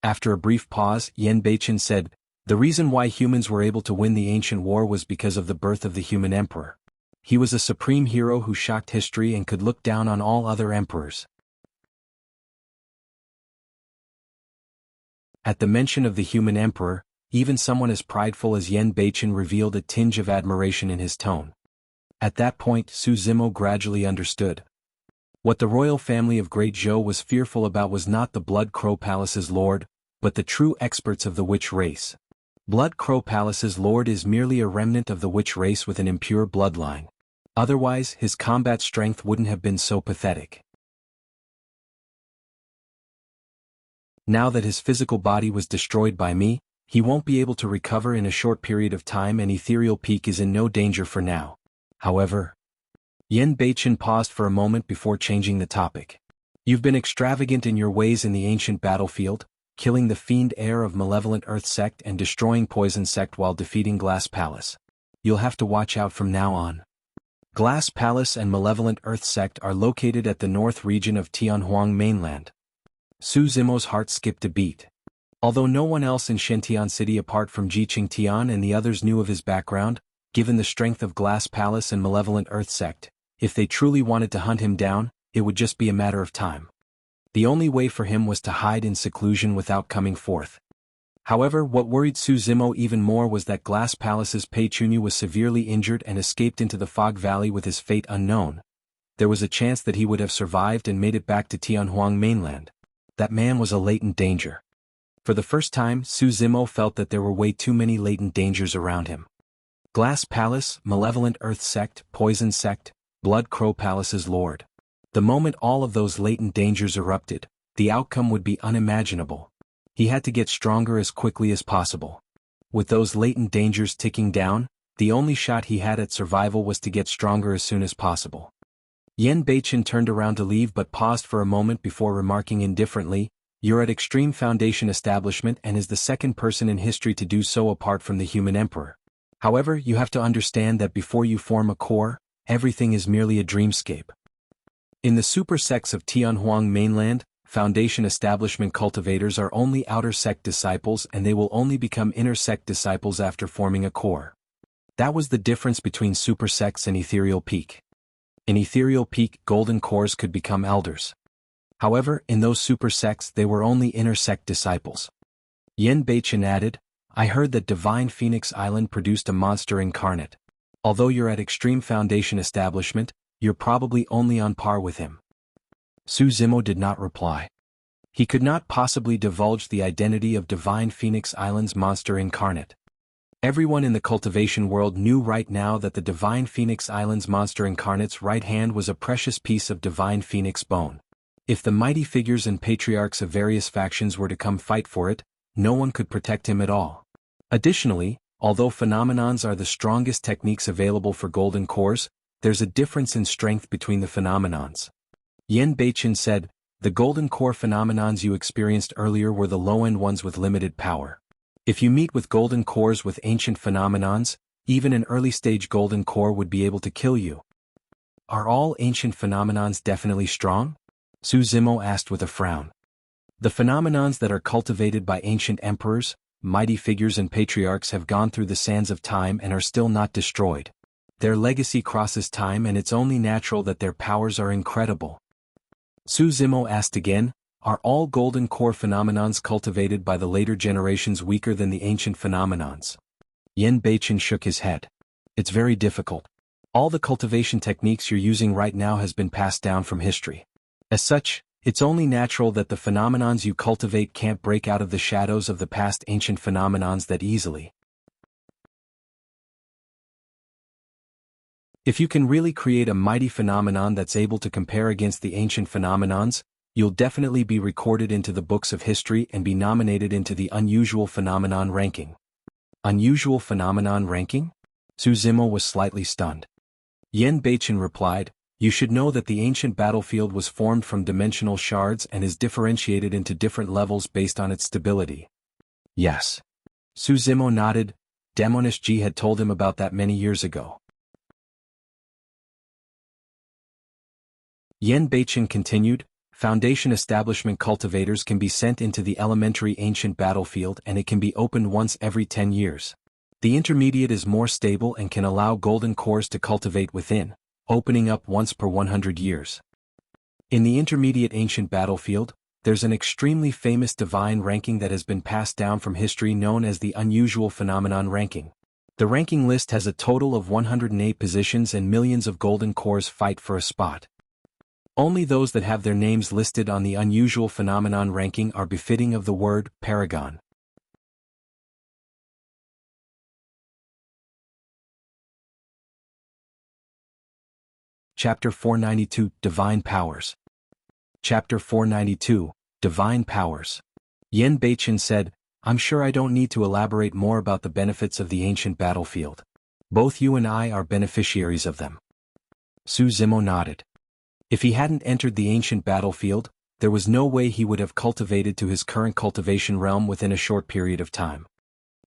After a brief pause, Yan Beichen said, the reason why humans were able to win the ancient war was because of the birth of the human emperor. He was a supreme hero who shocked history and could look down on all other emperors. At the mention of the human emperor, even someone as prideful as Yan Beichen revealed a tinge of admiration in his tone. At that point, Su Zimo gradually understood. What the royal family of Great Zhou was fearful about was not the Blood Crow Palace's lord, but the true experts of the witch race. Blood Crow Palace's lord is merely a remnant of the witch race with an impure bloodline. Otherwise, his combat strength wouldn't have been so pathetic. Now that his physical body was destroyed by me, he won't be able to recover in a short period of time, and Ethereal Peak is in no danger for now. However, Yan Beichen paused for a moment before changing the topic. You've been extravagant in your ways in the ancient battlefield, killing the fiend heir of Malevolent Earth Sect and destroying Poison Sect while defeating Glass Palace. You'll have to watch out from now on. Glass Palace and Malevolent Earth Sect are located at the north region of Tianhuang mainland. Su Zimo's heart skipped a beat. Although no one else in Shentian City apart from Jiqing Tian and the others knew of his background, given the strength of Glass Palace and Malevolent Earth Sect, if they truly wanted to hunt him down, it would just be a matter of time. The only way for him was to hide in seclusion without coming forth. However, what worried Su Zimo even more was that Glass Palace's Pei Chunyu was severely injured and escaped into the Fog Valley with his fate unknown. There was a chance that he would have survived and made it back to Tianhuang mainland. That man was a latent danger. For the first time, Su Zimo felt that there were way too many latent dangers around him. Glass Palace, Malevolent Earth Sect, Poison Sect, Blood Crow Palace's lord. The moment all of those latent dangers erupted, the outcome would be unimaginable. He had to get stronger as quickly as possible. With those latent dangers ticking down, the only shot he had at survival was to get stronger as soon as possible. Yan Beichen turned around to leave but paused for a moment before remarking indifferently, "You're at Extreme Foundation Establishment and is the second person in history to do so apart from the human emperor. However, you have to understand that before you form a core, everything is merely a dreamscape." In the super sects of Tianhuang mainland, Foundation Establishment cultivators are only outer sect disciples, and they will only become inner sect disciples after forming a core. That was the difference between super sects and Ethereal Peak. In Ethereal Peak, golden cores could become elders. However, in those super sects they were only inner sect disciples. Yan Beichen added, "I heard that Divine Phoenix Island produced a monster incarnate. Although you're at Extreme Foundation Establishment, you're probably only on par with him." Su Zimo did not reply. He could not possibly divulge the identity of Divine Phoenix Island's monster incarnate. Everyone in the cultivation world knew right now that the Divine Phoenix Island's monster incarnate's right hand was a precious piece of divine phoenix bone. If the mighty figures and patriarchs of various factions were to come fight for it, no one could protect him at all. Additionally, although phenomenons are the strongest techniques available for golden cores, there's a difference in strength between the phenomenons. Yen Beichen said, "The golden core phenomenons you experienced earlier were the low-end ones with limited power. If you meet with golden cores with ancient phenomenons, even an early-stage golden core would be able to kill you." "Are all ancient phenomenons definitely strong?" Su Zimo asked with a frown. "The phenomenons that are cultivated by ancient emperors, mighty figures and patriarchs have gone through the sands of time and are still not destroyed. Their legacy crosses time and it's only natural that their powers are incredible." Su Zimo asked again, "Are all golden core phenomenons cultivated by the later generations weaker than the ancient phenomenons?" Yen Beichen shook his head. "It's very difficult. All the cultivation techniques you're using right now has been passed down from history. As such, it's only natural that the phenomenons you cultivate can't break out of the shadows of the past ancient phenomenons that easily. If you can really create a mighty phenomenon that's able to compare against the ancient phenomenons, you'll definitely be recorded into the books of history and be nominated into the unusual phenomenon ranking." "Unusual phenomenon ranking?" Su Zimo was slightly stunned. Yen Beichen replied, "You should know that the ancient battlefield was formed from dimensional shards and is differentiated into different levels based on its stability." "Yes." Su Zimo nodded. Demonish Ji had told him about that many years ago. Yen Beichen continued, "Foundation establishment cultivators can be sent into the elementary ancient battlefield and it can be opened once every 10 years. The intermediate is more stable and can allow golden cores to cultivate within, opening up once per 100 years. In the intermediate ancient battlefield, there's an extremely famous divine ranking that has been passed down from history known as the unusual phenomenon ranking. The ranking list has a total of 108 positions and millions of golden cores fight for a spot. Only those that have their names listed on the unusual phenomenon ranking are befitting of the word paragon." Chapter 492, Divine Powers. Chapter 492, Divine Powers. Yen Beichen said, "I'm sure I don't need to elaborate more about the benefits of the ancient battlefield. Both you and I are beneficiaries of them." Su Zimo nodded. If he hadn't entered the ancient battlefield, there was no way he would have cultivated to his current cultivation realm within a short period of time.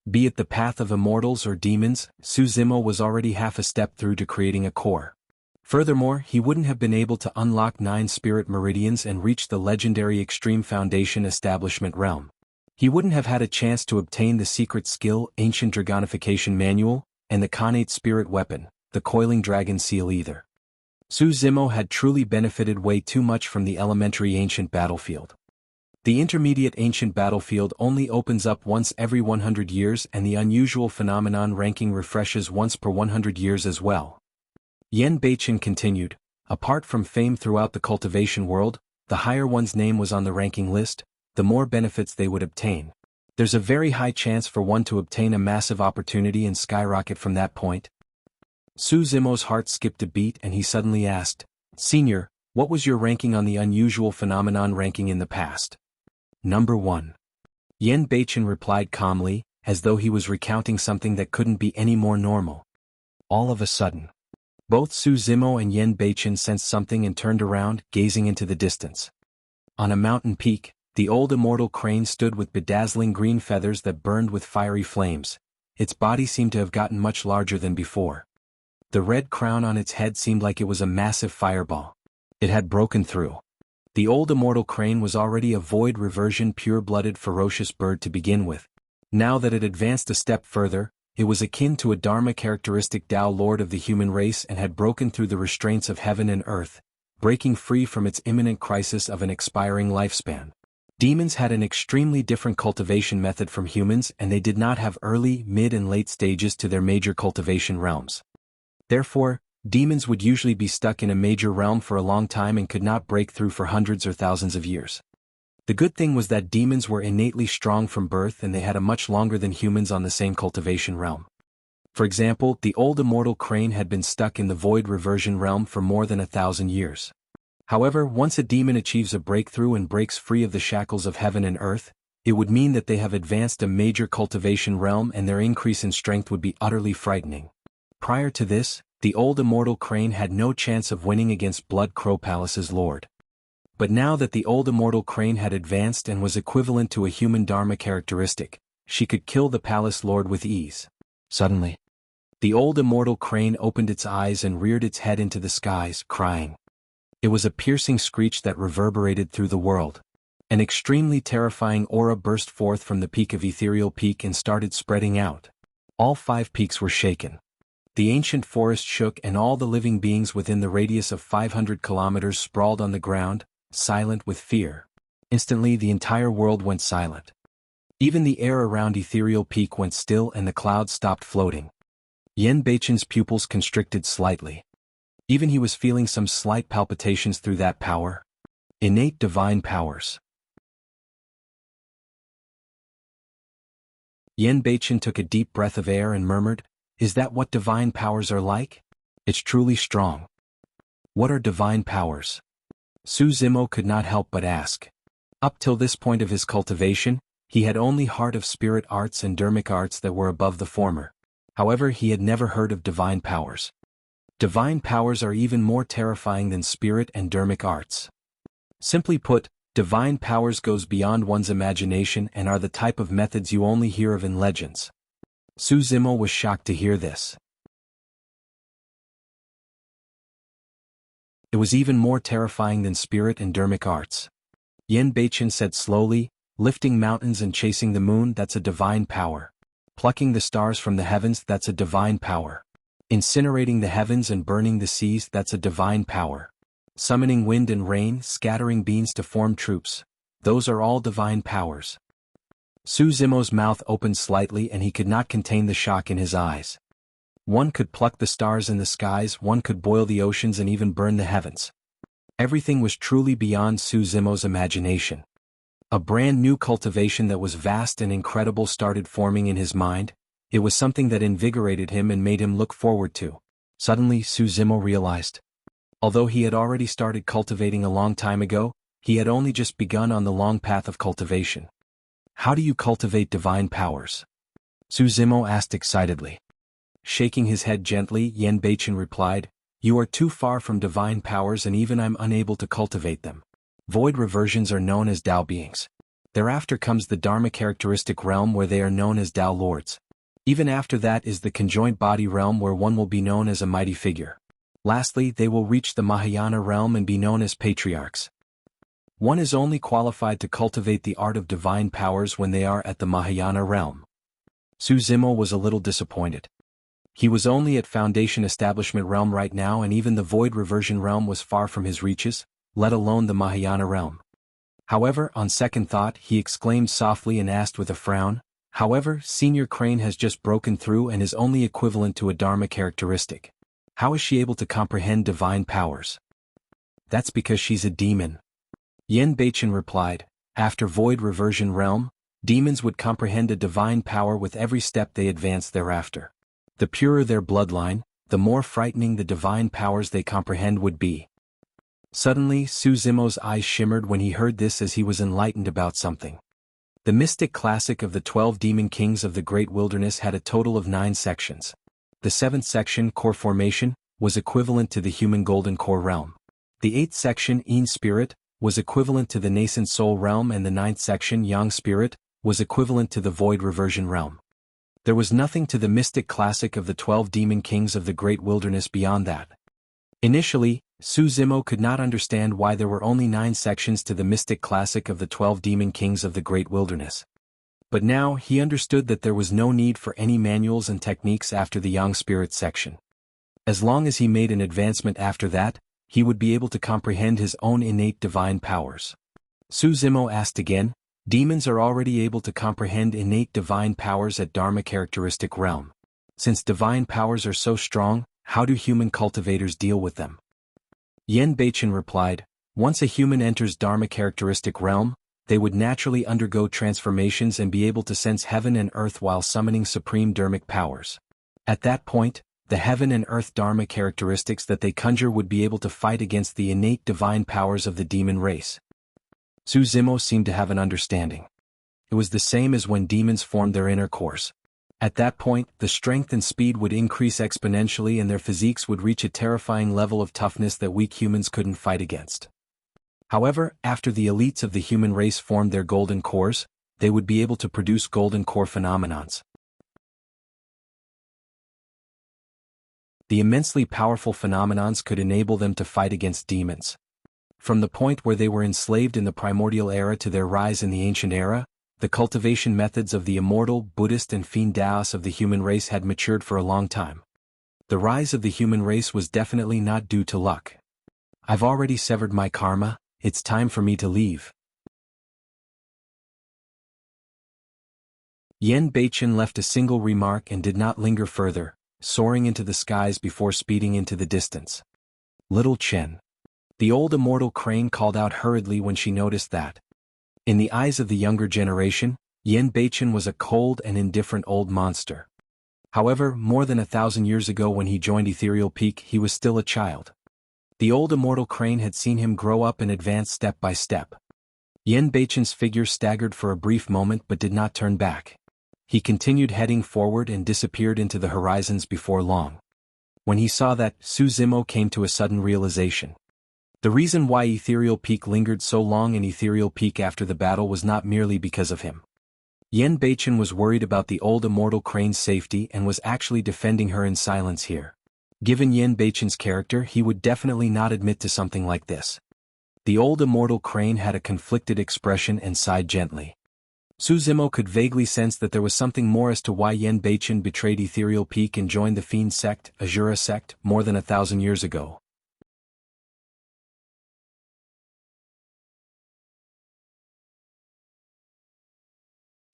Be it the path of immortals or demons, Su Zimo was already half a step through to creating a core. Furthermore, he wouldn't have been able to unlock 9 spirit meridians and reach the legendary Extreme Foundation establishment realm. He wouldn't have had a chance to obtain the secret skill Ancient Dragonification Manual, and the Khanate spirit weapon, the Coiling Dragon Seal either. Su Zimo had truly benefited way too much from the elementary ancient battlefield. The intermediate ancient battlefield only opens up once every 100 years and the unusual phenomenon ranking refreshes once per 100 years as well. Yen Beichen continued, "Apart from fame throughout the cultivation world, the higher one's name was on the ranking list, the more benefits they would obtain. There's a very high chance for one to obtain a massive opportunity and skyrocket from that point." Su Zimo's heart skipped a beat and he suddenly asked, "Senior, what was your ranking on the unusual phenomenon ranking in the past?" "Number 1. Yen Beichen replied calmly, as though he was recounting something that couldn't be any more normal. All of a sudden, both Su Zimo and Yen Beichen sensed something and turned around, gazing into the distance. On a mountain peak, the old immortal crane stood with bedazzling green feathers that burned with fiery flames. Its body seemed to have gotten much larger than before. The red crown on its head seemed like it was a massive fireball. It had broken through. The old immortal crane was already a void reversion pure-blooded ferocious bird to begin with. Now that it advanced a step further, it was akin to a Dharma characteristic Tao lord of the human race and had broken through the restraints of heaven and earth, breaking free from its imminent crisis of an expiring lifespan. Demons had an extremely different cultivation method from humans and they did not have early, mid and late stages to their major cultivation realms. Therefore, demons would usually be stuck in a major realm for a long time and could not break through for hundreds or thousands of years. The good thing was that demons were innately strong from birth and they had a much longer than humans on the same cultivation realm. For example, the old immortal crane had been stuck in the void reversion realm for more than 1,000 years. However, once a demon achieves a breakthrough and breaks free of the shackles of heaven and earth, it would mean that they have advanced a major cultivation realm and their increase in strength would be utterly frightening. Prior to this, the old immortal crane had no chance of winning against Blood Crow Palace's lord. But now that the old immortal crane had advanced and was equivalent to a human dharma characteristic, she could kill the palace lord with ease. Suddenly, the old immortal crane opened its eyes and reared its head into the skies, crying. It was a piercing screech that reverberated through the world. An extremely terrifying aura burst forth from the peak of Ethereal Peak and started spreading out. All 5 peaks were shaken. The ancient forest shook and all the living beings within the radius of 500 kilometers sprawled on the ground, silent with fear. Instantly the entire world went silent. Even the air around Ethereal Peak went still and the clouds stopped floating. Yan Beichen's pupils constricted slightly. Even he was feeling some slight palpitations through that power. Innate divine powers. Yan Beichen took a deep breath of air and murmured, "Is that what divine powers are like? It's truly strong." "What are divine powers?" Su Zimo could not help but ask. Up till this point of his cultivation, he had only heart of spirit arts and dermic arts that were above the former. However, he had never heard of divine powers. Divine powers are even more terrifying than spirit and dermic arts. Simply put, divine powers goes beyond one's imagination and are the type of methods you only hear of in legends. Su Zimo was shocked to hear this. It was even more terrifying than spirit and dermic arts. Yan Beichen said slowly, "Lifting mountains and chasing the moon, that's a divine power. Plucking the stars from the heavens, that's a divine power. Incinerating the heavens and burning the seas, that's a divine power. Summoning wind and rain, scattering beams to form troops. Those are all divine powers." Su Zimo's mouth opened slightly and he could not contain the shock in his eyes. One could pluck the stars in the skies, one could boil the oceans and even burn the heavens. Everything was truly beyond Su Zimo's imagination. A brand new cultivation that was vast and incredible started forming in his mind. It was something that invigorated him and made him look forward to. Suddenly Su Zimo realized. Although he had already started cultivating a long time ago, he had only just begun on the long path of cultivation. "How do you cultivate divine powers?" Su Zimo asked excitedly. Shaking his head gently, Yan Beichen replied, "You are too far from divine powers and even I'm unable to cultivate them. Void reversions are known as Tao beings. Thereafter comes the Dharma characteristic realm where they are known as Tao lords. Even after that is the conjoint body realm where one will be known as a mighty figure. Lastly, they will reach the Mahayana realm and be known as patriarchs. One is only qualified to cultivate the art of divine powers when they are at the Mahayana realm." Su Zimo was a little disappointed. He was only at Foundation Establishment realm right now and even the Void Reversion realm was far from his reaches, let alone the Mahayana realm. However, on second thought, he exclaimed softly and asked with a frown, "However, Senior Crane has just broken through and is only equivalent to a Dharma characteristic. How is she able to comprehend divine powers?" "That's because she's a demon." Yan Beichen replied, "After Void Reversion realm, demons would comprehend a divine power with every step they advance thereafter. The purer their bloodline, the more frightening the divine powers they comprehend would be." Suddenly, Su Zimo's eyes shimmered when he heard this as he was enlightened about something. The mystic classic of the 12 demon kings of the Great Wilderness had a total of 9 sections. The 7th section, Core Formation, was equivalent to the human Golden Core realm. The 8th section, Yin Spirit, was equivalent to the Nascent Soul realm and the 9th section, Yang Spirit, was equivalent to the Void Reversion realm. There was nothing to the mystic classic of the 12 demon kings of the Great Wilderness beyond that. Initially, Su Zimo could not understand why there were only 9 sections to the mystic classic of the 12 demon kings of the Great Wilderness. But now he understood that there was no need for any manuals and techniques after the Yang Spirit section. As long as he made an advancement after that, he would be able to comprehend his own innate divine powers. Su Zimo asked again, "Demons are already able to comprehend innate divine powers at Dharma characteristic realm. Since divine powers are so strong, how do human cultivators deal with them?" Yan Beichen replied, "Once a human enters Dharma characteristic realm, they would naturally undergo transformations and be able to sense heaven and earth while summoning supreme dharmic powers. At that point, the heaven and earth dharma characteristics that they conjure would be able to fight against the innate divine powers of the demon race. Su Zimo seemed to have an understanding. It was the same as when demons formed their inner cores. At that point, the strength and speed would increase exponentially and their physiques would reach a terrifying level of toughness that weak humans couldn't fight against. However, after the elites of the human race formed their golden cores, they would be able to produce golden core phenomenons. The immensely powerful phenomenons could enable them to fight against demons. From the point where they were enslaved in the primordial era to their rise in the ancient era, the cultivation methods of the immortal, Buddhist and fiend Taoists of the human race had matured for a long time. The rise of the human race was definitely not due to luck. I've already severed my karma, it's time for me to leave. Yan Beichen left a single remark and did not linger further, soaring into the skies before speeding into the distance. Little Qian. The old immortal crane called out hurriedly when she noticed that. In the eyes of the younger generation, Yan Beichen was a cold and indifferent old monster. However, more than 1,000 years ago when he joined Ethereal Peak, he was still a child. The old immortal crane had seen him grow up and advance step by step. Yan Beichen's figure staggered for a brief moment but did not turn back. He continued heading forward and disappeared into the horizons before long. When he saw that, Su Zimo came to a sudden realization. The reason why Ethereal Peak lingered so long in Ethereal Peak after the battle was not merely because of him. Yan Beichen was worried about the old immortal crane's safety and was actually defending her in silence here. Given Yan Beichen's character, he would definitely not admit to something like this. The old immortal crane had a conflicted expression and sighed gently. Su Zimo could vaguely sense that there was something more as to why Yan Beichen betrayed Ethereal Peak and joined the Fiend sect, Asura sect, more than 1,000 years ago.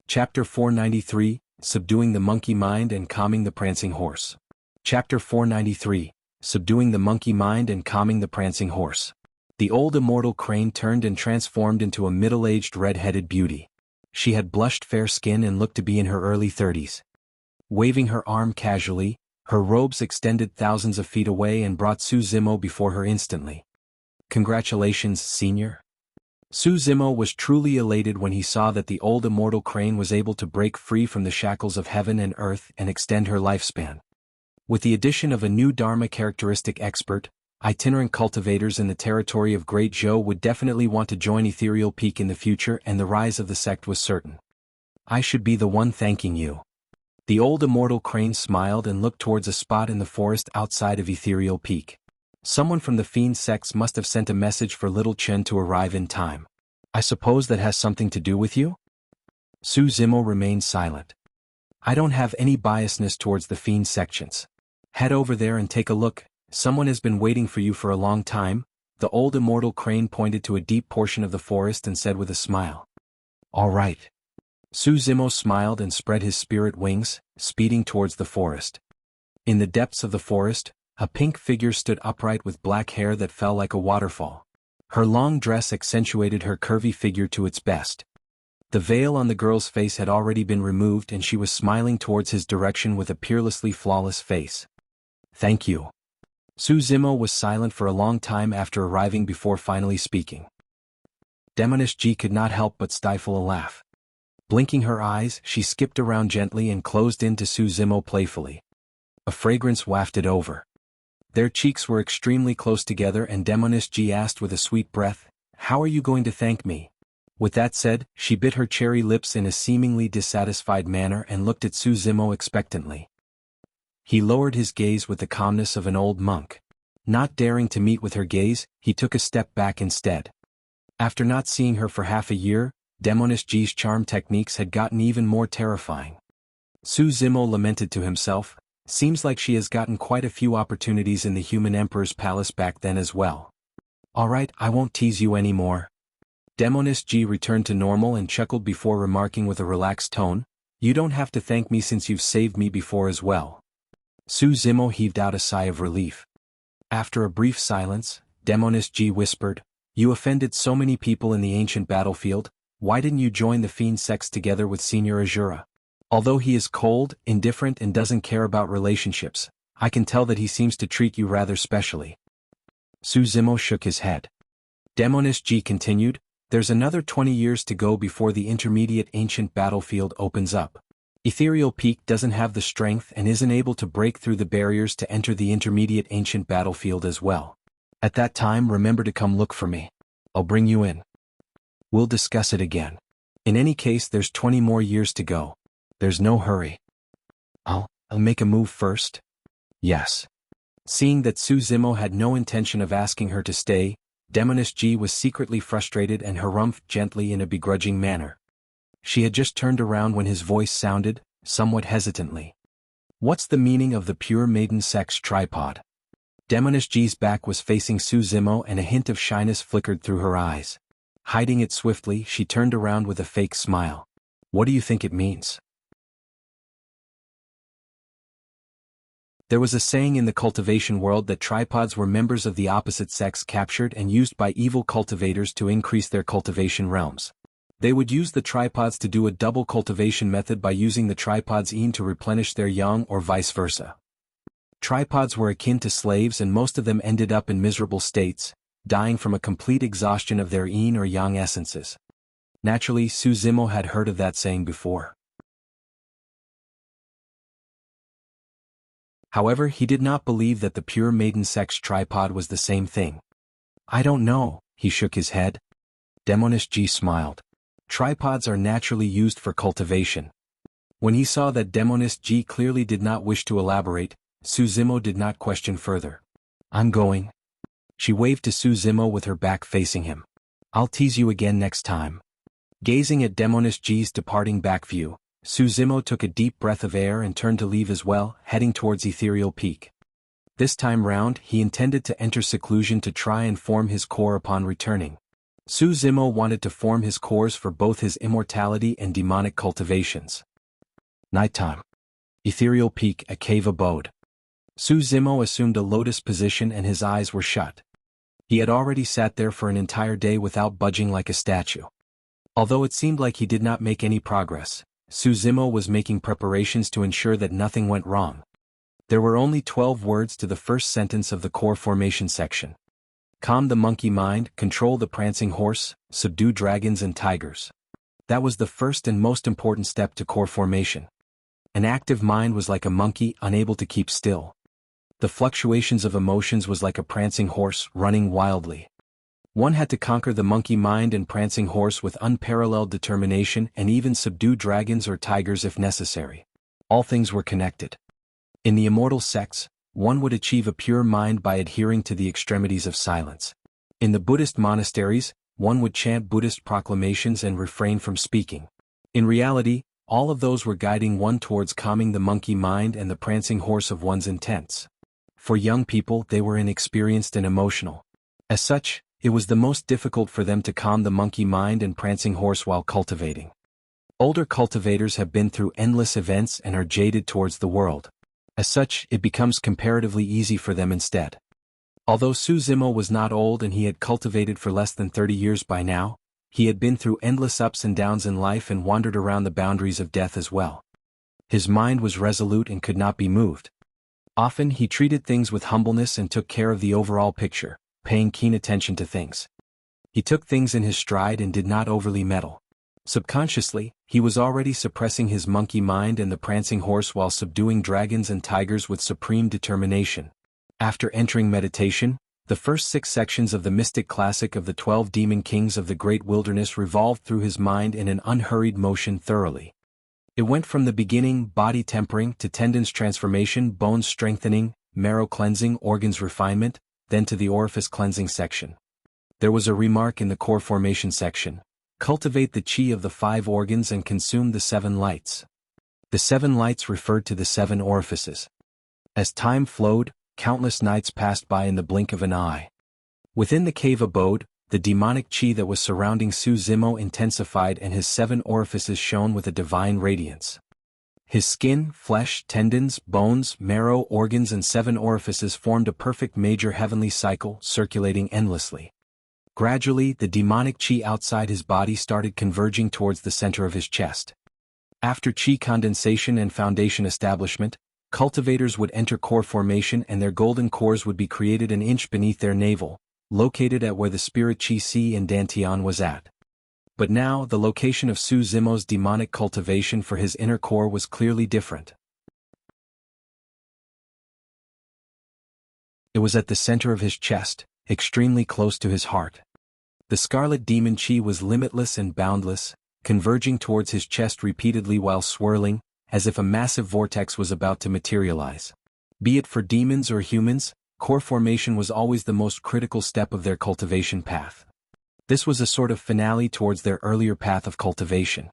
Chapter 493, Subduing the Monkey Mind and Calming the Prancing Horse. Chapter 493, Subduing the Monkey Mind and Calming the Prancing Horse. The old immortal crane turned and transformed into a middle-aged red-headed beauty. She had blushed fair skin and looked to be in her early 30s. Waving her arm casually, her robes extended thousands of feet away and brought Su Zimo before her instantly. Congratulations, senior. Su Zimo was truly elated when he saw that the old immortal crane was able to break free from the shackles of heaven and earth and extend her lifespan. With the addition of a new Dharma characteristic expert, itinerant cultivators in the territory of Great Zhou would definitely want to join Ethereal Peak in the future, and the rise of the sect was certain. I should be the one thanking you. The old immortal crane smiled and looked towards a spot in the forest outside of Ethereal Peak. Someone from the Fiend sects must have sent a message for little Qian to arrive in time. I suppose that has something to do with you? Su Zimo remained silent. I don't have any biasness towards the Fiend sections. Head over there and take a look. Someone has been waiting for you for a long time. The old immortal crane pointed to a deep portion of the forest and said with a smile. All right. Su Zimo smiled and spread his spirit wings, speeding towards the forest. In the depths of the forest, a pink figure stood upright with black hair that fell like a waterfall. Her long dress accentuated her curvy figure to its best. The veil on the girl's face had already been removed and she was smiling towards his direction with a peerlessly flawless face. Thank you. Su Zimo was silent for a long time after arriving before finally speaking. Demonish Ji could not help but stifle a laugh. Blinking her eyes, she skipped around gently and closed into Su Zimo playfully. A fragrance wafted over. Their cheeks were extremely close together and Demonish Ji asked with a sweet breath, "How are you going to thank me?" With that said, she bit her cherry lips in a seemingly dissatisfied manner and looked at Su Zimo expectantly. He lowered his gaze with the calmness of an old monk. Not daring to meet with her gaze, he took a step back instead. After not seeing her for half a year, Demonish Ji's charm techniques had gotten even more terrifying. Su Zimo lamented to himself, seems like she has gotten quite a few opportunities in the human emperor's palace back then as well. Alright, I won't tease you anymore. Demonish Ji returned to normal and chuckled before remarking with a relaxed tone, you don't have to thank me since you've saved me before as well. Su Zimo heaved out a sigh of relief. After a brief silence, Demonish Ji whispered, you offended so many people in the ancient battlefield, Why didn't you join the fiend sects together with Senior Asura? Although he is cold, indifferent and doesn't care about relationships, I can tell that he seems to treat you rather specially. Su Zimo shook his head. Demonist Ji continued, there's another 20 years to go before the intermediate ancient battlefield opens up. Ethereal Peak doesn't have the strength and isn't able to break through the barriers to enter the intermediate ancient battlefield as well. At that time, remember to come look for me. I'll bring you in. We'll discuss it again. In any case, there's 20 more years to go. There's no hurry. I'll make a move first? Yes. Seeing that Su Zimo had no intention of asking her to stay, Demonist Ji was secretly frustrated and harumphed gently in a begrudging manner. She had just turned around when his voice sounded, somewhat hesitantly. What's the meaning of the pure maiden sex tripod? Demonist Ji's back was facing Su Zimo and a hint of shyness flickered through her eyes. Hiding it swiftly, she turned around with a fake smile. What do you think it means? There was a saying in the cultivation world that tripods were members of the opposite sex captured and used by evil cultivators to increase their cultivation realms. They would use the tripods to do a double cultivation method by using the tripod's Yin to replenish their Yang or vice versa. Tripods were akin to slaves and most of them ended up in miserable states, dying from a complete exhaustion of their Yin or Yang essences. Naturally, Su Zimo had heard of that saying before. However, he did not believe that the pure maiden sex tripod was the same thing. I don't know, he shook his head. Demonist Ji smiled. Tripods are naturally used for cultivation. When he saw that Demonist Ji clearly did not wish to elaborate, Su Zimo did not question further. I'm going. She waved to Su Zimo with her back facing him. I'll tease you again next time. Gazing at Demonist Ji's departing back view, Su Zimo took a deep breath of air and turned to leave as well, heading towards Ethereal Peak. This time round, he intended to enter seclusion to try and form his core upon returning. Su Zimo wanted to form his cores for both his immortality and demonic cultivations. Nighttime. Ethereal Peak, a cave abode. Su Zimo assumed a lotus position and his eyes were shut. He had already sat there for an entire day without budging like a statue. Although it seemed like he did not make any progress, Su Zimo was making preparations to ensure that nothing went wrong. There were only 12 words to the first sentence of the core formation section. Calm the monkey mind, control the prancing horse, subdue dragons and tigers. That was the first and most important step to core formation. An active mind was like a monkey unable to keep still. The fluctuations of emotions was like a prancing horse running wildly. One had to conquer the monkey mind and prancing horse with unparalleled determination and even subdue dragons or tigers if necessary. All things were connected. In the immortal sects, one would achieve a pure mind by adhering to the extremities of silence. In the Buddhist monasteries, one would chant Buddhist proclamations and refrain from speaking. In reality, all of those were guiding one towards calming the monkey mind and the prancing horse of one's intents. For young people, they were inexperienced and emotional. As such, it was the most difficult for them to calm the monkey mind and prancing horse while cultivating. Older cultivators have been through endless events and are jaded towards the world. As such, it becomes comparatively easy for them instead. Although Su Zimo was not old and he had cultivated for less than 30 years by now, he had been through endless ups and downs in life and wandered around the boundaries of death as well. His mind was resolute and could not be moved. Often he treated things with humbleness and took care of the overall picture, paying keen attention to things. He took things in his stride and did not overly meddle. Subconsciously, he was already suppressing his monkey mind and the prancing horse while subduing dragons and tigers with supreme determination. After entering meditation, the first 6 sections of the mystic classic of the 12 demon kings of the great wilderness revolved through his mind in an unhurried motion thoroughly. It went from the beginning, body tempering, to tendons transformation, bones strengthening, marrow cleansing, organs refinement, then to the orifice cleansing section. There was a remark in the core formation section. Cultivate the chi of the 5 organs and consume the 7 lights. The 7 lights referred to the 7 orifices. As time flowed, countless nights passed by in the blink of an eye. Within the cave abode, the demonic chi that was surrounding Su Zimo intensified and his 7 orifices shone with a divine radiance. His skin, flesh, tendons, bones, marrow, organs and 7 orifices formed a perfect major heavenly cycle, circulating endlessly. Gradually, the demonic qi outside his body started converging towards the center of his chest. After qi condensation and foundation establishment, cultivators would enter core formation and their golden cores would be created an inch beneath their navel, located at where the spirit qi si and dantian was at. But now, the location of Su Zimo's demonic cultivation for his inner core was clearly different. It was at the center of his chest, extremely close to his heart. The scarlet demon qi was limitless and boundless, converging towards his chest repeatedly while swirling, as if a massive vortex was about to materialize. Be it for demons or humans, core formation was always the most critical step of their cultivation path. This was a sort of finale towards their earlier path of cultivation.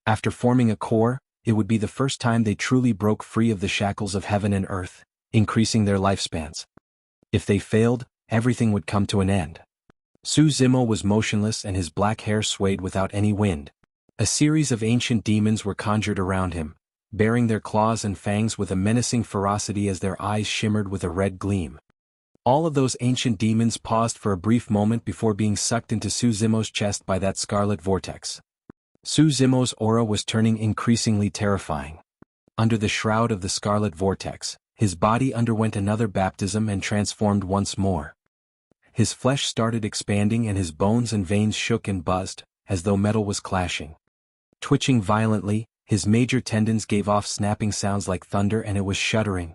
After forming a core, it would be the first time they truly broke free of the shackles of heaven and earth, increasing their lifespans. If they failed, everything would come to an end. Su Zimo was motionless and his black hair swayed without any wind. A series of ancient demons were conjured around him, bearing their claws and fangs with a menacing ferocity as their eyes shimmered with a red gleam. All of those ancient demons paused for a brief moment before being sucked into Su Zimo's chest by that scarlet vortex. Su Zimo's aura was turning increasingly terrifying. Under the shroud of the scarlet vortex, his body underwent another baptism and transformed once more. His flesh started expanding and his bones and veins shook and buzzed, as though metal was clashing. Twitching violently, his major tendons gave off snapping sounds like thunder and it was shuddering.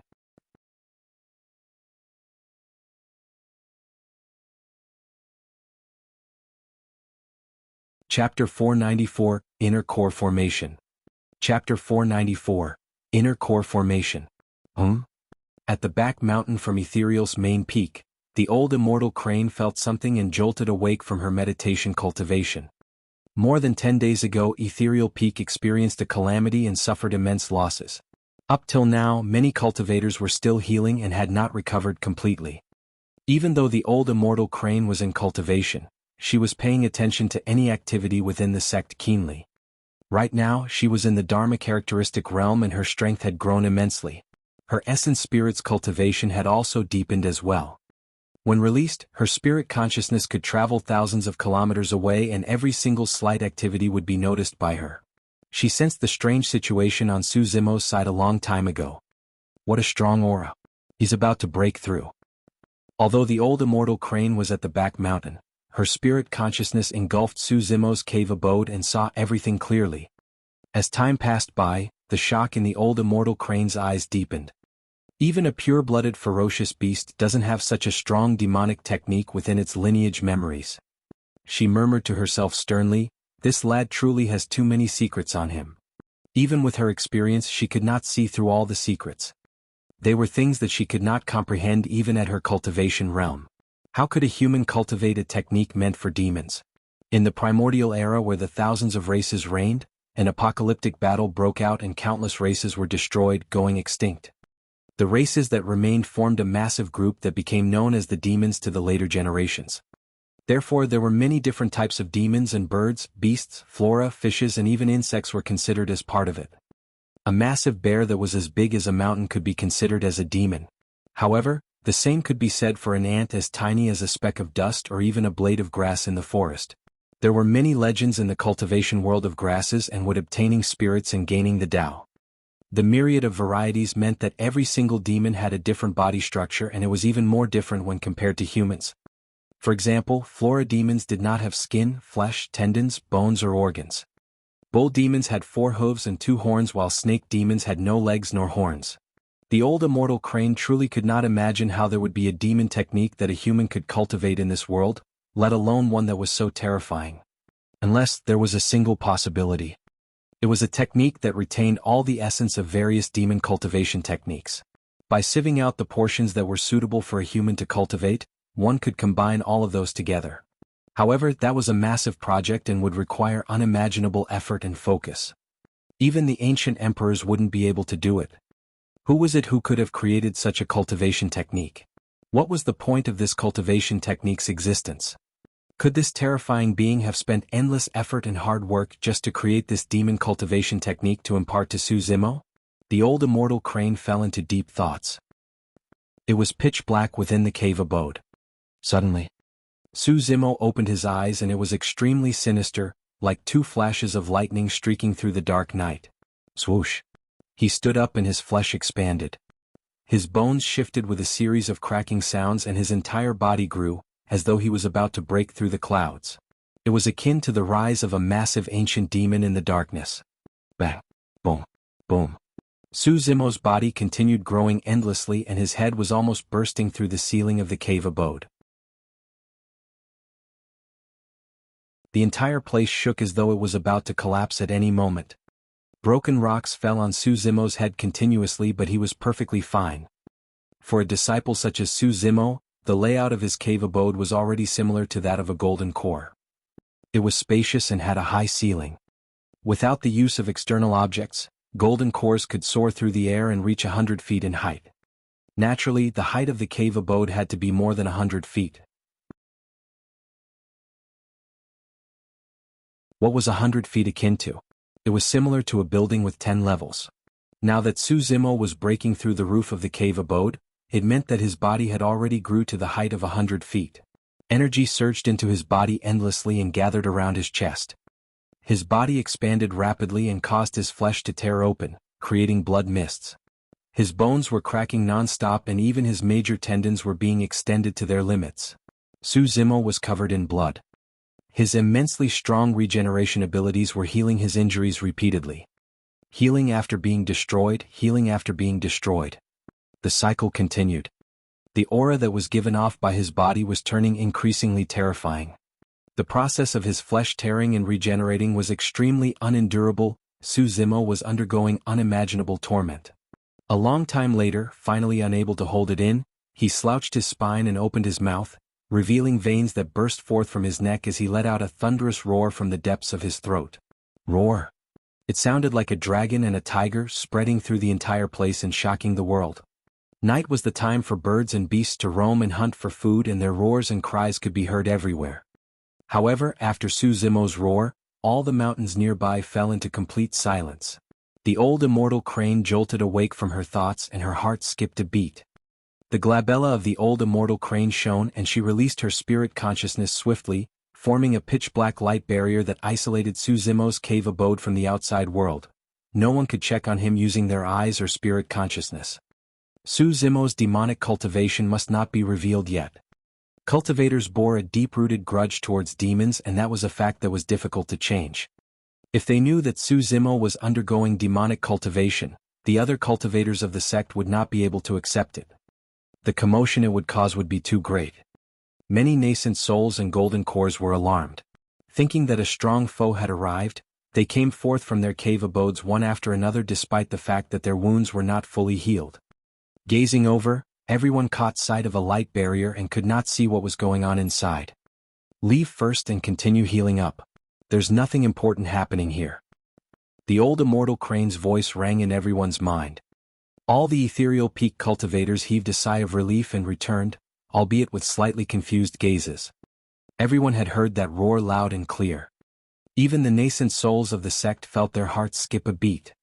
Chapter 494, Inner Core Formation. Chapter 494, Inner Core Formation. At the back mountain from Ethereal's main peak, the old immortal crane felt something and jolted awake from her meditation cultivation. More than 10 days ago, Ethereal Peak experienced a calamity and suffered immense losses. Up till now, many cultivators were still healing and had not recovered completely. Even though the old immortal crane was in cultivation, she was paying attention to any activity within the sect keenly. Right now, she was in the Dharma characteristic realm and her strength had grown immensely. Her essence spirit's cultivation had also deepened as well. When released, her spirit consciousness could travel thousands of kilometers away and every single slight activity would be noticed by her. She sensed the strange situation on Su Zimo's side a long time ago. What a strong aura. He's about to break through. Although the old immortal crane was at the back mountain, her spirit consciousness engulfed Su Zimo's cave abode and saw everything clearly. As time passed by, the shock in the old immortal crane's eyes deepened. Even a pure-blooded ferocious beast doesn't have such a strong demonic technique within its lineage memories. She murmured to herself sternly, "This lad truly has too many secrets on him." Even with her experience, she could not see through all the secrets. They were things that she could not comprehend even at her cultivation realm. How could a human cultivate a technique meant for demons? In the primordial era where the thousands of races reigned, an apocalyptic battle broke out and countless races were destroyed, going extinct. The races that remained formed a massive group that became known as the demons to the later generations. Therefore, there were many different types of demons and birds, beasts, flora, fishes and even insects were considered as part of it. A massive bear that was as big as a mountain could be considered as a demon. However, the same could be said for an ant as tiny as a speck of dust or even a blade of grass in the forest. There were many legends in the cultivation world of grasses and wood obtaining spirits and gaining the Tao. The myriad of varieties meant that every single demon had a different body structure and it was even more different when compared to humans. For example, flora demons did not have skin, flesh, tendons, bones or organs. Bull demons had 4 hooves and 2 horns while snake demons had no legs nor horns. The old immortal crane truly could not imagine how there would be a demon technique that a human could cultivate in this world, let alone one that was so terrifying. Unless there was a single possibility. It was a technique that retained all the essence of various demon cultivation techniques. By sieving out the portions that were suitable for a human to cultivate, one could combine all of those together. However, that was a massive project and would require unimaginable effort and focus. Even the ancient emperors wouldn't be able to do it. Who was it who could have created such a cultivation technique? What was the point of this cultivation technique's existence? Could this terrifying being have spent endless effort and hard work just to create this demon cultivation technique to impart to Su Zimo? The old immortal crane fell into deep thoughts. It was pitch black within the cave abode. Suddenly, Su Zimo opened his eyes and it was extremely sinister, like two flashes of lightning streaking through the dark night. Swoosh! He stood up and his flesh expanded. His bones shifted with a series of cracking sounds and his entire body grew, as though he was about to break through the clouds. It was akin to the rise of a massive ancient demon in the darkness. Bang! Boom! Boom! Su Zimo's body continued growing endlessly and his head was almost bursting through the ceiling of the cave abode. The entire place shook as though it was about to collapse at any moment. Broken rocks fell on Su Zimo's head continuously, but he was perfectly fine. For a disciple such as Su Zimo, the layout of his cave abode was already similar to that of a golden core. It was spacious and had a high ceiling. Without the use of external objects, golden cores could soar through the air and reach 100 feet in height. Naturally, the height of the cave abode had to be more than 100 feet. What was 100 feet akin to? It was similar to a building with 10 levels. Now that Su Zimo was breaking through the roof of the cave abode, it meant that his body had already grew to the height of 100 feet. Energy surged into his body endlessly and gathered around his chest. His body expanded rapidly and caused his flesh to tear open, creating blood mists. His bones were cracking non-stop and even his major tendons were being extended to their limits. Su Zimo was covered in blood. His immensely strong regeneration abilities were healing his injuries repeatedly. Healing after being destroyed, healing after being destroyed. The cycle continued. The aura that was given off by his body was turning increasingly terrifying. The process of his flesh tearing and regenerating was extremely unendurable. Su Zimo was undergoing unimaginable torment. A long time later, finally unable to hold it in, he slouched his spine and opened his mouth, revealing veins that burst forth from his neck as he let out a thunderous roar from the depths of his throat. Roar! It sounded like a dragon and a tiger spreading through the entire place and shocking the world. Night was the time for birds and beasts to roam and hunt for food, and their roars and cries could be heard everywhere. However, after Su Zimo's roar, all the mountains nearby fell into complete silence. The old immortal crane jolted awake from her thoughts and her heart skipped a beat. The glabella of the old immortal crane shone and she released her spirit consciousness swiftly, forming a pitch-black light barrier that isolated Su Zimo's cave abode from the outside world. No one could check on him using their eyes or spirit consciousness. Su Zimo's demonic cultivation must not be revealed yet. Cultivators bore a deep-rooted grudge towards demons, and that was a fact that was difficult to change. If they knew that Su Zimo was undergoing demonic cultivation, the other cultivators of the sect would not be able to accept it. The commotion it would cause would be too great. Many nascent souls and golden cores were alarmed. Thinking that a strong foe had arrived, they came forth from their cave abodes one after another despite the fact that their wounds were not fully healed. Gazing over, everyone caught sight of a light barrier and could not see what was going on inside. Leave first and continue healing up. There's nothing important happening here. The old immortal crane's voice rang in everyone's mind. All the ethereal peak cultivators heaved a sigh of relief and returned, albeit with slightly confused gazes. Everyone had heard that roar loud and clear. Even the nascent souls of the sect felt their hearts skip a beat.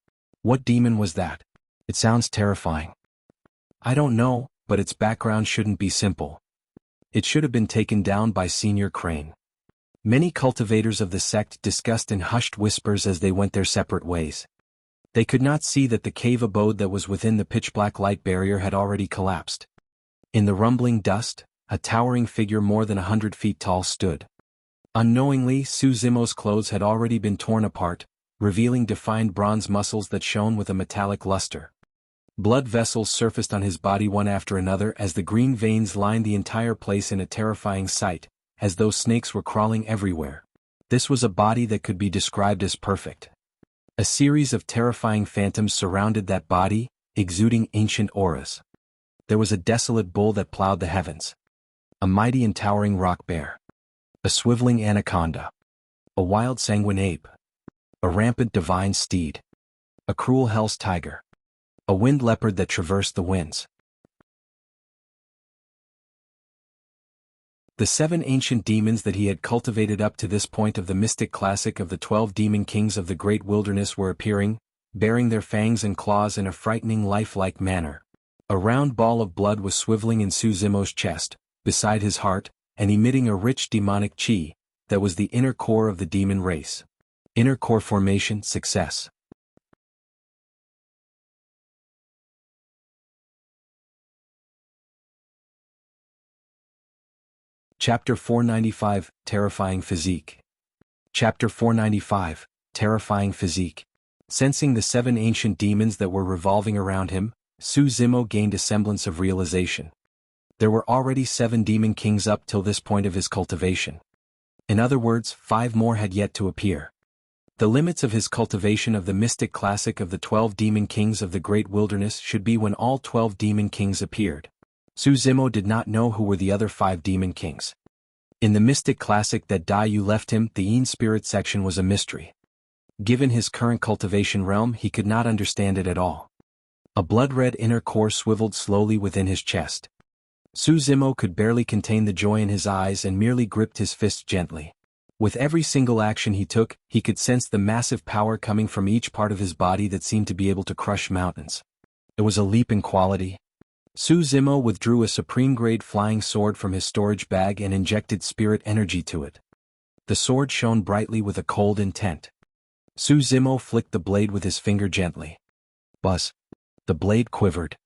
What demon was that? It sounds terrifying. I don't know, but its background shouldn't be simple. It should have been taken down by Senior Crane. Many cultivators of the sect discussed in hushed whispers as they went their separate ways. They could not see that the cave abode that was within the pitch-black light barrier had already collapsed. In the rumbling dust, a towering figure more than 100 feet tall stood. Unknowingly, Su Zimo's clothes had already been torn apart, revealing defined bronze muscles that shone with a metallic luster. Blood vessels surfaced on his body one after another as the green veins lined the entire place in a terrifying sight, as though snakes were crawling everywhere. This was a body that could be described as perfect. A series of terrifying phantoms surrounded that body, exuding ancient auras. There was a desolate bull that plowed the heavens. A mighty and towering rock bear. A swiveling anaconda. A wild sanguine ape. A rampant divine steed. A cruel hell's tiger. A wind leopard that traversed the winds. The 7 ancient demons that he had cultivated up to this point of the mystic classic of the 12 demon kings of the great wilderness were appearing, baring their fangs and claws in a frightening lifelike manner. A round ball of blood was swiveling in Su Zimo's chest, beside his heart, and emitting a rich demonic qi, that was the inner core of the demon race. Inner core formation success. Chapter 495, Terrifying Physique. Chapter 495, Terrifying Physique. Sensing the 7 ancient demons that were revolving around him, Su Zimo gained a semblance of realization. There were already 7 demon kings up till this point of his cultivation. In other words, 5 more had yet to appear. The limits of his cultivation of the mystic classic of the 12 demon kings of the great wilderness should be when all 12 demon kings appeared. Su Zimo did not know who were the other 5 demon kings. In the mystic classic that Dai Yu left him, the Yin spirit section was a mystery. Given his current cultivation realm, he could not understand it at all. A blood-red inner core swiveled slowly within his chest. Su Zimo could barely contain the joy in his eyes and merely gripped his fists gently. With every single action he took, he could sense the massive power coming from each part of his body that seemed to be able to crush mountains. It was a leap in quality. Su Zimo withdrew a supreme-grade flying sword from his storage bag and injected spirit energy to it. The sword shone brightly with a cold intent. Su Zimo flicked the blade with his finger gently. Buzz. The blade quivered.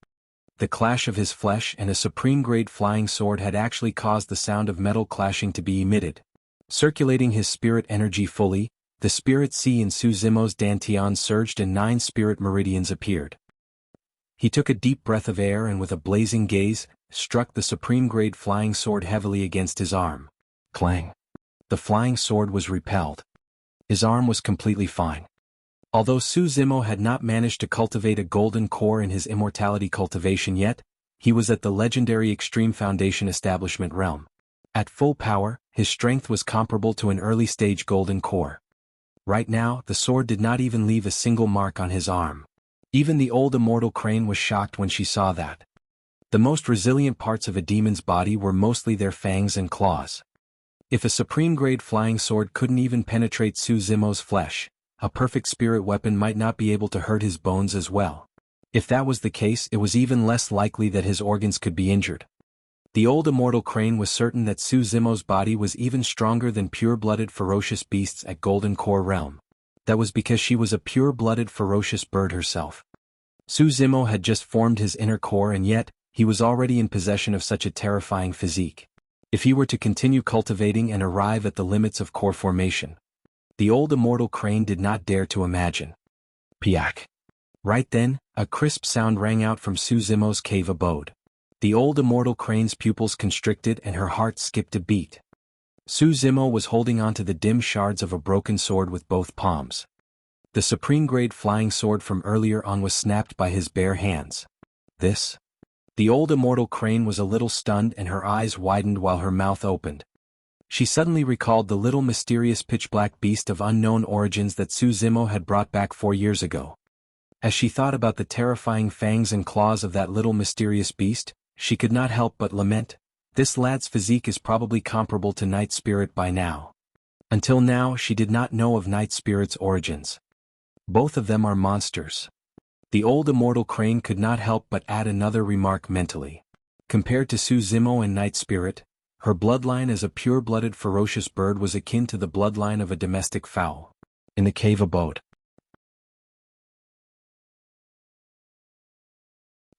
The clash of his flesh and a supreme-grade flying sword had actually caused the sound of metal clashing to be emitted. Circulating his spirit energy fully, the spirit sea in Su Zimo's dantian surged and 9 spirit meridians appeared. He took a deep breath of air and with a blazing gaze, struck the supreme-grade flying sword heavily against his arm. Clang. The flying sword was repelled. His arm was completely fine. Although Su Zimo had not managed to cultivate a golden core in his immortality cultivation yet, he was at the legendary Extreme Foundation Establishment realm. At full power, his strength was comparable to an early-stage golden core. Right now, the sword did not even leave a single mark on his arm. Even the old immortal crane was shocked when she saw that. The most resilient parts of a demon's body were mostly their fangs and claws. If a supreme-grade flying sword couldn't even penetrate Su Zimo's flesh, a perfect spirit weapon might not be able to hurt his bones as well. If that was the case, it was even less likely that his organs could be injured. The old immortal crane was certain that Su Zimo's body was even stronger than pure-blooded ferocious beasts at Golden Core realm. That was because she was a pure-blooded ferocious bird herself. Su Zimo had just formed his inner core and yet, he was already in possession of such a terrifying physique. If he were to continue cultivating and arrive at the limits of core formation, the old immortal crane did not dare to imagine. Piak. Right then, a crisp sound rang out from Su Zimo's cave abode. The old immortal crane's pupils constricted and her heart skipped a beat. Su Zimo was holding onto the dim shards of a broken sword with both palms. The supreme-grade flying sword from earlier on was snapped by his bare hands. This? The old immortal crane was a little stunned and her eyes widened while her mouth opened. She suddenly recalled the little mysterious pitch-black beast of unknown origins that Su Zimo had brought back 4 years ago. As she thought about the terrifying fangs and claws of that little mysterious beast, she could not help but lament. This lad's physique is probably comparable to Night Spirit by now. Until now, she did not know of Night Spirit's origins. Both of them are monsters. The old immortal crane could not help but add another remark mentally. Compared to Su Zimo and Night Spirit, her bloodline as a pure-blooded ferocious bird was akin to the bloodline of a domestic fowl. In the cave abode.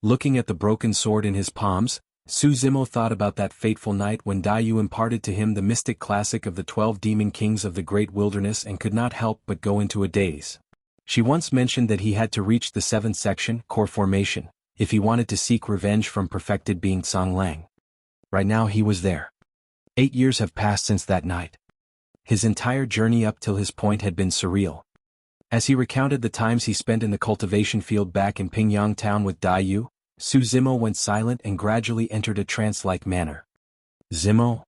Looking at the broken sword in his palms, Su Zimo thought about that fateful night when Dai Yu imparted to him the mystic classic of the 12 demon kings of the great wilderness and could not help but go into a daze. She once mentioned that he had to reach the 7th section, core formation, if he wanted to seek revenge from perfected being Tsang Lang. Right now he was there. 8 years have passed since that night. His entire journey up till his point had been surreal. As he recounted the times he spent in the cultivation field back in Pingyang town with Dai Yu, Su Zimo went silent and gradually entered a trance-like manner. Zimo?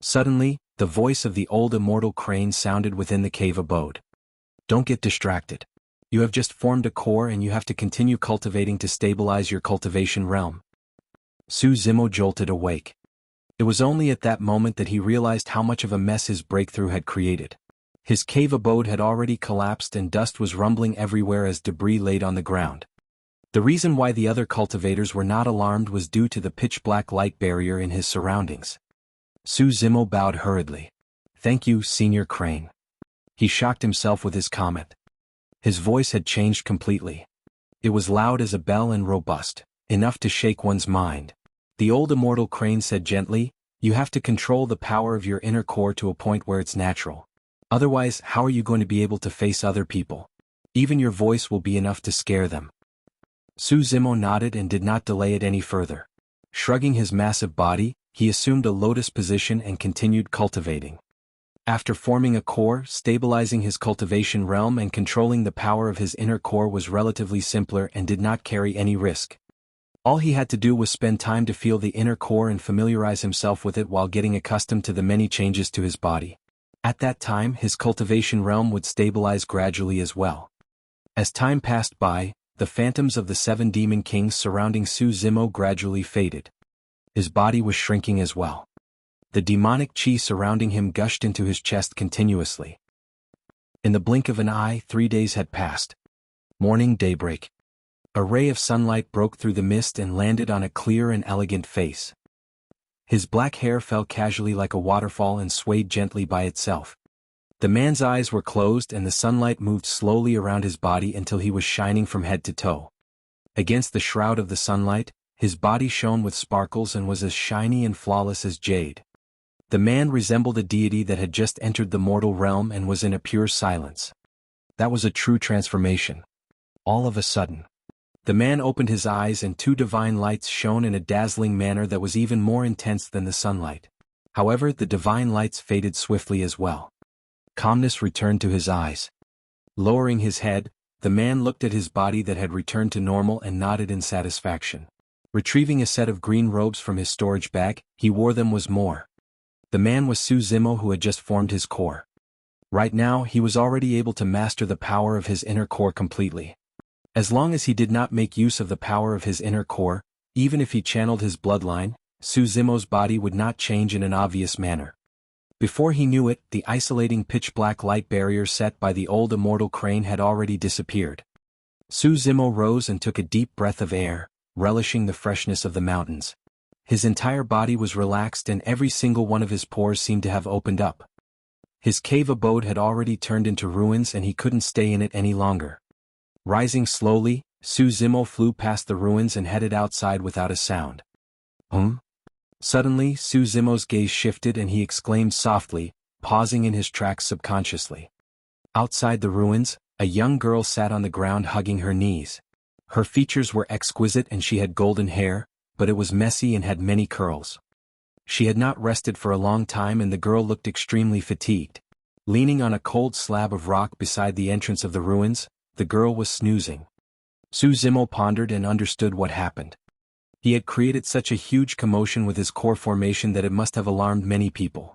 Suddenly, the voice of the old immortal crane sounded within the cave abode. Don't get distracted. You have just formed a core and you have to continue cultivating to stabilize your cultivation realm. Su Zimo jolted awake. It was only at that moment that he realized how much of a mess his breakthrough had created. His cave abode had already collapsed and dust was rumbling everywhere as debris laid on the ground. The reason why the other cultivators were not alarmed was due to the pitch-black light barrier in his surroundings. Su Zimo bowed hurriedly. "Thank you, Senior Crane." He shocked himself with his comment. His voice had changed completely. It was loud as a bell and robust, enough to shake one's mind. The old immortal Crane said gently, "You have to control the power of your inner core to a point where it's natural. Otherwise, how are you going to be able to face other people? Even your voice will be enough to scare them." Su Zimo nodded and did not delay it any further. Shrugging his massive body, he assumed a lotus position and continued cultivating. After forming a core, stabilizing his cultivation realm and controlling the power of his inner core was relatively simpler and did not carry any risk. All he had to do was spend time to feel the inner core and familiarize himself with it while getting accustomed to the many changes to his body. At that time, his cultivation realm would stabilize gradually as well. As time passed by, the phantoms of the 7 demon kings surrounding Su Zimo gradually faded. His body was shrinking as well. The demonic chi surrounding him gushed into his chest continuously. In the blink of an eye, 3 days had passed. Morning, daybreak. A ray of sunlight broke through the mist and landed on a clear and elegant face. His black hair fell casually like a waterfall and swayed gently by itself. The man's eyes were closed and the sunlight moved slowly around his body until he was shining from head to toe. Against the shroud of the sunlight, his body shone with sparkles and was as shiny and flawless as jade. The man resembled a deity that had just entered the mortal realm and was in a pure silence. That was a true transformation. All of a sudden, the man opened his eyes and 2 divine lights shone in a dazzling manner that was even more intense than the sunlight. However, the divine lights faded swiftly as well. Calmness returned to his eyes. Lowering his head, the man looked at his body that had returned to normal and nodded in satisfaction. Retrieving a set of green robes from his storage bag, he wore them once more. The man was Su Zimo who had just formed his core. Right now, he was already able to master the power of his inner core completely. As long as he did not make use of the power of his inner core, even if he channeled his bloodline, Su Zimo's body would not change in an obvious manner. Before he knew it, the isolating pitch-black light barrier set by the old immortal Crane had already disappeared. Su Zimo rose and took a deep breath of air, relishing the freshness of the mountains. His entire body was relaxed and every single one of his pores seemed to have opened up. His cave abode had already turned into ruins and he couldn't stay in it any longer. Rising slowly, Su Zimo flew past the ruins and headed outside without a sound. Suddenly, Su Zimo's gaze shifted and he exclaimed softly, pausing in his tracks subconsciously. Outside the ruins, a young girl sat on the ground hugging her knees. Her features were exquisite and she had golden hair, but it was messy and had many curls. She had not rested for a long time and the girl looked extremely fatigued. Leaning on a cold slab of rock beside the entrance of the ruins, the girl was snoozing. Su Zimo pondered and understood what happened. He had created such a huge commotion with his core formation that it must have alarmed many people.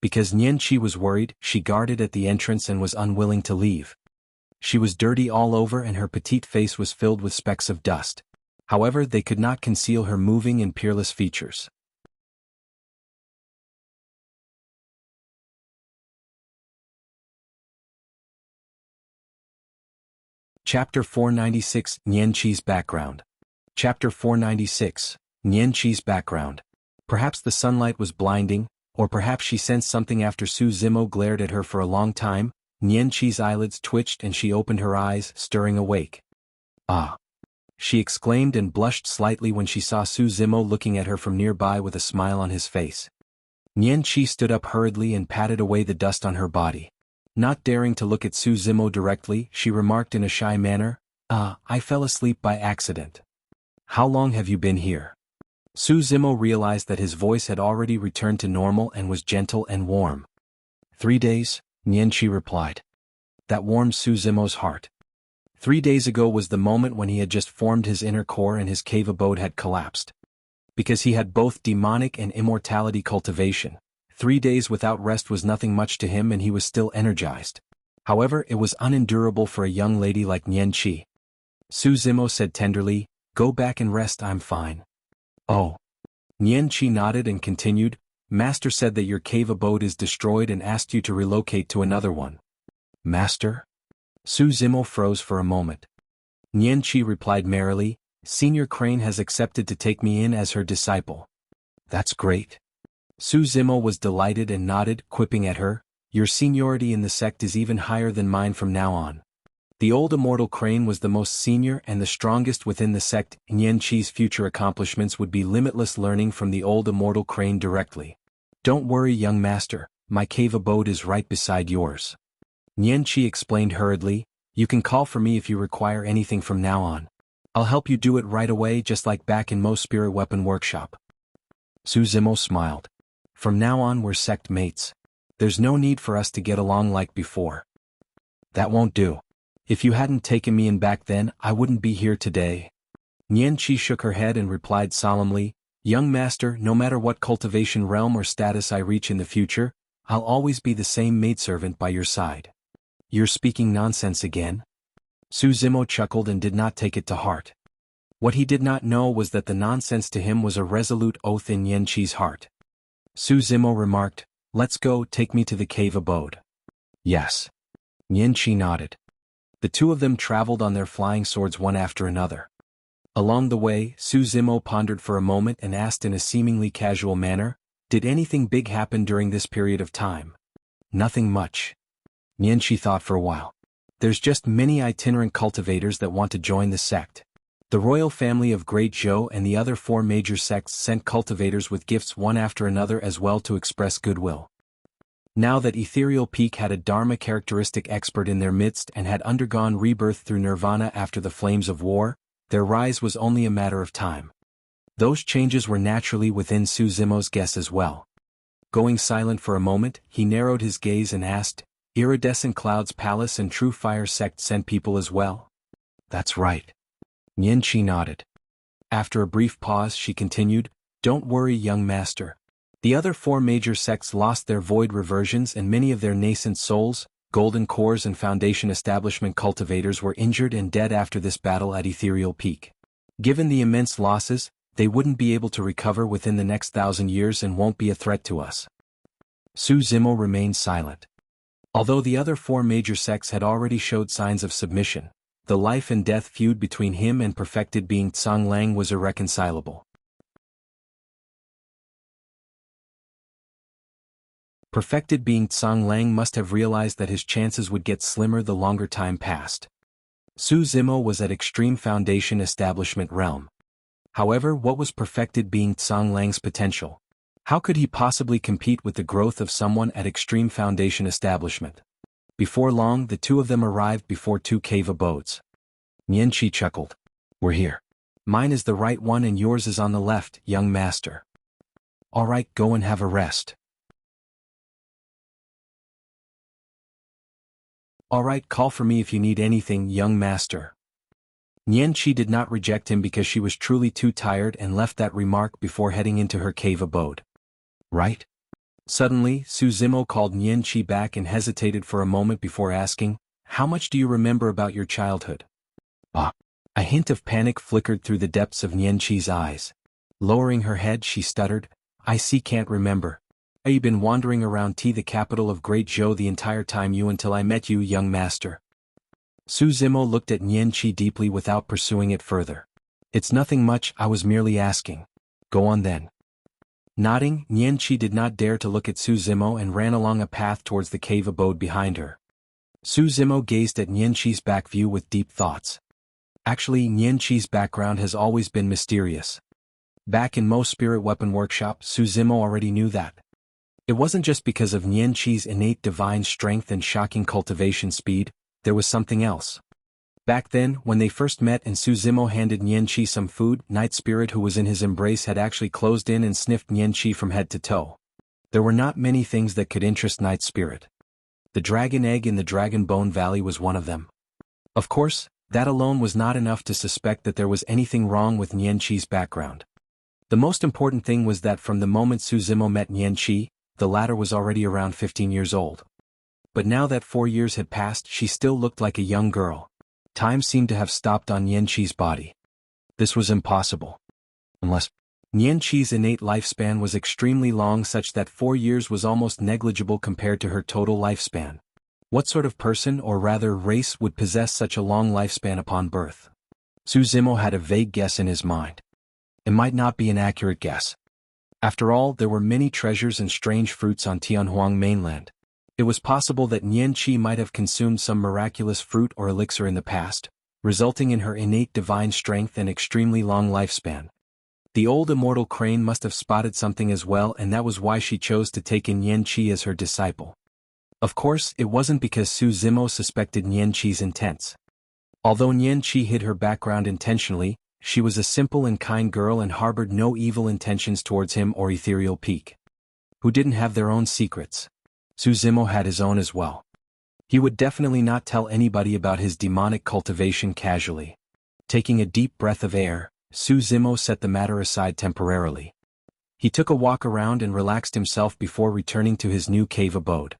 Because Nian Qi was worried, she guarded at the entrance and was unwilling to leave. She was dirty all over and her petite face was filled with specks of dust. However, they could not conceal her moving and peerless features. Chapter 496, Nian Qi's Background. Chapter 496, Nian Qi's Background. Perhaps the sunlight was blinding, or perhaps she sensed something after Su Zimo glared at her for a long time. Nian Qi's eyelids twitched and she opened her eyes, stirring awake. "Ah!" she exclaimed and blushed slightly when she saw Su Zimo looking at her from nearby with a smile on his face. Nian Qi stood up hurriedly and patted away the dust on her body. Not daring to look at Su Zimo directly, she remarked in a shy manner, I fell asleep by accident." "How long have you been here?" Su Zimo realized that his voice had already returned to normal and was gentle and warm. 3 days, Nian Qi replied. That warmed Su Zimo's heart. 3 days ago was the moment when he had just formed his inner core and his cave abode had collapsed. Because he had both demonic and immortality cultivation, 3 days without rest was nothing much to him and he was still energized. However, it was unendurable for a young lady like Nian Qi. Su Zimo said tenderly, "Go back and rest, I'm fine." "Oh." Nian Qi nodded and continued, Master said that your cave abode is destroyed and asked you to relocate to another one. Master? Su Zimo froze for a moment. Nian Qi replied merrily, Senior Crane has accepted to take me in as her disciple. That's great. Su Zimo was delighted and nodded, quipping at her, your seniority in the sect is even higher than mine from now on. The old immortal Crane was the most senior and the strongest within the sect. Nian Qi's future accomplishments would be limitless learning from the old immortal Crane directly. Don't worry, young master, my cave abode is right beside yours. Nian Qi explained hurriedly, you can call for me if you require anything from now on. I'll help you do it right away just like back in Mo's Spirit Weapon Workshop. Su Zimo smiled. From now on we're sect mates. There's no need for us to get along like before. That won't do. If you hadn't taken me in back then, I wouldn't be here today. Nian Qi shook her head and replied solemnly, Young master, no matter what cultivation realm or status I reach in the future, I'll always be the same maidservant by your side. You're speaking nonsense again? Su Zimo chuckled and did not take it to heart. What he did not know was that the nonsense to him was a resolute oath in Nian Qi's heart. Su Zimo remarked, Let's go, take me to the cave abode. Yes. Nian Qi nodded. The two of them traveled on their flying swords one after another. Along the way, Su Zimo pondered for a moment and asked in a seemingly casual manner, Did anything big happen during this period of time? Nothing much. Nian Qi thought for a while. There's just many itinerant cultivators that want to join the sect. The royal family of Great Zhou and the other 4 major sects sent cultivators with gifts one after another as well to express goodwill. Now that Ethereal Peak had a Dharma characteristic expert in their midst and had undergone rebirth through nirvana after the flames of war, their rise was only a matter of time. Those changes were naturally within Su Zimo's guess as well. Going silent for a moment, he narrowed his gaze and asked, Iridescent Cloud's Palace and True Fire sect sent people as well? That's right. Nian Qi nodded. After a brief pause she continued, Don't worry, young master. The other 4 major sects lost their void reversions and many of their nascent souls, golden cores and foundation establishment cultivators were injured and dead after this battle at Ethereal Peak. Given the immense losses, they wouldn't be able to recover within the next 1,000 years and won't be a threat to us. Su Zimo remained silent. Although the other 4 major sects had already showed signs of submission, the life and death feud between him and perfected being Tsang was irreconcilable. Perfected being Tsang must have realized that his chances would get slimmer the longer time passed. Su Zimo was at extreme foundation establishment realm. However, what was perfected being Tsang potential? How could he possibly compete with the growth of someone at extreme foundation establishment? Before long the two of them arrived before 2 cave abodes. Nian Qi chuckled. We're here. Mine is the right one and yours is on the left, young master. Alright, go and have a rest. Alright, call for me if you need anything, young master. Nian Qi did not reject him because she was truly too tired and left that remark before heading into her cave abode. Right? Suddenly, Su Zimo called Nian Qi back and hesitated for a moment before asking, How much do you remember about your childhood? A hint of panic flickered through the depths of Nian Qi's eyes. Lowering her head she stuttered, I can't remember. I've been wandering around the capital of Great Zhou the entire time until I met you, young master. Su Zimo looked at Nian Qi deeply without pursuing it further. It's nothing much, I was merely asking. Go on then. Nodding, Nian Qi did not dare to look at Su Zimo and ran along a path towards the cave abode behind her. Su Zimo gazed at Nian Qi's back view with deep thoughts. Actually, Nian Qi's background has always been mysterious. Back in Mo's Spirit Weapon Workshop, Su Zimo already knew that. It wasn't just because of Nian Qi's innate divine strength and shocking cultivation speed, there was something else. Back then, when they first met and Su Zimo handed Nian Qi some food, Night Spirit who was in his embrace had actually closed in and sniffed Nian Qi from head to toe. There were not many things that could interest Night Spirit. The dragon egg in the Dragon Bone Valley was one of them. Of course, that alone was not enough to suspect that there was anything wrong with Nian Qi's background. The most important thing was that from the moment Su Zimo met Nian Qi, the latter was already around 15 years old. But now that 4 years had passed, she still looked like a young girl. Time seemed to have stopped on Nian Qi's body. This was impossible. Unless Nian Qi's innate lifespan was extremely long, such that 4 years was almost negligible compared to her total lifespan. What sort of person, or rather race, would possess such a long lifespan upon birth? Su Zimo had a vague guess in his mind. It might not be an accurate guess. After all, there were many treasures and strange fruits on Tianhuang mainland. It was possible that Nian Qi might have consumed some miraculous fruit or elixir in the past, resulting in her innate divine strength and extremely long lifespan. The old immortal crane must have spotted something as well, and that was why she chose to take in Nian Qi as her disciple. Of course, it wasn't because Su Zimo suspected Nian Qi's intents. Although Nian Qi hid her background intentionally, she was a simple and kind girl and harbored no evil intentions towards him or Ethereal Peak. Who didn't have their own secrets? Su Zimo had his own as well. He would definitely not tell anybody about his demonic cultivation casually. Taking a deep breath of air, Su Zimo set the matter aside temporarily. He took a walk around and relaxed himself before returning to his new cave abode.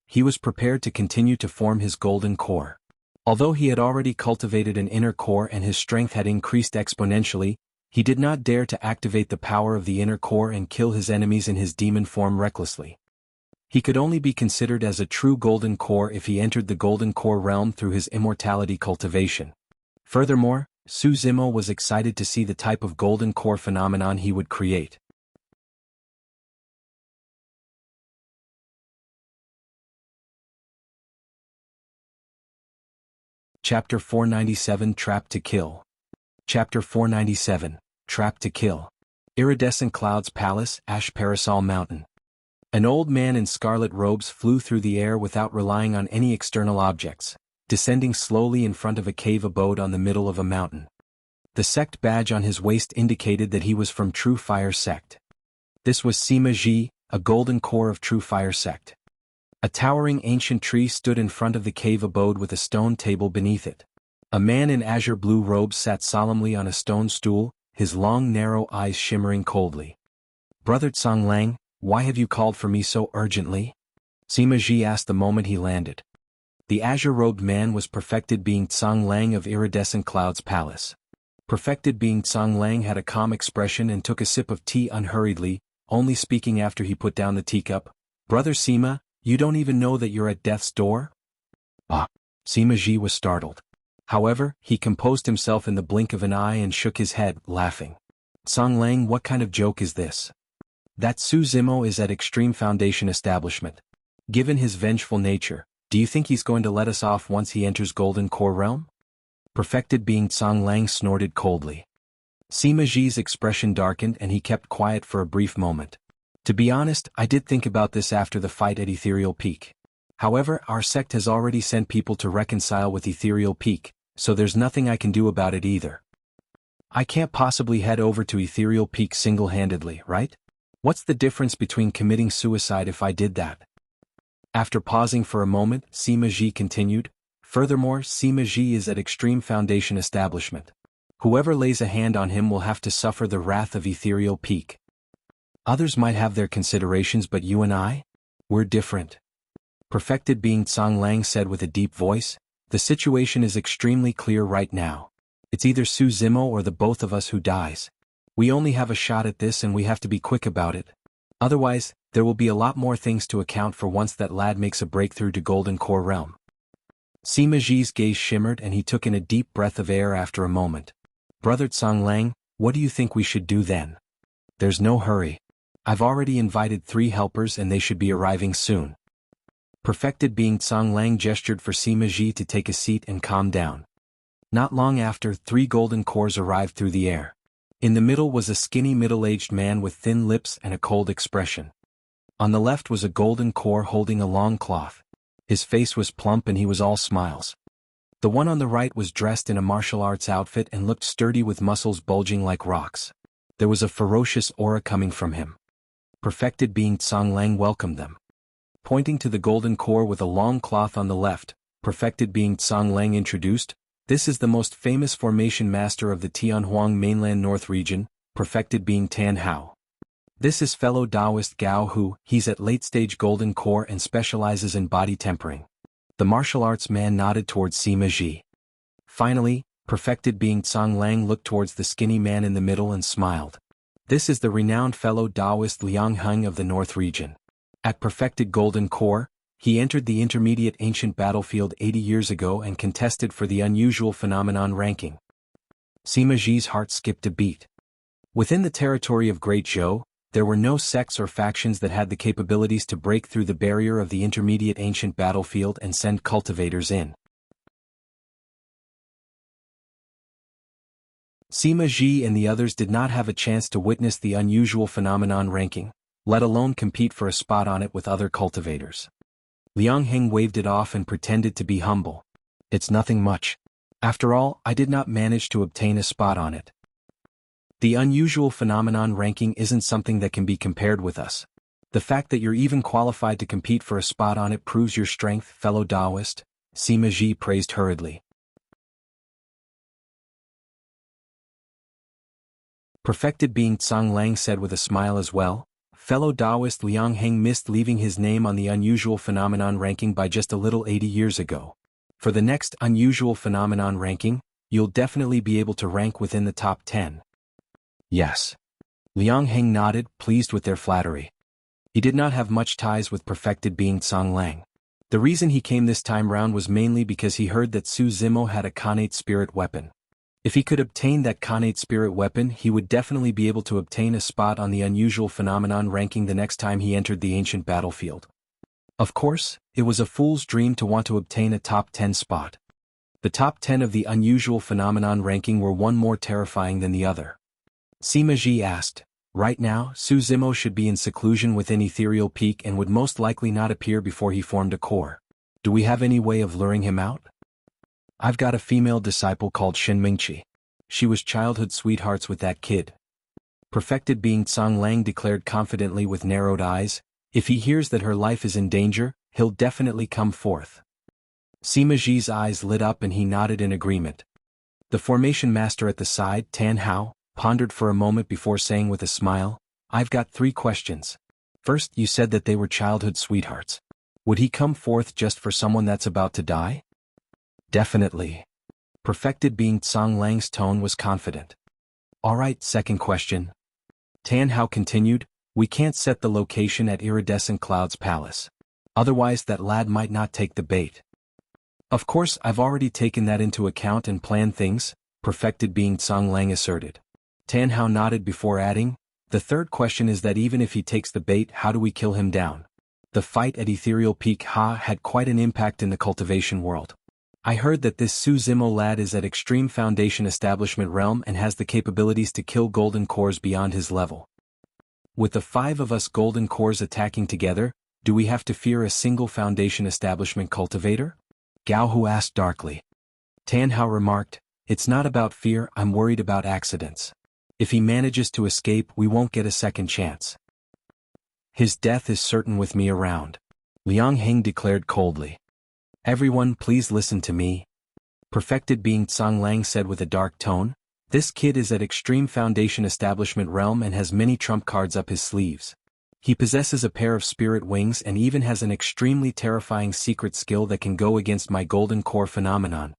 He was prepared to continue to form his golden core. Although he had already cultivated an inner core and his strength had increased exponentially, he did not dare to activate the power of the inner core and kill his enemies in his demon form recklessly. He could only be considered as a true golden core if he entered the golden core realm through his immortality cultivation. Furthermore, Su Zimo was excited to see the type of golden core phenomenon he would create. Chapter 497 Trapped to Kill. Chapter 497, Trapped to Kill. Iridescent Clouds Palace, Ash Parasol Mountain. An old man in scarlet robes flew through the air without relying on any external objects, descending slowly in front of a cave abode on the middle of a mountain. The sect badge on his waist indicated that he was from True Fire Sect. This was Sima Ji, a golden core of True Fire Sect. A towering ancient tree stood in front of the cave abode with a stone table beneath it. A man in azure blue robes sat solemnly on a stone stool, his long narrow eyes shimmering coldly. "Brother Tsang Lang, why have you called for me so urgently?" Sima Ji asked the moment he landed. The azure-robed man was Perfected Being Tsang Lang of Iridescent Clouds Palace. Perfected Being Tsang Lang had a calm expression and took a sip of tea unhurriedly, only speaking after he put down the teacup. "Brother Sima, you don't even know that you're at death's door?" Ah! Sima Ji was startled. However, he composed himself in the blink of an eye and shook his head, laughing. "Tsang Lang, what kind of joke is this? That Su Zimo is at Extreme Foundation Establishment. Given his vengeful nature, do you think he's going to let us off once he enters Golden Core Realm?" Perfected Being Tsang Lang snorted coldly. Sima Ji's expression darkened and he kept quiet for a brief moment. "To be honest, I did think about this after the fight at Ethereal Peak. However, our sect has already sent people to reconcile with Ethereal Peak, so there's nothing I can do about it either. I can't possibly head over to Ethereal Peak single-handedly, right? What's the difference between committing suicide if I did that?" After pausing for a moment, Sima Ji continued, "Furthermore, Sima Ji is at Extreme Foundation Establishment. Whoever lays a hand on him will have to suffer the wrath of Ethereal Peak. Others might have their considerations, but you and I? We're different." Perfected Being Tsang Lang said with a deep voice, "The situation is extremely clear right now. It's either Su Zimo or the both of us who dies. We only have a shot at this and we have to be quick about it. Otherwise, there will be a lot more things to account for once that lad makes a breakthrough to Golden Core Realm." Sima Ji's gaze shimmered and he took in a deep breath of air after a moment. "Brother Tsang Lang, what do you think we should do then?" "There's no hurry. I've already invited 3 helpers and they should be arriving soon." Perfected Being Tsang Lang gestured for Sima Ji to take a seat and calm down. Not long after, 3 golden cores arrived through the air. In the middle was a skinny middle-aged man with thin lips and a cold expression. On the left was a golden core holding a long cloth. His face was plump and he was all smiles. The one on the right was dressed in a martial arts outfit and looked sturdy with muscles bulging like rocks. There was a ferocious aura coming from him. Perfected Being Tsang Lang welcomed them. Pointing to the golden core with a long cloth on the left, Perfected Being Tsang Lang introduced, "This is the most famous formation master of the Tianhuang mainland north region, Perfected Being Tan Hao. This is fellow Taoist Gao Hu. He's at late-stage golden core and specializes in body tempering." The martial arts man nodded towards Sima Ji. Finally, Perfected Being Tsang Lang looked towards the skinny man in the middle and smiled. This is the renowned fellow Taoist Liang Heng of the North region. At perfected golden core, he entered the intermediate ancient battlefield 80 years ago and contested for the unusual phenomenon ranking. Sima Ji's heart skipped a beat. Within the territory of Great Zhou, there were no sects or factions that had the capabilities to break through the barrier of the intermediate ancient battlefield and send cultivators in. Sima Ji and the others did not have a chance to witness the unusual phenomenon ranking, let alone compete for a spot on it with other cultivators. Liang Heng waved it off and pretended to be humble. It's nothing much. After all, I did not manage to obtain a spot on it. The unusual phenomenon ranking isn't something that can be compared with us. The fact that you're even qualified to compete for a spot on it proves your strength, fellow Taoist, Sima Ji praised hurriedly. Perfected being Tsang Lang said with a smile as well. Fellow Taoist Liang Heng missed leaving his name on the unusual phenomenon ranking by just a little 80 years ago. For the next unusual phenomenon ranking, you'll definitely be able to rank within the top 10. Yes. Liang Heng nodded, pleased with their flattery. He did not have much ties with perfected being Tsang Lang. The reason he came this time round was mainly because he heard that Su Zimo had a Khanate spirit weapon. If he could obtain that Khanate spirit weapon, he would definitely be able to obtain a spot on the unusual phenomenon ranking the next time he entered the ancient battlefield. Of course, it was a fool's dream to want to obtain a top 10 spot. The top 10 of the unusual phenomenon ranking were one more terrifying than the other. Sima Ji asked, right now, Su Zimo should be in seclusion within Ethereal Peak and would most likely not appear before he formed a core. Do we have any way of luring him out? I've got a female disciple called Shin Mingqi. She was childhood sweethearts with that kid. Perfected being Tsang Lang declared confidently with narrowed eyes, if he hears that her life is in danger, he'll definitely come forth. Sima Ji's eyes lit up and he nodded in agreement. The formation master at the side, Tan Hao, pondered for a moment before saying with a smile, I've got 3 questions. First, you said that they were childhood sweethearts. Would he come forth just for someone that's about to die? Definitely. Perfected being Tsang Lang's tone was confident. Alright, second question. Tan Hao continued, we can't set the location at Iridescent Cloud's palace. Otherwise that lad might not take the bait. Of course, I've already taken that into account and planned things, perfected being Tsang Lang asserted. Tan Hao nodded before adding, the third question is that even if he takes the bait, how do we kill him down? The fight at Ethereal Peak had quite an impact in the cultivation world. I heard that this Su Zimo lad is at Extreme Foundation Establishment Realm and has the capabilities to kill golden cores beyond his level. With the 5 of us golden cores attacking together, do we have to fear a single Foundation Establishment cultivator? Jianghu asked darkly. Tan Hao remarked, it's not about fear, I'm worried about accidents. If he manages to escape, we won't get a second chance. His death is certain with me around. Liang Heng declared coldly. Everyone, please listen to me. Perfected being Tsang Lang said with a dark tone, this kid is at Extreme Foundation Establishment Realm and has many trump cards up his sleeves. He possesses a pair of spirit wings and even has an extremely terrifying secret skill that can go against my golden core phenomenon.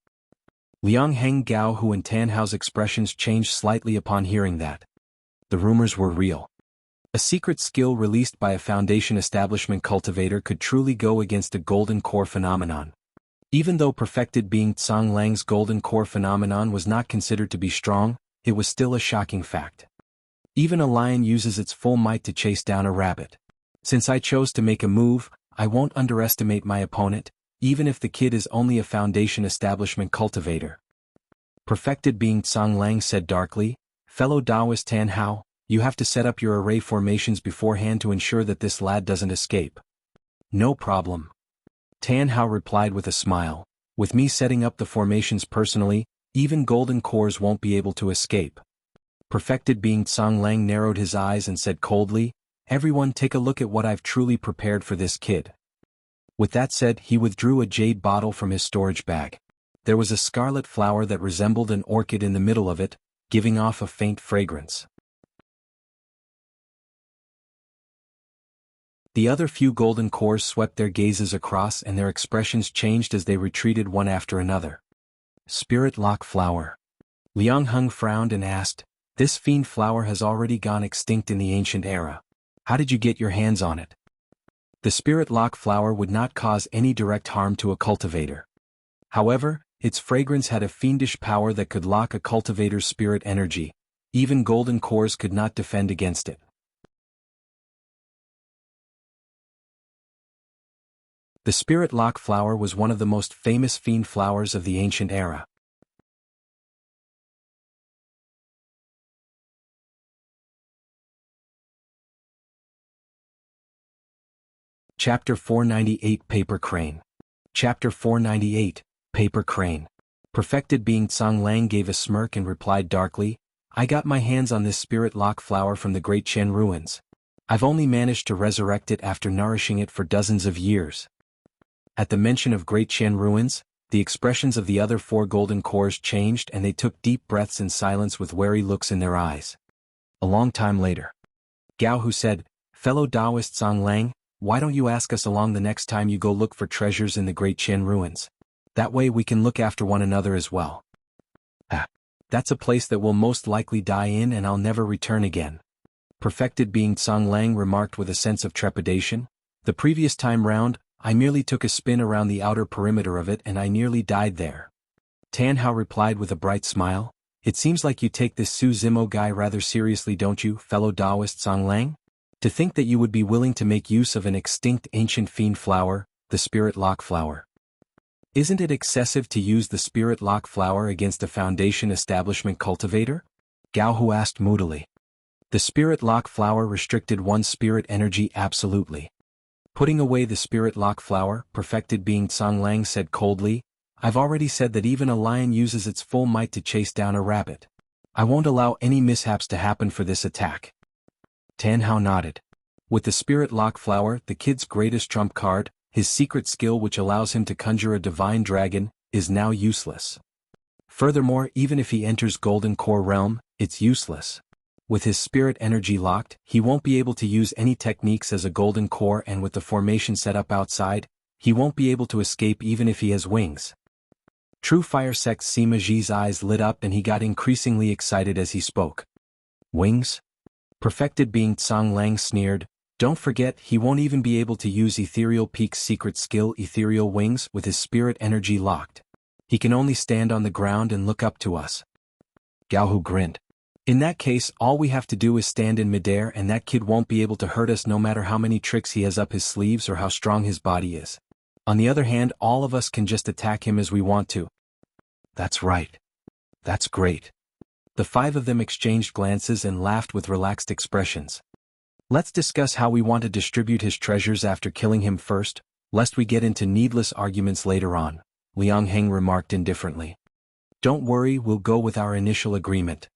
Liang Heng, Jianghu and Tan Hao's expressions changed slightly upon hearing that. The rumors were real. A secret skill released by a Foundation Establishment cultivator could truly go against a golden core phenomenon. Even though perfected being Tsang Lang's golden core phenomenon was not considered to be strong, it was still a shocking fact. Even a lion uses its full might to chase down a rabbit. Since I chose to make a move, I won't underestimate my opponent, even if the kid is only a Foundation Establishment cultivator. Perfected being Tsang Lang said darkly, fellow Taoist Tan Hao, you have to set up your array formations beforehand to ensure that this lad doesn't escape. No problem. Tan Hao replied with a smile, with me setting up the formations personally, even golden cores won't be able to escape. Perfected being Tsang Lang narrowed his eyes and said coldly, everyone take a look at what I've truly prepared for this kid. With that said, he withdrew a jade bottle from his storage bag. There was a scarlet flower that resembled an orchid in the middle of it, giving off a faint fragrance. The other few golden cores swept their gazes across and their expressions changed as they retreated one after another. Spirit Lock Flower. Liang Heng frowned and asked, This fiend flower has already gone extinct in the ancient era. How did you get your hands on it? The spirit lock flower would not cause any direct harm to a cultivator. However, its fragrance had a fiendish power that could lock a cultivator's spirit energy. Even golden cores could not defend against it. The spirit lock flower was one of the most famous fiend flowers of the ancient era. Chapter 498 Paper Crane. Chapter 498 Paper Crane. Perfected being Tsang Lang gave a smirk and replied darkly, I got my hands on this spirit lock flower from the great Qian ruins. I've only managed to resurrect it after nourishing it for dozens of years. At the mention of great Qian ruins, the expressions of the other 4 golden cores changed and they took deep breaths in silence with wary looks in their eyes. A long time later, Jianghu said, Fellow Taoist Tsang Lang, why don't you ask us along the next time you go look for treasures in the great Qian ruins? That way we can look after one another as well. That's a place that we'll most likely die in and I'll never return again. Perfected being Tsang Lang remarked with a sense of trepidation. The previous time round, I merely took a spin around the outer perimeter of it and I nearly died there. Tan Hao replied with a bright smile, It seems like you take this Su Zimo guy rather seriously, don't you, fellow Taoist Tsang Lang? To think that you would be willing to make use of an extinct ancient fiend flower, the spirit lock flower. Isn't it excessive to use the spirit lock flower against a Foundation establishment cultivator? Jianghu asked moodily. The spirit lock flower restricted one's spirit energy absolutely. Putting away the spirit lock flower, perfected being Tsang Lang said coldly, I've already said that even a lion uses its full might to chase down a rabbit. I won't allow any mishaps to happen for this attack. Tan Hao nodded. With the spirit lock flower, the kid's greatest trump card, his secret skill which allows him to conjure a divine dragon, is now useless. Furthermore, even if he enters Golden Core Realm, it's useless. With his spirit energy locked, he won't be able to use any techniques as a Golden Core, and with the formation set up outside, he won't be able to escape even if he has wings. True Fire Sect Sima Ji's eyes lit up and he got increasingly excited as he spoke. Wings? Perfected being Tsang Lang sneered, Don't forget he won't even be able to use Ethereal Peak's secret skill Ethereal Wings with his spirit energy locked. He can only stand on the ground and look up to us. Jianghu grinned. In that case, all we have to do is stand in midair and that kid won't be able to hurt us no matter how many tricks he has up his sleeves or how strong his body is. On the other hand, all of us can just attack him as we want to. That's right. That's great. The 5 of them exchanged glances and laughed with relaxed expressions. Let's discuss how we want to distribute his treasures after killing him first, lest we get into needless arguments later on, Liang Heng remarked indifferently. Don't worry, we'll go with our initial agreement.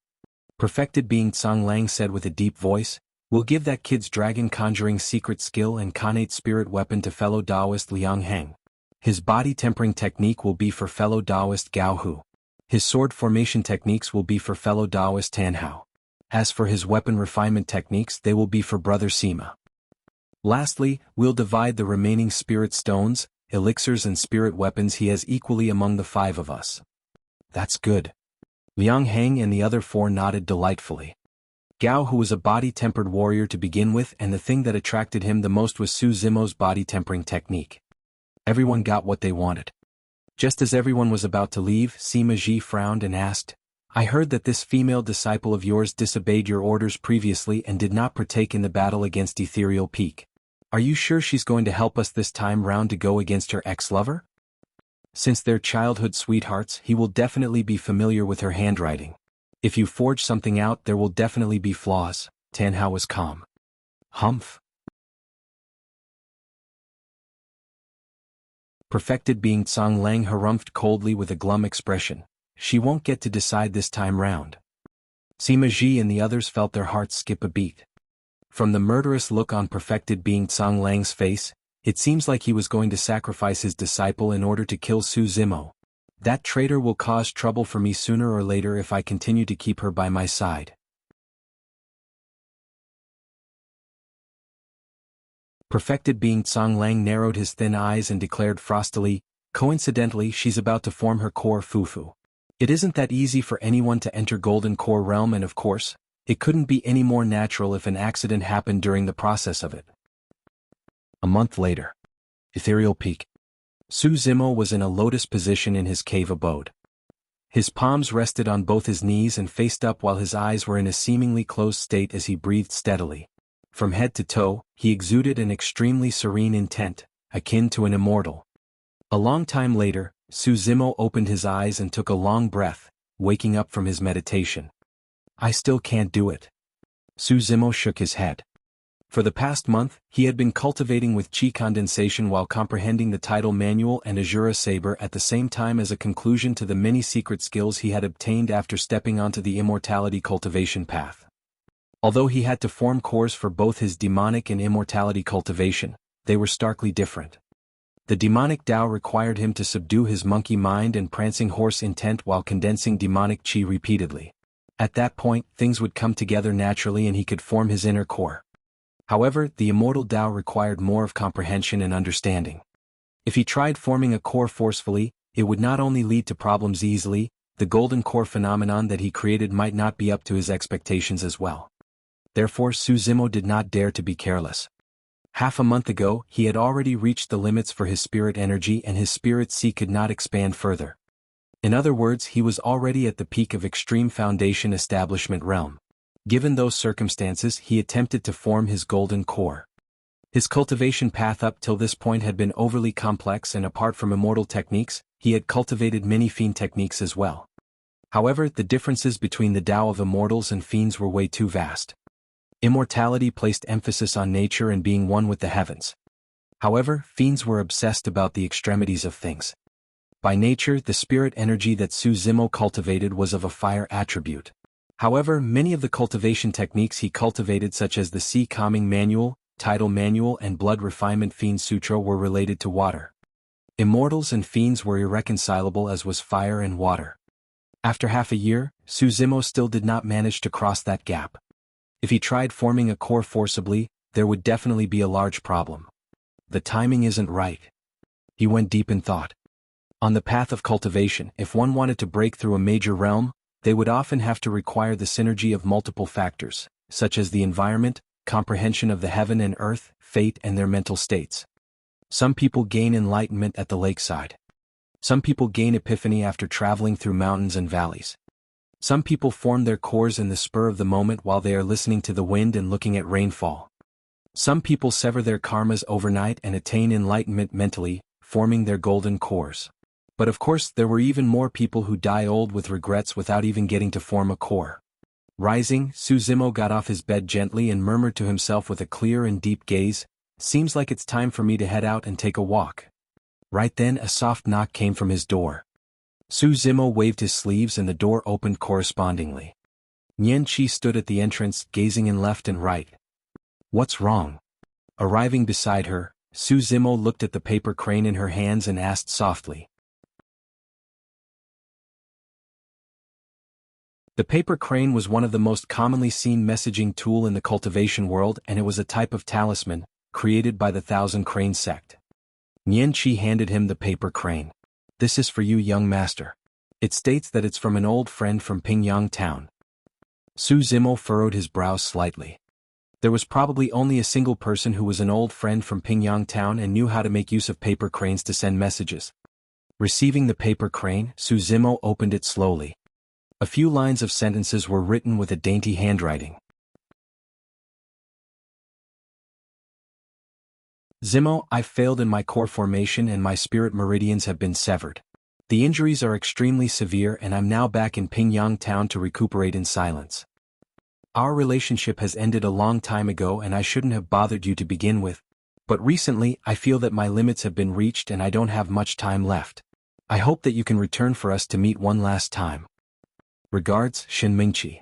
Perfected being Tsang Lang said with a deep voice, We'll give that kid's dragon conjuring secret skill and Khanate spirit weapon to fellow Taoist Liang Heng. His body tempering technique will be for fellow Taoist Jianghu. His sword formation techniques will be for fellow Taoist Tan Hao. As for his weapon refinement techniques, they will be for brother Sima. Lastly, we'll divide the remaining spirit stones, elixirs and spirit weapons he has equally among the 5 of us. That's good. Liang Heng and the other 4 nodded delightfully. Jianghu was a body-tempered warrior to begin with, and the thing that attracted him the most was Su Zimo's body-tempering technique. Everyone got what they wanted. Just as everyone was about to leave, Sima Ji frowned and asked, I heard that this female disciple of yours disobeyed your orders previously and did not partake in the battle against Ethereal Peak. Are you sure she's going to help us this time round to go against her ex-lover? Since they're childhood sweethearts, he will definitely be familiar with her handwriting. If you forge something out, there will definitely be flaws. Tan Hao was calm. Humph. Perfected being Tsang Lang harumphed coldly with a glum expression. She won't get to decide this time round. Sima Ji and the others felt their hearts skip a beat. From the murderous look on perfected being Tsang Lang's face, it seems like he was going to sacrifice his disciple in order to kill Su Zimo. That traitor will cause trouble for me sooner or later if I continue to keep her by my side. Perfected being Tsang Lang narrowed his thin eyes and declared frostily, Coincidentally, she's about to form her core fufu. It isn't that easy for anyone to enter Golden Core realm, and of course, it couldn't be any more natural if an accident happened during the process of it. A month later. Ethereal Peak. Su Zimo was in a lotus position in his cave abode. His palms rested on both his knees and faced up while his eyes were in a seemingly closed state as he breathed steadily. From head to toe, he exuded an extremely serene intent, akin to an immortal. A long time later, Su Zimo opened his eyes and took a long breath, waking up from his meditation. I still can't do it. Su Zimo shook his head. For the past month, he had been cultivating with Qi condensation while comprehending the Tidal manual and Asura Saber at the same time as a conclusion to the many secret skills he had obtained after stepping onto the Immortality cultivation path. Although he had to form cores for both his demonic and immortality cultivation, they were starkly different. The demonic Tao required him to subdue his monkey mind and prancing horse intent while condensing demonic Qi repeatedly. At that point, things would come together naturally and he could form his inner core. However, the immortal Tao required more of comprehension and understanding. If he tried forming a core forcefully, it would not only lead to problems easily, the golden core phenomenon that he created might not be up to his expectations as well. Therefore, Su Zimo did not dare to be careless. Half a month ago, he had already reached the limits for his spirit energy and his spirit sea could not expand further. In other words, he was already at the peak of extreme foundation establishment realm. Given those circumstances, he attempted to form his golden core. His cultivation path up till this point had been overly complex, and apart from immortal techniques, he had cultivated many fiend techniques as well. However, the differences between the Tao of immortals and fiends were way too vast. Immortality placed emphasis on nature and being one with the heavens. However, fiends were obsessed about the extremities of things. By nature, the spirit energy that Su Zimo cultivated was of a fire attribute. However, many of the cultivation techniques he cultivated, such as the Sea Calming Manual, Tidal Manual and Blood Refinement Fiend Sutra, were related to water. Immortals and fiends were irreconcilable, as was fire and water. After half a year, Su Zimo still did not manage to cross that gap. If he tried forming a core forcibly, there would definitely be a large problem. The timing isn't right. He went deep in thought. On the path of cultivation, if one wanted to break through a major realm, they would often have to require the synergy of multiple factors, such as the environment, comprehension of the heaven and earth, fate and their mental states. Some people gain enlightenment at the lakeside. Some people gain epiphany after traveling through mountains and valleys. Some people form their cores in the spur of the moment while they are listening to the wind and looking at rainfall. Some people sever their karmas overnight and attain enlightenment mentally, forming their golden cores. But of course, there were even more people who die old with regrets without even getting to form a core. Rising, Su Zimo got off his bed gently and murmured to himself with a clear and deep gaze, "Seems like it's time for me to head out and take a walk." Right then, a soft knock came from his door. Su Zimo waved his sleeves and the door opened correspondingly. Nian stood at the entrance, gazing in left and right. "What's wrong?" Arriving beside her, Su Zimo looked at the paper crane in her hands and asked softly. The paper crane was one of the most commonly seen messaging tool in the cultivation world, and it was a type of talisman, created by the Thousand Crane sect. Nian handed him the paper crane. "This is for you, young master. It states that it's from an old friend from Pingyang town." Su Zimo furrowed his brows slightly. There was probably only a single person who was an old friend from Pingyang town and knew how to make use of paper cranes to send messages. Receiving the paper crane, Su Zimo opened it slowly. A few lines of sentences were written with a dainty handwriting. "Zimo, I failed in my core formation and my spirit meridians have been severed. The injuries are extremely severe and I'm now back in Pingyang town to recuperate in silence. Our relationship has ended a long time ago and I shouldn't have bothered you to begin with, but recently I feel that my limits have been reached and I don't have much time left. I hope that you can return for us to meet one last time. Regards, Shin Mingqi."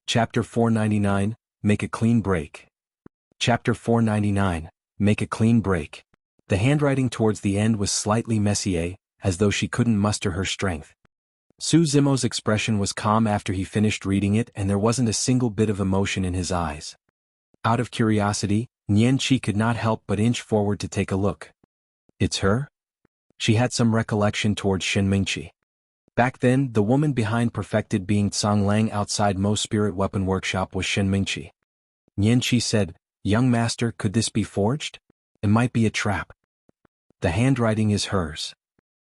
Chapter 499, Make a Clean Break. Chapter 499, Make a Clean Break. The handwriting towards the end was slightly messier, as though she couldn't muster her strength. Su Zimo's expression was calm after he finished reading it and there wasn't a single bit of emotion in his eyes. Out of curiosity, Nian Qi could not help but inch forward to take a look. It's her? She had some recollection towards Shin Mingqi. Back then, the woman behind perfected being Tsang Lang outside Mo's spirit weapon workshop was Shin Mingqi. Nian Qi said, "Young master, could this be forged? It might be a trap. The handwriting is hers."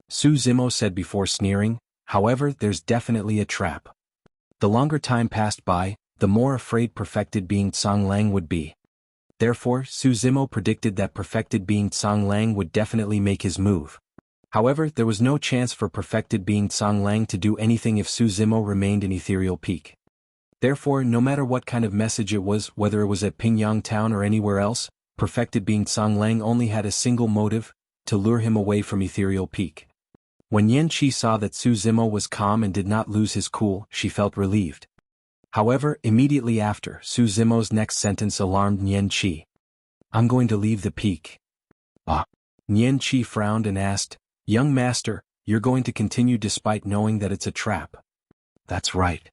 Su Zimo said before sneering, "However, there's definitely a trap." The longer time passed by, the more afraid perfected being Tsang Lang would be. Therefore, Su Zimo predicted that perfected being Tsang Lang would definitely make his move. However, there was no chance for perfected being Tsang Lang to do anything if Su Zimo remained in Ethereal Peak. Therefore, no matter what kind of message it was, whether it was at Pingyang Town or anywhere else, perfected being Tsang Lang only had a single motive: to lure him away from Ethereal Peak. When Nian Qi saw that Su Zimo was calm and did not lose his cool, she felt relieved. However, immediately after, Su Zimo's next sentence alarmed Nian Qi. "I'm going to leave the peak." Ah. Nian Qi frowned and asked, "Young master, you're going to continue despite knowing that it's a trap?" "That's right."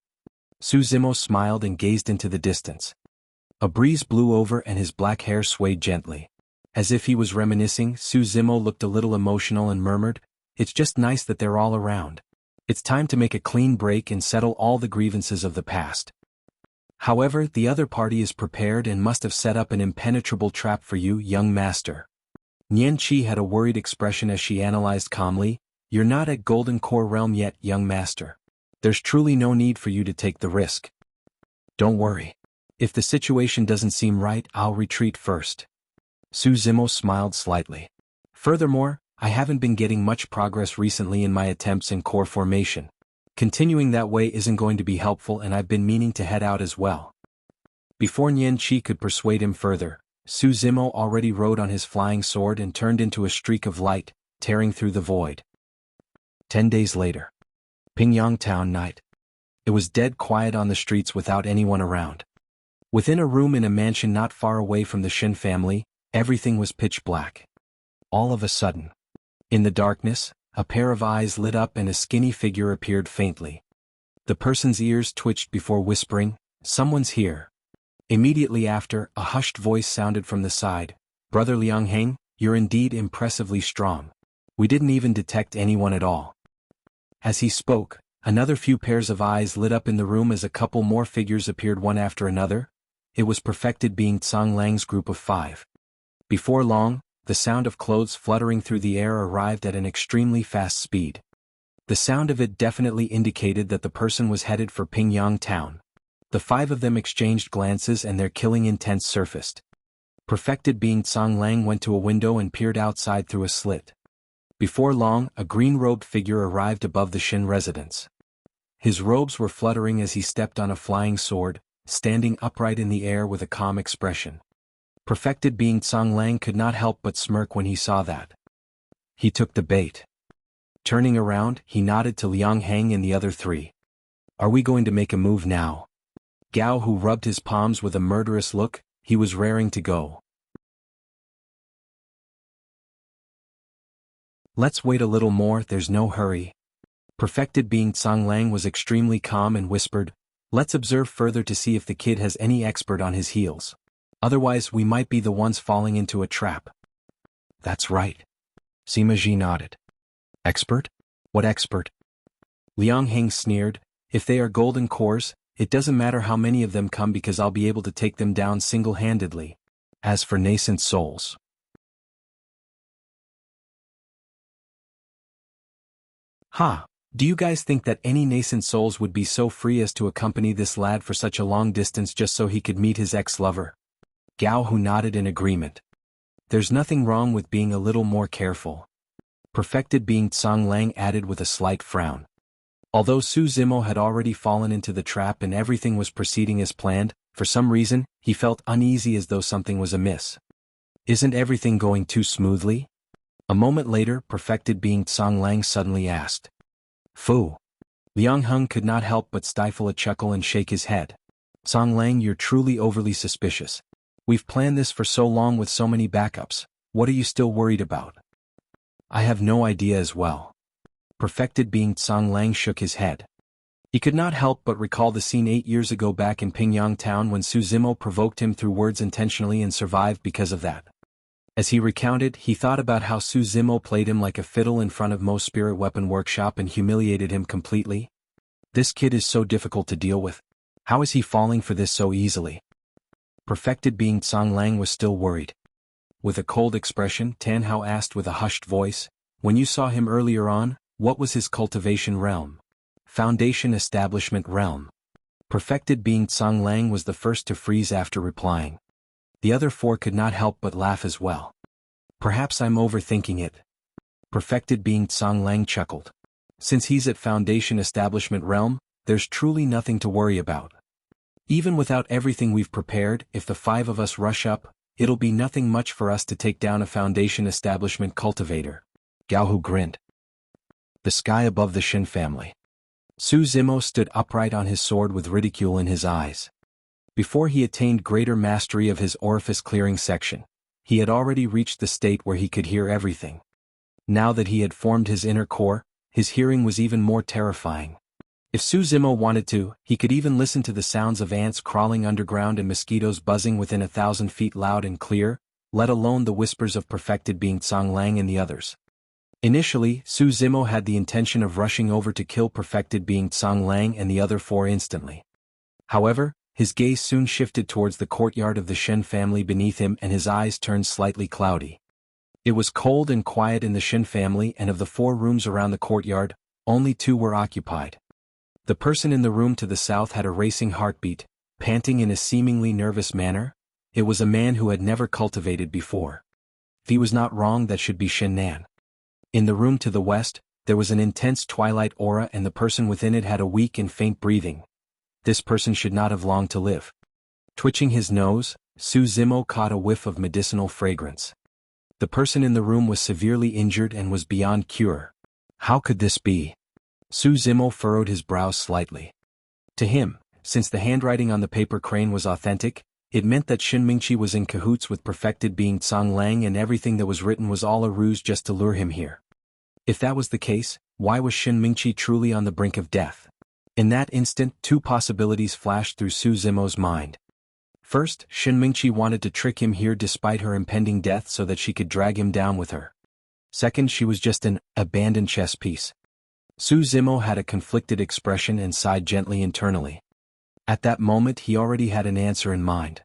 Su Zimo smiled and gazed into the distance. A breeze blew over and his black hair swayed gently. As if he was reminiscing, Su Zimo looked a little emotional and murmured, "It's just nice that they're all around. It's time to make a clean break and settle all the grievances of the past. However, the other party is prepared and must have set up an impenetrable trap for you, young master." Nian Qi had a worried expression as she analyzed calmly, "You're not at Golden Core Realm yet, young master. There's truly no need for you to take the risk. Don't worry. If the situation doesn't seem right, I'll retreat first." Su Zimo smiled slightly. "Furthermore, I haven't been getting much progress recently in my attempts in core formation. Continuing that way isn't going to be helpful, and I've been meaning to head out as well." Before Nian Qi could persuade him further, Su Zimo already rode on his flying sword and turned into a streak of light, tearing through the void. 10 days later. Pingyang Town night. It was dead quiet on the streets without anyone around. Within a room in a mansion not far away from the Shin family, everything was pitch black. All of a sudden, in the darkness, a pair of eyes lit up and a skinny figure appeared faintly. The person's ears twitched before whispering, "Someone's here." Immediately after, a hushed voice sounded from the side, "Brother Liang Heng, you're indeed impressively strong. We didn't even detect anyone at all." As he spoke, another few pairs of eyes lit up in the room as a couple more figures appeared one after another. It was perfected being Tsang Lang's group of 5. Before long, the sound of clothes fluttering through the air arrived at an extremely fast speed. The sound of it definitely indicated that the person was headed for Pingyang Town. The 5 of them exchanged glances and their killing intent surfaced. Perfected being Tsang Lang went to a window and peered outside through a slit. Before long, a green-robed figure arrived above the Shin residence. His robes were fluttering as he stepped on a flying sword, standing upright in the air with a calm expression. Perfected being Tsang Lang could not help but smirk when he saw that. He took the bait. Turning around, he nodded to Liang Heng and the other 3. "Are we going to make a move now?" Gao, who rubbed his palms with a murderous look, he was raring to go. "Let's wait a little more, there's no hurry." Perfected being Tsang Lang was extremely calm and whispered, "Let's observe further to see if the kid has any expert on his heels. Otherwise we might be the ones falling into a trap." "That's right." Sima Ji nodded. "Expert? What expert?" Liang Heng sneered, "If they are golden cores, it doesn't matter how many of them come because I'll be able to take them down single-handedly. As for nascent souls..." "Ha! Do you guys think that any nascent souls would be so free as to accompany this lad for such a long distance just so he could meet his ex-lover?" Gao, who nodded in agreement. "There's nothing wrong with being a little more careful." Perfected being Tsang Lang added with a slight frown. Although Su Zimo had already fallen into the trap and everything was proceeding as planned, for some reason, he felt uneasy as though something was amiss. "Isn't everything going too smoothly?" A moment later, perfected being Tsang Lang suddenly asked. "Fu." Liang Heng could not help but stifle a chuckle and shake his head. "Tsang Lang, you're truly overly suspicious. We've planned this for so long with so many backups. What are you still worried about?" "I have no idea as well." Perfected being Tsang Lang shook his head. He could not help but recall the scene 8 years ago back in Pingyang town when Su Zimo provoked him through words intentionally and survived because of that. As he recounted, he thought about how Su Zimo played him like a fiddle in front of Mo's spirit weapon workshop and humiliated him completely. This kid is so difficult to deal with. How is he falling for this so easily? Perfected being Tsang Lang was still worried. With a cold expression, Tan Hao asked with a hushed voice, "When you saw him earlier on, what was his cultivation realm?" "Foundation establishment realm." Perfected being Tsang Lang was the first to freeze after replying. The other four could not help but laugh as well. "Perhaps I'm overthinking it." Perfected being Tsang Lang chuckled. "Since he's at Foundation establishment realm, there's truly nothing to worry about. Even without everything we've prepared, if the 5 of us rush up, it'll be nothing much for us to take down a Foundation establishment cultivator." Jianghu grinned. The sky above the Shin family. Su Zimo stood upright on his sword with ridicule in his eyes. Before he attained greater mastery of his orifice-clearing section, he had already reached the state where he could hear everything. Now that he had formed his inner core, his hearing was even more terrifying. If Su Zimo wanted to, he could even listen to the sounds of ants crawling underground and mosquitoes buzzing within 1,000 feet loud and clear, let alone the whispers of perfected being Tsang Lang and the others. Initially, Su Zimo had the intention of rushing over to kill perfected being Tsang Lang and the other 4 instantly. However, his gaze soon shifted towards the courtyard of the Shen family beneath him and his eyes turned slightly cloudy. It was cold and quiet in the Shen family, and of the 4 rooms around the courtyard, only 2 were occupied. The person in the room to the south had a racing heartbeat, panting in a seemingly nervous manner. It was a man who had never cultivated before. If he was not wrong, that should be Shen Nan. In the room to the west, there was an intense twilight aura and the person within it had a weak and faint breathing. This person should not have long to live. Twitching his nose, Su Zimo caught a whiff of medicinal fragrance. The person in the room was severely injured and was beyond cure. How could this be? Su Zimo furrowed his brows slightly. To him, since the handwriting on the paper crane was authentic, it meant that Shin Mingqi was in cahoots with perfected being Tsang Lang and everything that was written was all a ruse just to lure him here. If that was the case, why was Shin Mingqi truly on the brink of death? In that instant, 2 possibilities flashed through Su Zimo's mind. First, Shin Mingqi wanted to trick him here despite her impending death so that she could drag him down with her. Second, she was just an abandoned chess piece. Su Zimo had a conflicted expression and sighed gently internally. At that moment he already had an answer in mind.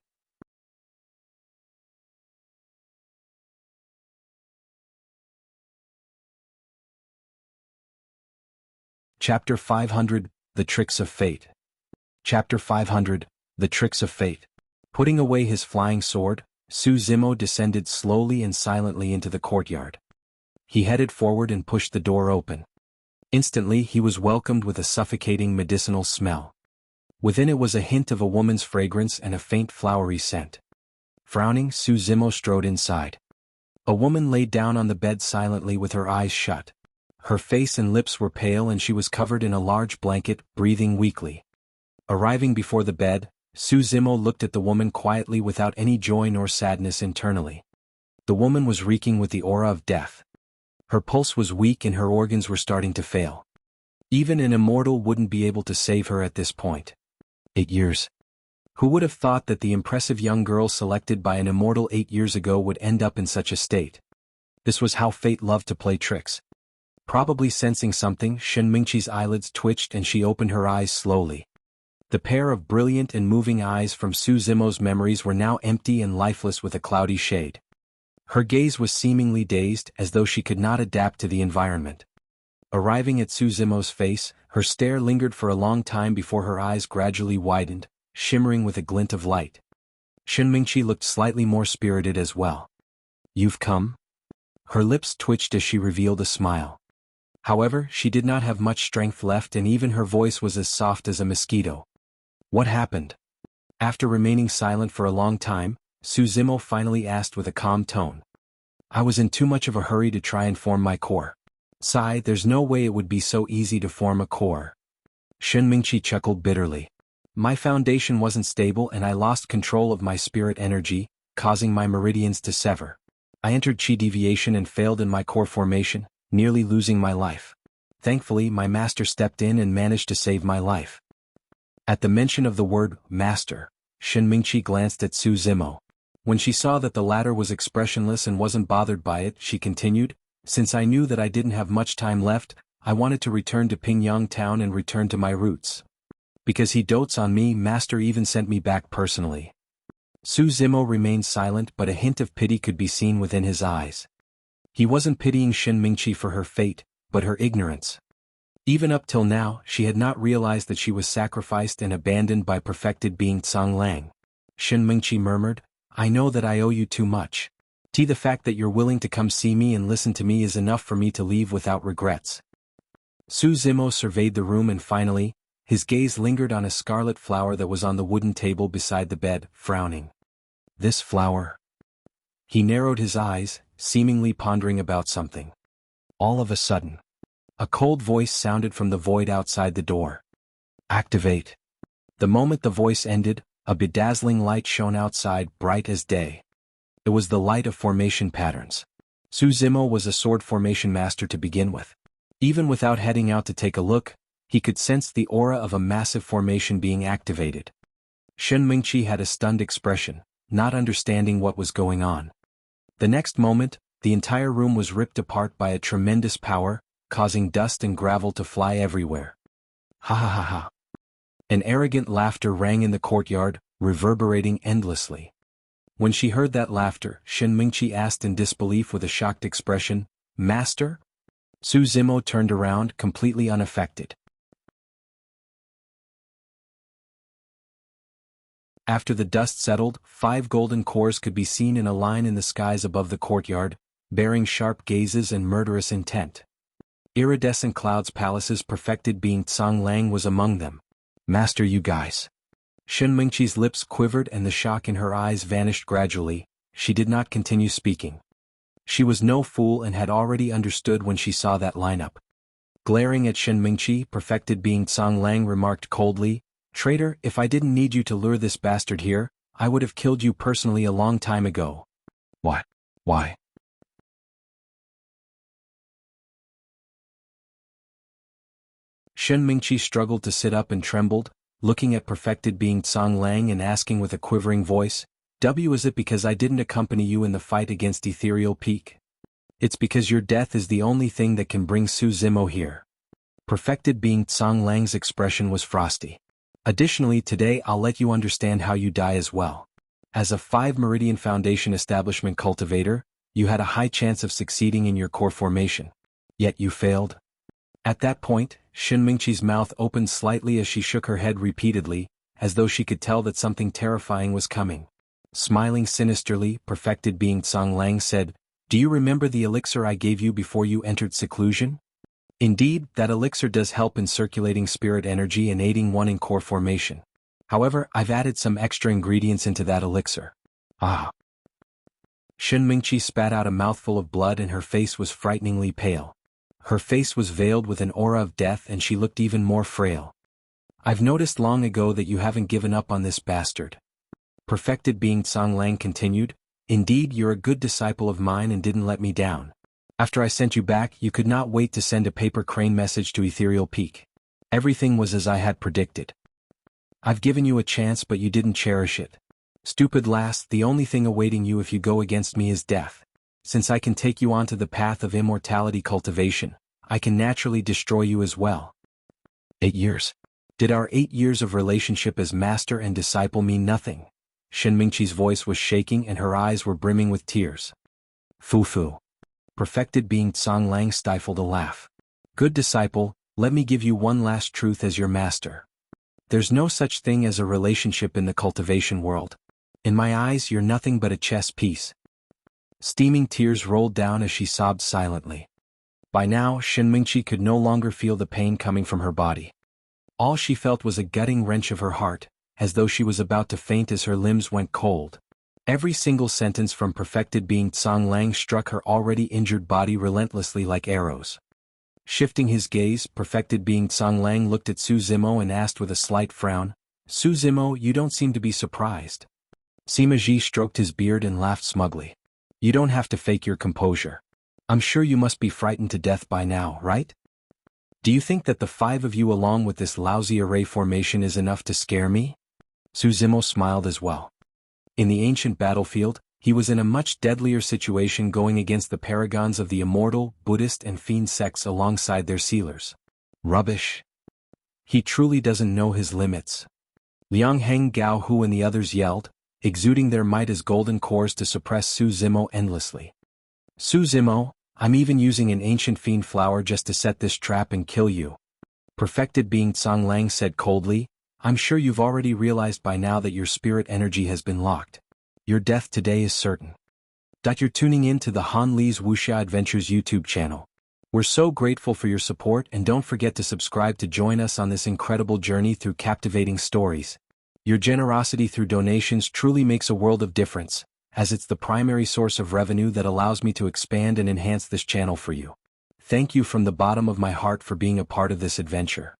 Chapter 500, The Tricks of Fate. Chapter 500, The Tricks of Fate. Putting away his flying sword, Su Zimo descended slowly and silently into the courtyard. He headed forward and pushed the door open. Instantly he was welcomed with a suffocating medicinal smell. Within it was a hint of a woman's fragrance and a faint flowery scent. Frowning, Su Zimo strode inside. A woman lay down on the bed silently with her eyes shut. Her face and lips were pale and she was covered in a large blanket, breathing weakly. Arriving before the bed, Su Zimo looked at the woman quietly without any joy nor sadness internally. The woman was reeking with the aura of death. Her pulse was weak and her organs were starting to fail. Even an immortal wouldn't be able to save her at this point. 8 years. Who would have thought that the impressive young girl selected by an immortal 8 years ago would end up in such a state? This was how fate loved to play tricks. Probably sensing something, Shin Mingqi's eyelids twitched and she opened her eyes slowly. The pair of brilliant and moving eyes from Su Zimo's memories were now empty and lifeless with a cloudy shade. Her gaze was seemingly dazed, as though she could not adapt to the environment. Arriving at Su Zimo's face, her stare lingered for a long time before her eyes gradually widened, shimmering with a glint of light. Shin Mingqi looked slightly more spirited as well. "You've come?" Her lips twitched as she revealed a smile. However, she did not have much strength left and even her voice was as soft as a mosquito. "What happened?" After remaining silent for a long time, Su Zimo finally asked with a calm tone. "I was in too much of a hurry to try and form my core. Sigh, there's no way it would be so easy to form a core." Shin Mingqi chuckled bitterly. "My foundation wasn't stable and I lost control of my spirit energy, causing my meridians to sever. I entered Qi deviation and failed in my core formation, nearly losing my life. Thankfully my master stepped in and managed to save my life. At the mention of the word master, Shen Mingqi glanced at Su Zimo. When she saw that the latter was expressionless and wasn't bothered by it, she continued, since I knew that I didn't have much time left, I wanted to return to Pingyang town and return to my roots. Because he dotes on me, master even sent me back personally. Su Zimo remained silent, but a hint of pity could be seen within his eyes. He wasn't pitying Shen Mingqi for her fate, but her ignorance. Even up till now, she had not realized that she was sacrificed and abandoned by perfected being Tsang Lang. Shen Mingqi murmured, I know that I owe you too much. The fact that you're willing to come see me and listen to me is enough for me to leave without regrets. Su Zimo surveyed the room and finally, his gaze lingered on a scarlet flower that was on the wooden table beside the bed, frowning. This flower? He narrowed his eyes, seemingly pondering about something. All of a sudden, a cold voice sounded from the void outside the door. Activate. The moment the voice ended, a bedazzling light shone outside, bright as day. It was the light of formation patterns. Su Zimo was a sword formation master to begin with. Even without heading out to take a look, he could sense the aura of a massive formation being activated. Shen Mingqi had a stunned expression, not understanding what was going on. The next moment, the entire room was ripped apart by a tremendous power, causing dust and gravel to fly everywhere. Ha ha ha ha. An arrogant laughter rang in the courtyard, reverberating endlessly. When she heard that laughter, Shen Mingqi asked in disbelief with a shocked expression, Master? Su Zimo turned around, completely unaffected. After the dust settled, 5 golden cores could be seen in a line in the skies above the courtyard, bearing sharp gazes and murderous intent. Iridescent clouds palaces perfected being Tsang Lang was among them. Master, you guys. Shen Mingqi's lips quivered and the shock in her eyes vanished gradually. She did not continue speaking. She was no fool and had already understood when she saw that lineup. Glaring at Shen Mingqi, perfected being Tsang Lang remarked coldly, Traitor, if I didn't need you to lure this bastard here, I would have killed you personally a long time ago. What? Why? Shen Mingqi struggled to sit up and trembled, looking at perfected being Tsang Lang and asking with a quivering voice, is it because I didn't accompany you in the fight against Ethereal Peak? It's because your death is the only thing that can bring Su Zimo here. Perfected being Tsang Lang's expression was frosty. Additionally, today I'll let you understand how you die as well. As a 5 Meridian Foundation establishment cultivator, you had a high chance of succeeding in your core formation. Yet you failed. At that point, Shen Mingqi's mouth opened slightly as she shook her head repeatedly, as though she could tell that something terrifying was coming. Smiling sinisterly, perfected being Tsang Lang said, Do you remember the elixir I gave you before you entered seclusion? Indeed, that elixir does help in circulating spirit energy and aiding one in core formation. However, I've added some extra ingredients into that elixir. Ah. Shen Mingqi spat out a mouthful of blood and her face was frighteningly pale. Her face was veiled with an aura of death and she looked even more frail. I've noticed long ago that you haven't given up on this bastard. Perfected being Tsang Lang continued, Indeed, you're a good disciple of mine and didn't let me down. After I sent you back, you could not wait to send a paper crane message to Ethereal Peak. Everything was as I had predicted. I've given you a chance but you didn't cherish it. Stupid lass, the only thing awaiting you if you go against me is death. Since I can take you onto the path of immortality cultivation, I can naturally destroy you as well. 8 years. Did our 8 years of relationship as master and disciple mean nothing? Shen Mingqi's voice was shaking and her eyes were brimming with tears. Foo-foo. Perfected being Tsang Lang stifled a laugh. Good disciple, let me give you one last truth as your master. There's no such thing as a relationship in the cultivation world. In my eyes, you're nothing but a chess piece. Steaming tears rolled down as she sobbed silently. By now, Shen Mingqi could no longer feel the pain coming from her body. All she felt was a gutting wrench of her heart, as though she was about to faint as her limbs went cold. Every single sentence from perfected being Tsang Lang struck her already injured body relentlessly like arrows. Shifting his gaze, perfected being Tsang Lang looked at Su Zimo and asked with a slight frown, Su Zimo, you don't seem to be surprised. Sima Ji stroked his beard and laughed smugly. You don't have to fake your composure. I'm sure you must be frightened to death by now, right? Do you think that the 5 of you along with this lousy array formation is enough to scare me? Su Zimo smiled as well. In the ancient battlefield, he was in a much deadlier situation going against the paragons of the immortal, Buddhist and fiend sects alongside their sealers. Rubbish. He truly doesn't know his limits. Liang Heng Gao Hu and the others yelled, exuding their might as golden cores to suppress Su Zimo endlessly. Su Zimo, I'm even using an ancient fiend flower just to set this trap and kill you. Perfected being Tsang Lang said coldly, I'm sure you've already realized by now that your spirit energy has been locked. Your death today is certain. You're tuning in to the Han Li's Wuxia Adventures YouTube channel. We're so grateful for your support and don't forget to subscribe to join us on this incredible journey through captivating stories. Your generosity through donations truly makes a world of difference, as it's the primary source of revenue that allows me to expand and enhance this channel for you. Thank you from the bottom of my heart for being a part of this adventure.